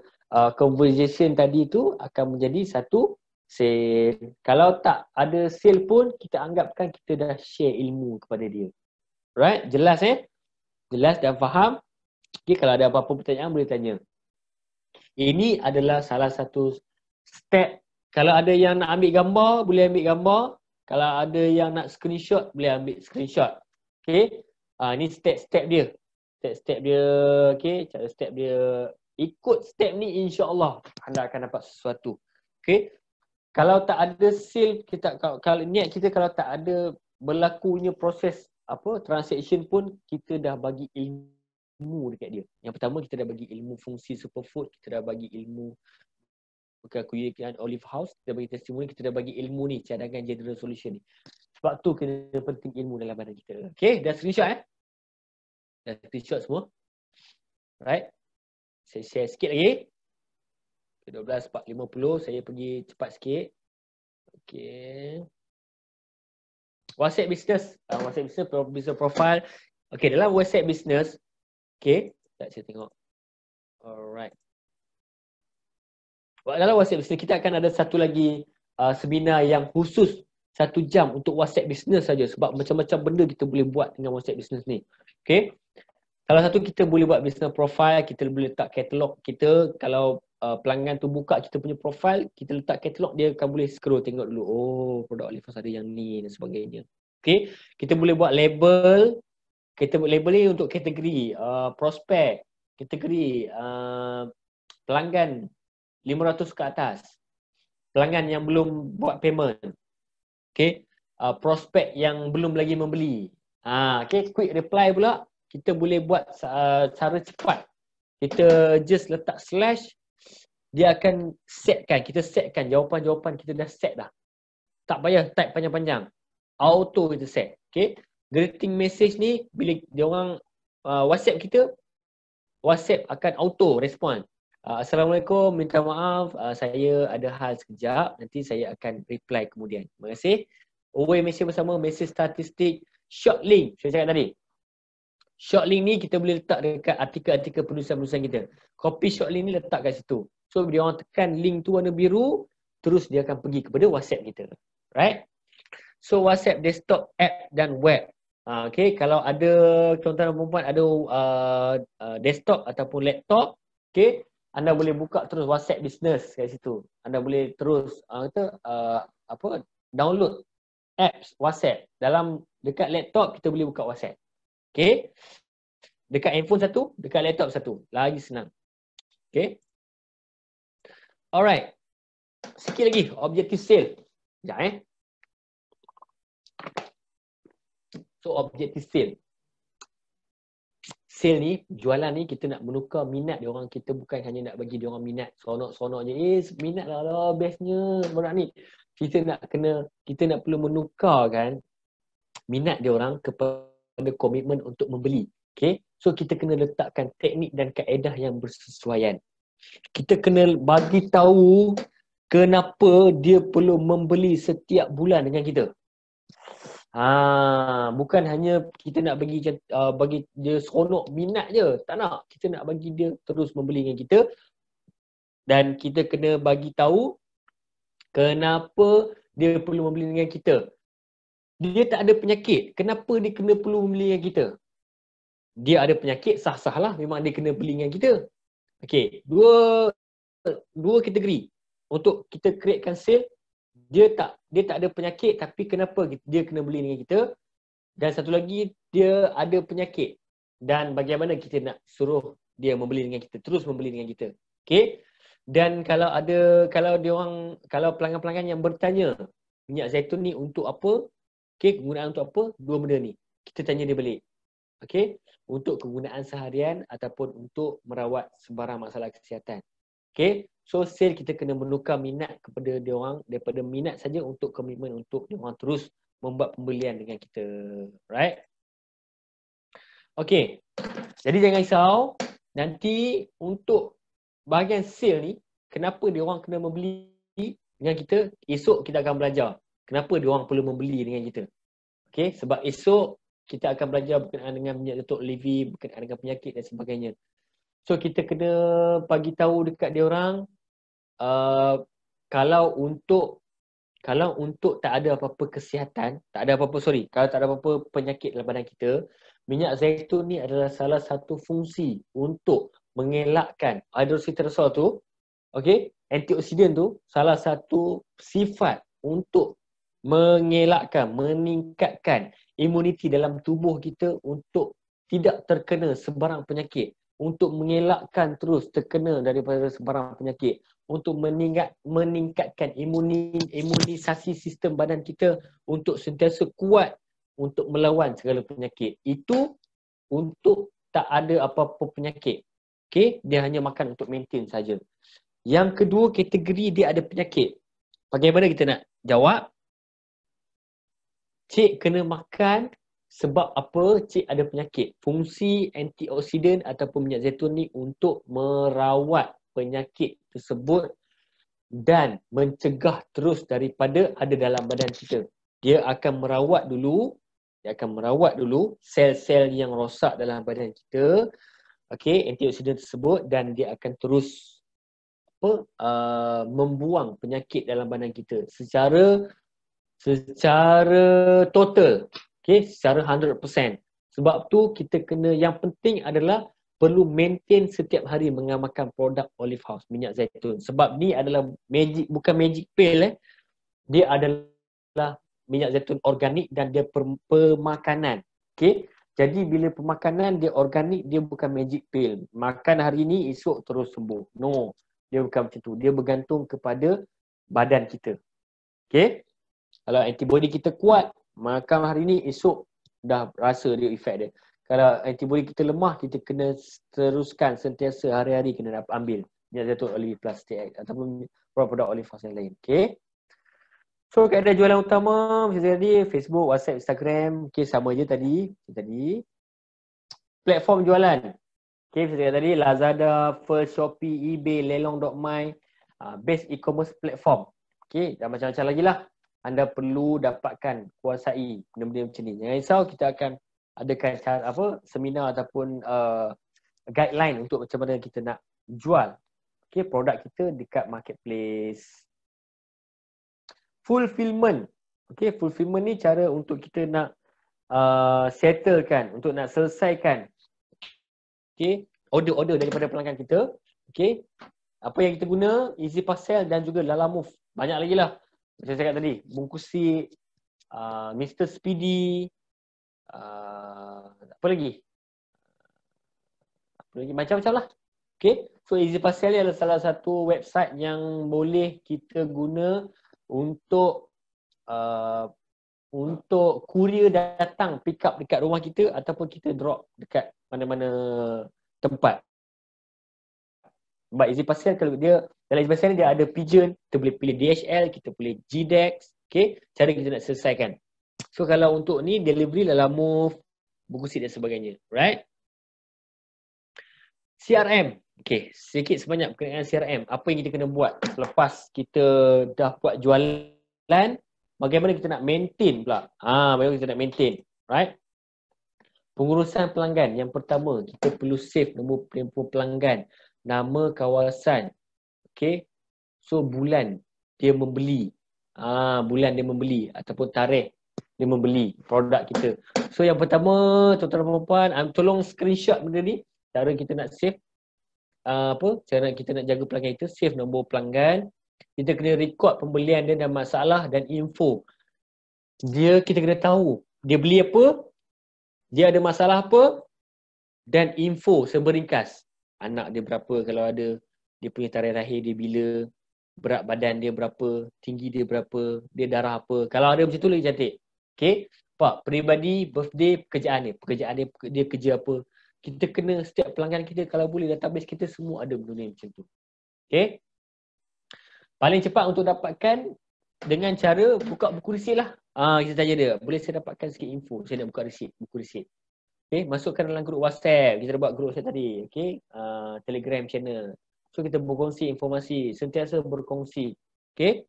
[SPEAKER 1] conversation tadi tu akan menjadi satu sale. Kalau tak ada sale pun, kita anggapkan kita dah share ilmu kepada dia. Right? Jelas Jelas dan faham? Okay, kalau ada apa-apa pertanyaan boleh tanya. Ini adalah salah satu step. Kalau ada yang nak ambil gambar, boleh ambil gambar. Kalau ada yang nak screenshot, boleh ambil screenshot. Okay. Ni step-step dia. Step-step dia. Okay. Cara step dia. Ikut step ni insya-Allah anda akan dapat sesuatu. Okay. Kalau tak ada sale, kalau niat kita kalau tak ada berlakunya proses transaction pun, kita dah bagi ilmu dekat dia. Yang pertama, kita dah bagi ilmu fungsi superfood, kita dah bagi ilmu keunikan Olive House, kita bagi testimoni, kita dah bagi ilmu ni, cadangan general solution ni. Sebab tu kena penting ilmu dalam badan kita. Okay, dah screenshot Dah screenshot semua. Right. Saya share sikit lagi. 12.450, saya pergi cepat sikit. Okay. WhatsApp business. WhatsApp business profile. Okay, dalam WhatsApp business. Okay, tak saya tengok. Alright. Dalam WhatsApp business, kita akan ada satu lagi seminar yang khusus 1 jam untuk WhatsApp business saja. Sebab macam-macam benda kita boleh buat dengan WhatsApp business ni. Okay. Salah satu, kita boleh buat business profile, kita boleh letak katalog kita. Kalau pelanggan tu buka kita punya profile, kita letak katalog, dia akan boleh scroll tengok dulu. Oh, produk Olive House ada yang ni dan sebagainya. Okay. Kita boleh buat label. Kita buat label ni untuk kategori prospek, kategori pelanggan 500 ke atas. Pelanggan yang belum buat payment. Okay. Prospek yang belum lagi membeli. Okay. Quick reply pula. Kita boleh buat cara cepat. Kita just letak slash. Dia akan setkan. Kita setkan jawapan-jawapan kita dah set dah. Tak payah type panjang-panjang. Auto kita set. Okay. Greeting message ni, bila dia orang WhatsApp kita, WhatsApp akan auto respon. Assalamualaikum, minta maaf, saya ada hal sekejap, nanti saya akan reply kemudian. Terima kasih. Away message bersama, message statistik, short link, saya cakap tadi. Short link ni kita boleh letak dekat artikel-artikel penulisan-penulisan kita. Copy short link ni letak kat situ. So bila orang tekan link tu warna biru, terus dia akan pergi kepada WhatsApp kita. Right? So WhatsApp desktop, app dan web. Okay, kalau ada tuan-tuan dan perempuan ada desktop ataupun laptop, okay, anda boleh buka terus WhatsApp business kat situ. Anda boleh terus download apps WhatsApp. Dekat laptop kita boleh buka WhatsApp. Okay. Dekat handphone satu, dekat laptop satu. Lagi senang. Okay. Alright. Sikit lagi objektif sale. Sekejap So objektif sale. Sale ni, jualan ni kita nak menukar minat dia orang. Kita bukan hanya nak bagi dia orang minat seronok-seronok je. Minat lah bestnya produk ni. Kita nak perlu menukarkan minat dia orang kepada komitmen untuk membeli. Okay? So kita kena letakkan teknik dan kaedah yang bersesuaian. Kita kena bagi tahu kenapa dia perlu membeli setiap bulan dengan kita. Bukan hanya kita nak bagi dia seronok minat je. Tak nak. Kita nak bagi dia terus membeli dengan kita. Dan kita kena bagi tahu kenapa dia perlu membeli dengan kita. Dia tak ada penyakit. Kenapa dia kena perlu membeli dengan kita? Dia ada penyakit, sah-sah lah. Memang dia kena beli dengan kita. Okey, dua kategori. Untuk kita createkan sale, dia tak ada penyakit, tapi kenapa dia kena beli dengan kita? Dan satu lagi, dia ada penyakit. Dan bagaimana kita nak suruh dia membeli dengan kita, terus membeli dengan kita. Okey? Dan kalau pelanggan-pelanggan yang bertanya, minyak zaitun ni untuk apa? Okey, kegunaan untuk apa? Dua benda ni. Kita tanya dia balik. Okey? Untuk kegunaan seharian ataupun untuk merawat sebarang masalah kesihatan. Okey? So sale kita kena menukar minat kepada dia orang daripada minat saja untuk komitmen untuk dia orang terus membuat pembelian dengan kita. Right? Okey. Jadi jangan risau, nanti untuk bahagian sale ni, kenapa dia orang kena membeli dengan kita, esok kita akan belajar kenapa dia orang perlu membeli dengan kita. Okey, sebab esok kita akan belajar berkenaan dengan minyak zaitun olivi, berkenaan dengan penyakit dan sebagainya. So kita kena bagi tahu dekat dia orang kalau untuk tak ada apa-apa kesihatan, kalau tak ada apa-apa penyakit dalam badan kita, minyak zaitun ni adalah salah satu fungsi untuk mengelakkan hydroxytyrosol tu, okey, antioksidan tu salah satu sifat untuk meningkatkan imuniti dalam tubuh kita untuk tidak terkena sebarang penyakit, untuk mengelakkan terus terkena daripada sebarang penyakit, untuk meningkatkan imunisasi sistem badan kita untuk sentiasa kuat untuk melawan segala penyakit. Itu untuk tak ada apa-apa penyakit. Okey, dia hanya makan untuk maintain saja. Yang kedua kategori dia ada penyakit. Bagaimana kita nak jawab? Cik kena makan sebab apa? Cik ada penyakit. Fungsi antioksidan ataupun minyak zaitun ni untuk merawat penyakit tersebut dan mencegah terus daripada ada dalam badan kita. Dia akan merawat dulu sel-sel yang rosak dalam badan kita. Okey, antioksidan tersebut, dan dia akan terus membuang penyakit dalam badan kita secara total. Okey, secara 100%. Sebab tu kita kena, yang penting adalah perlu maintain setiap hari mengamalkan produk Olive House minyak zaitun. Sebab ni adalah bukan magic pill. Dia adalah minyak zaitun organik dan dia pemakanan. Okey. Jadi bila pemakanan dia organik, dia bukan magic pill. Makan hari ni, esok terus sembuh. No. Dia bukan macam tu. Dia bergantung kepada badan kita. Okey. Kalau antibody kita kuat, makan hari ni, esok dah rasa dia efek dia. Kalau antibody kita lemah, kita kena teruskan sentiasa hari-hari kena dapat ambil minyak zaitun olive plus TX ataupun produk-produk Olive House yang lain. Okey. So kaedah jualan utama macam tadi, Facebook, WhatsApp, Instagram. Okey, sama je tadi. Platform jualan. Okey, macam tadi Lazada, First, Shopee, eBay, Lelong.my, best e-commerce platform. Okey, dan macam-macam lagi lah. Anda perlu dapatkan, kuasai benda-benda macam ni. Jangan risau, kita akan adakan seminar ataupun guideline untuk macam mana kita nak jual produk kita dekat marketplace. Fulfillment. Fulfillment ni cara untuk kita nak settlekan, untuk nak selesaikan order-order daripada pelanggan kita. Apa yang kita guna? Easy Parcel dan juga Lalamove. Banyak lagi lah. Macam saya cakap tadi, Bungkusi, Mr. Speedy, apa lagi? Macam-macam lah. So Easy Parcel ni adalah salah satu website yang boleh kita guna untuk untuk kurier datang pick up dekat rumah kita ataupun kita drop dekat mana-mana tempat. Sebab Easy Parcel kalau dia dalam Easy Parcel dia ada pigeon, kita boleh pilih DHL, kita boleh GDEX, okay? Cara kita nak selesaikan. So kalau untuk ni delivery dalam Move, Bukusit dan sebagainya, right? CRM. Okay, sedikit sebanyak berkenaan CRM. Apa yang kita kena buat selepas kita dah buat jualan, bagaimana kita nak maintain pula. Bagaimana kita nak maintain, right? Pengurusan pelanggan. Yang pertama, kita perlu save nombor telefon pelanggan, nama kawasan. Okay. So bulan dia membeli. Bulan dia membeli ataupun tarikh dia membeli produk kita. So yang pertama, tuan-tuan dan puan-puan, tolong screenshot benda ni. Cara kita nak save cara kita nak jaga pelanggan kita, save nombor pelanggan. Kita kena record pembelian dia dan masalah dan info. Kita kena tahu dia beli apa, dia ada masalah apa, dan info seberingkas. Anak dia berapa kalau ada, dia punya tarikh lahir dia bila, berat badan dia berapa, tinggi dia berapa, dia darah apa. Kalau ada macam tu lagi cantik. Okay. Pak, peribadi, birthday, pekerjaan dia kerja apa. Kita kena setiap pelanggan kita kalau boleh database kita semua ada benda ni macam tu. Okay. Paling cepat untuk dapatkan dengan cara buka buku resit lah. Kita tanya dia, boleh saya dapatkan sikit info, saya nak buka resit, buku resit. Okay, masukkan dalam grup WhatsApp. Kita dah buat grup WhatsApp tadi. Okay, Telegram channel. So kita berkongsi informasi, sentiasa berkongsi. Okay.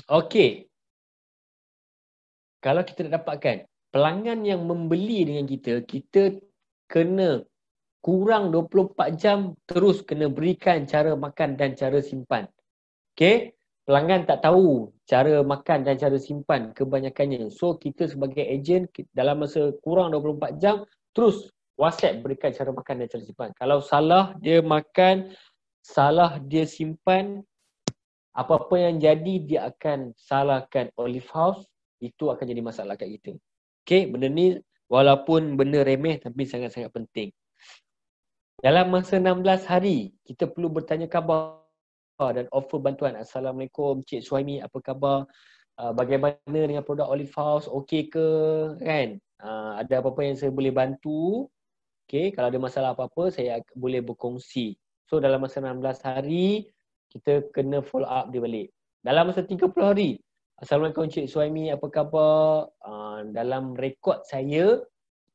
[SPEAKER 1] Okay. Kalau kita nak dapatkan pelanggan yang membeli dengan kita, kita kena kurang 24 jam terus kena berikan cara makan dan cara simpan. Okay. Pelanggan tak tahu cara makan dan cara simpan kebanyakannya. So kita sebagai ejen dalam masa kurang 24 jam terus WhatsApp berikan cara makan dan cara simpan. Kalau salah dia makan, salah dia simpan, apa-apa yang jadi dia akan salahkan Olive House, itu akan jadi masalah kat kita. Okay, benda ni walaupun benda remeh tapi sangat-sangat penting. Dalam masa 16 hari, kita perlu bertanya khabar dan offer bantuan. Assalamualaikum Cik Suhaimi, apa khabar? Bagaimana dengan produk Olive House? Okey ke? Kan? Ada apa-apa yang saya boleh bantu? Okay, kalau ada masalah apa-apa, saya boleh berkongsi. So dalam masa 16 hari, kita kena follow up dia balik. Dalam masa 30 hari, Assalamualaikum Cik Suhaimi, apa khabar? Dalam rekod saya,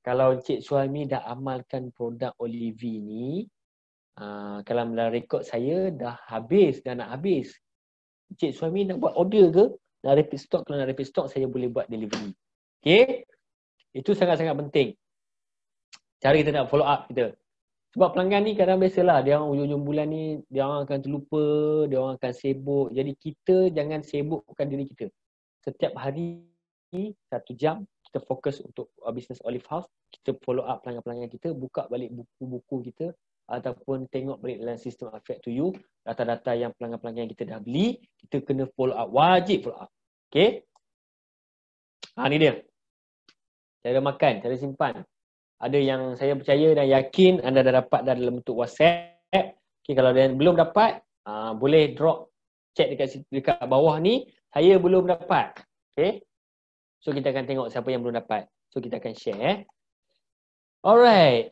[SPEAKER 1] kalau Cik Suhaimi dah amalkan produk Olive ni, kalau dalam rekod saya dah nak habis. Cik Suhaimi nak buat order ke? Nak repeat stock? Kalau nak repeat stock, saya boleh buat delivery. Okay? Itu sangat-sangat penting. Cara kita nak follow up kita. Sebab pelanggan ni kadang biasalah, dia orang ujung-ujung bulan ni, dia orang akan terlupa, dia orang akan sibuk. Jadi kita jangan sibukkan diri kita. Setiap hari 1 jam, kita fokus untuk bisnes Olive House. Kita follow up pelanggan-pelanggan kita, buka balik buku-buku kita ataupun tengok balik dalam sistem Affect to You, data-data yang pelanggan-pelanggan yang kita dah beli, kita kena follow up, wajib follow up. Okay? Ni dia. Cara makan, cara simpan. Ada yang saya percaya dan yakin anda dah dapat dah dalam bentuk WhatsApp. Okay, kalau anda belum dapat, boleh drop check dekat bawah ni. Saya belum dapat. Okay? So kita akan tengok siapa yang belum dapat. So kita akan share. Alright.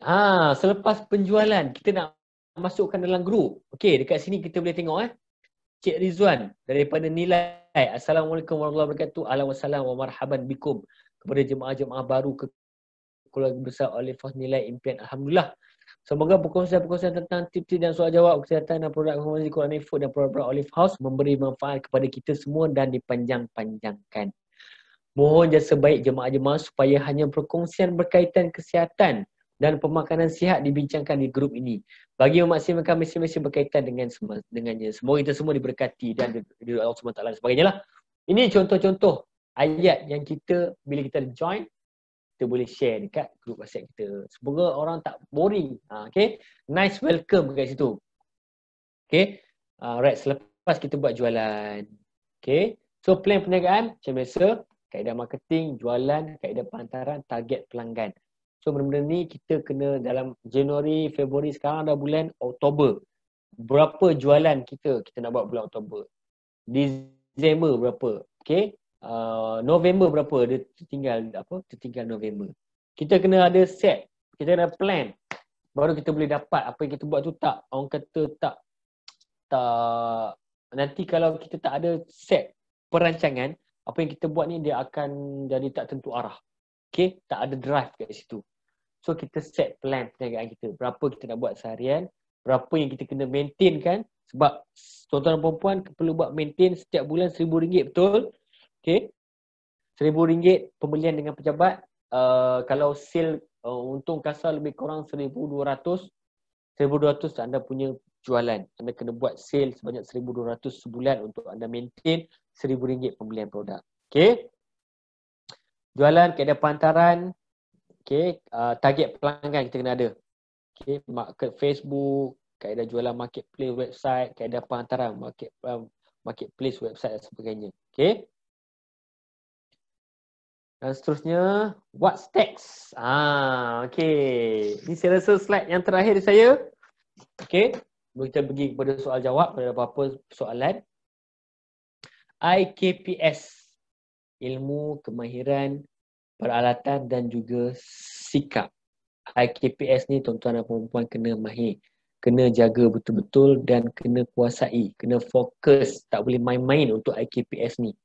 [SPEAKER 1] Selepas penjualan, kita nak masukkan dalam grup. Okay, dekat sini kita boleh tengok Cik Rizwan daripada Nilai. Assalamualaikum warahmatullahi wabarakatuh. Assalamualaikum wa marhaban bikum. Kepada jemaah-jemaah baru ke keluarga besar Olive House Nilai Impian. Alhamdulillah. Semoga perkongsian-perkongsian tentang tips dan soal jawab kesihatan dan produk informasi Quran Food dan produk Olive House memberi manfaat kepada kita semua dan dipanjang-panjangkan. Mohon jasa baik jemaah-jemaah supaya hanya perkongsian berkaitan kesihatan dan pemakanan sihat dibincangkan di grup ini bagi memaksimalkan misi-misi berkaitan dengannya. Semoga kita semua diberkati dan di Allah SWT dan sebagainya lah. Ini contoh-contoh ayat yang kita bila kita join, kita boleh share dekat grup WhatsApp kita. Semoga orang tak boring. Okay. Nice welcome kat situ. Okay. Alright, selepas kita buat jualan. Okay. So plan perniagaan macam biasa. Kaedah marketing, jualan, kaedah penghantaran, target pelanggan. So benda-benda ni kita kena dalam Januari, Februari, sekarang dah bulan Oktober. Berapa jualan kita nak buat bulan Oktober? Disember berapa? Okay. November berapa dia tertinggal November. Kita kena ada set, kita kena plan. Baru kita boleh dapat apa yang kita buat tu tak, orang kata tak nanti kalau kita tak ada set perancangan, apa yang kita buat ni dia akan jadi tak tentu arah. Okay, tak ada drive kat situ. So kita set plan perniagaan kita. Berapa kita nak buat seharian, berapa yang kita kena maintain kan. Sebab tuan-tuan dan puan-puan perlu buat maintain setiap bulan RM1,000 betul. Okay, RM1,000 pembelian dengan pejabat. Kalau sale untung kasar lebih kurang RM1,200. RM1,200 anda punya jualan. Anda kena buat sale sebanyak RM1,200 sebulan untuk anda maintain RM1,000 pembelian produk. Okay. Jualan, kaedah pehantaran. Okay. Target pelanggan kita kena ada. Okay. Market Facebook, kaedah jualan marketplace website, kaedah pehantaran marketplace website dan sebagainya. Okay. Dan seterusnya, what's next? Okay. Ini saya rasa slide yang terakhir saya. Okay. Kita pergi kepada soal jawab pada apa-apa soalan. IKPS. Ilmu, kemahiran, peralatan dan juga sikap. IKPS ni tuan-tuan dan puan-puan kena mahir. Kena jaga betul-betul dan kena kuasai. Kena fokus. Tak boleh main-main untuk IKPS ni.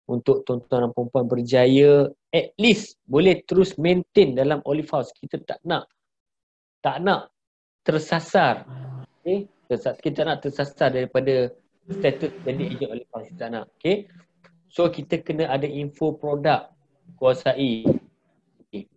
[SPEAKER 1] Untuk tuan-tuan dan puan-puan berjaya, at least boleh terus maintain dalam Olive House. Kita tak nak tersasar. Okay? Kita nak tersasar daripada status jadi ejen Olive House. Kita tak nak. Okay? So kita kena ada info produk, kuasai.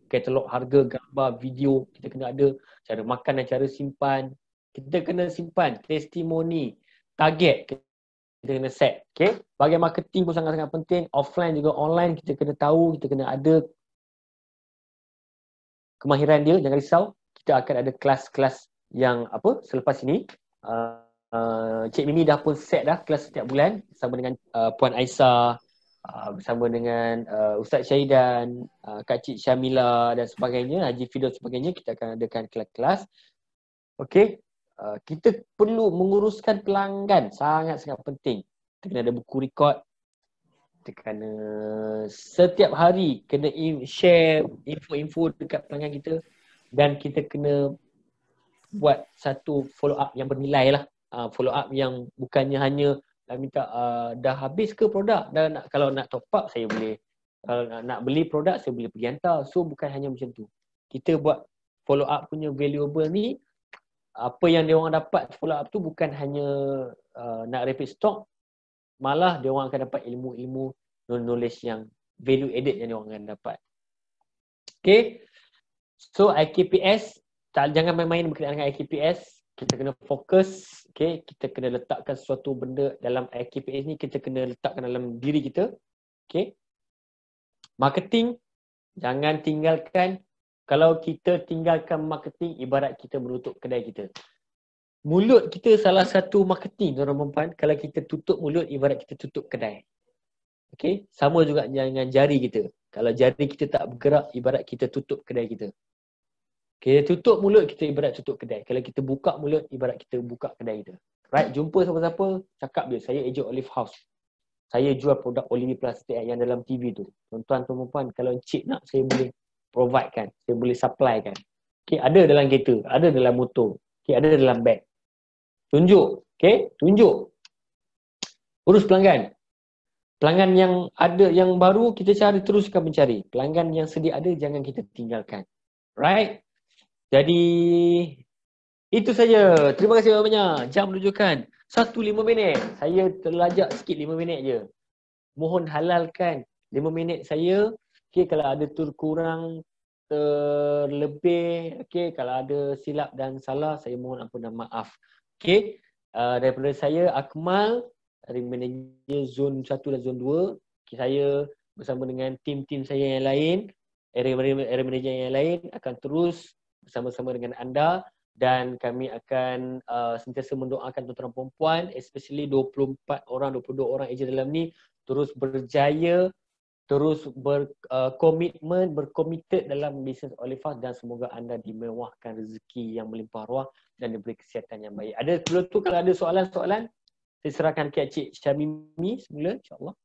[SPEAKER 1] Katalog harga, gambar, video. Kita kena ada cara makan dan cara simpan. Kita kena simpan testimoni, target. Kita kena set. Okay? Bahagian marketing pun sangat-sangat penting. Offline juga online kita kena tahu. Kita kena ada kemahiran dia. Jangan risau. Kita akan ada kelas-kelas yang selepas ini. Cik Mimi dah pun set dah kelas setiap bulan. Bersama dengan Puan Aisyah. Bersama dengan Ustaz Syahidan, Kak Cik Syamila dan sebagainya, Haji Fido sebagainya. Kita akan adakan kelas-kelas. Okay. Kita perlu menguruskan pelanggan. Sangat-sangat penting. Kita kena ada buku rekod. Kita kena setiap hari kena share info-info dekat pelanggan kita. Dan kita kena buat satu follow up yang bernilai lah. Follow up yang bukannya hanya minta dah habis ke produk, kalau nak top up saya boleh, kalau nak beli produk saya boleh pergi hantar. So bukan hanya macam tu. Kita buat follow up punya valuable ni, apa yang dia orang dapat follow up tu bukan hanya nak repeat stock, malah dia orang akan dapat ilmu-ilmu knowledge yang value added yang dia orang akan dapat. Okay. So IKPS, jangan main-main berkenaan dengan IKPS. Kita kena fokus. Okay. Kita kena letakkan sesuatu benda dalam IKPS ni, kita kena letakkan dalam diri kita. Okay. Marketing, jangan tinggalkan. Kalau kita tinggalkan marketing, ibarat kita menutup kedai kita. Mulut kita salah satu marketing, tuan-tuan dan puan. Kalau kita tutup mulut, ibarat kita tutup kedai. Okay. Sama juga dengan jari kita. Kalau jari kita tak bergerak, ibarat kita tutup kedai kita. Kita tutup mulut, kita ibarat tutup kedai. Kalau kita buka mulut, ibarat kita buka kedai kita. Right, jumpa siapa-siapa, cakap dia, saya ejen Olive House. Saya jual produk Olive Plastik yang dalam TV tu. Tuan-tuan, tuan-puan, kalau encik nak, saya boleh provide kan. Saya boleh supply kan. Okay, ada dalam kereta, ada dalam motor. Okay, ada dalam beg. Tunjuk. Okay, tunjuk. Urus pelanggan. Pelanggan yang ada, yang baru, kita cari, teruskan mencari. Pelanggan yang sedia ada, jangan kita tinggalkan. Right? Jadi, itu saja. Terima kasih banyak. Jam menunjukkan 1:05. Saya terlajak sikit 5 minit je. Mohon halalkan 5 minit saya. Okay, kalau ada terkurang, terlebih, okay, kalau ada silap dan salah, saya mohon ampun dan maaf. Okay, daripada saya, Akmal, dari manager zon 1 dan zon 2. Okay, saya bersama dengan tim-tim saya yang lain, area manager yang lain akan terus bersama-sama dengan anda, dan kami akan sentiasa mendoakan tuan-tuan dan puan-puan, especially 22 orang ejen dalam ni terus berjaya, terus berkomitmen, berkomited dalam bisnes Olive House, dan semoga anda dimewahkan rezeki yang melimpah ruah dan diberi kesihatan yang baik. Ada sebelum tu kalau ada soalan-soalan, saya serahkan ke Cik Syamimi semula, insya-Allah.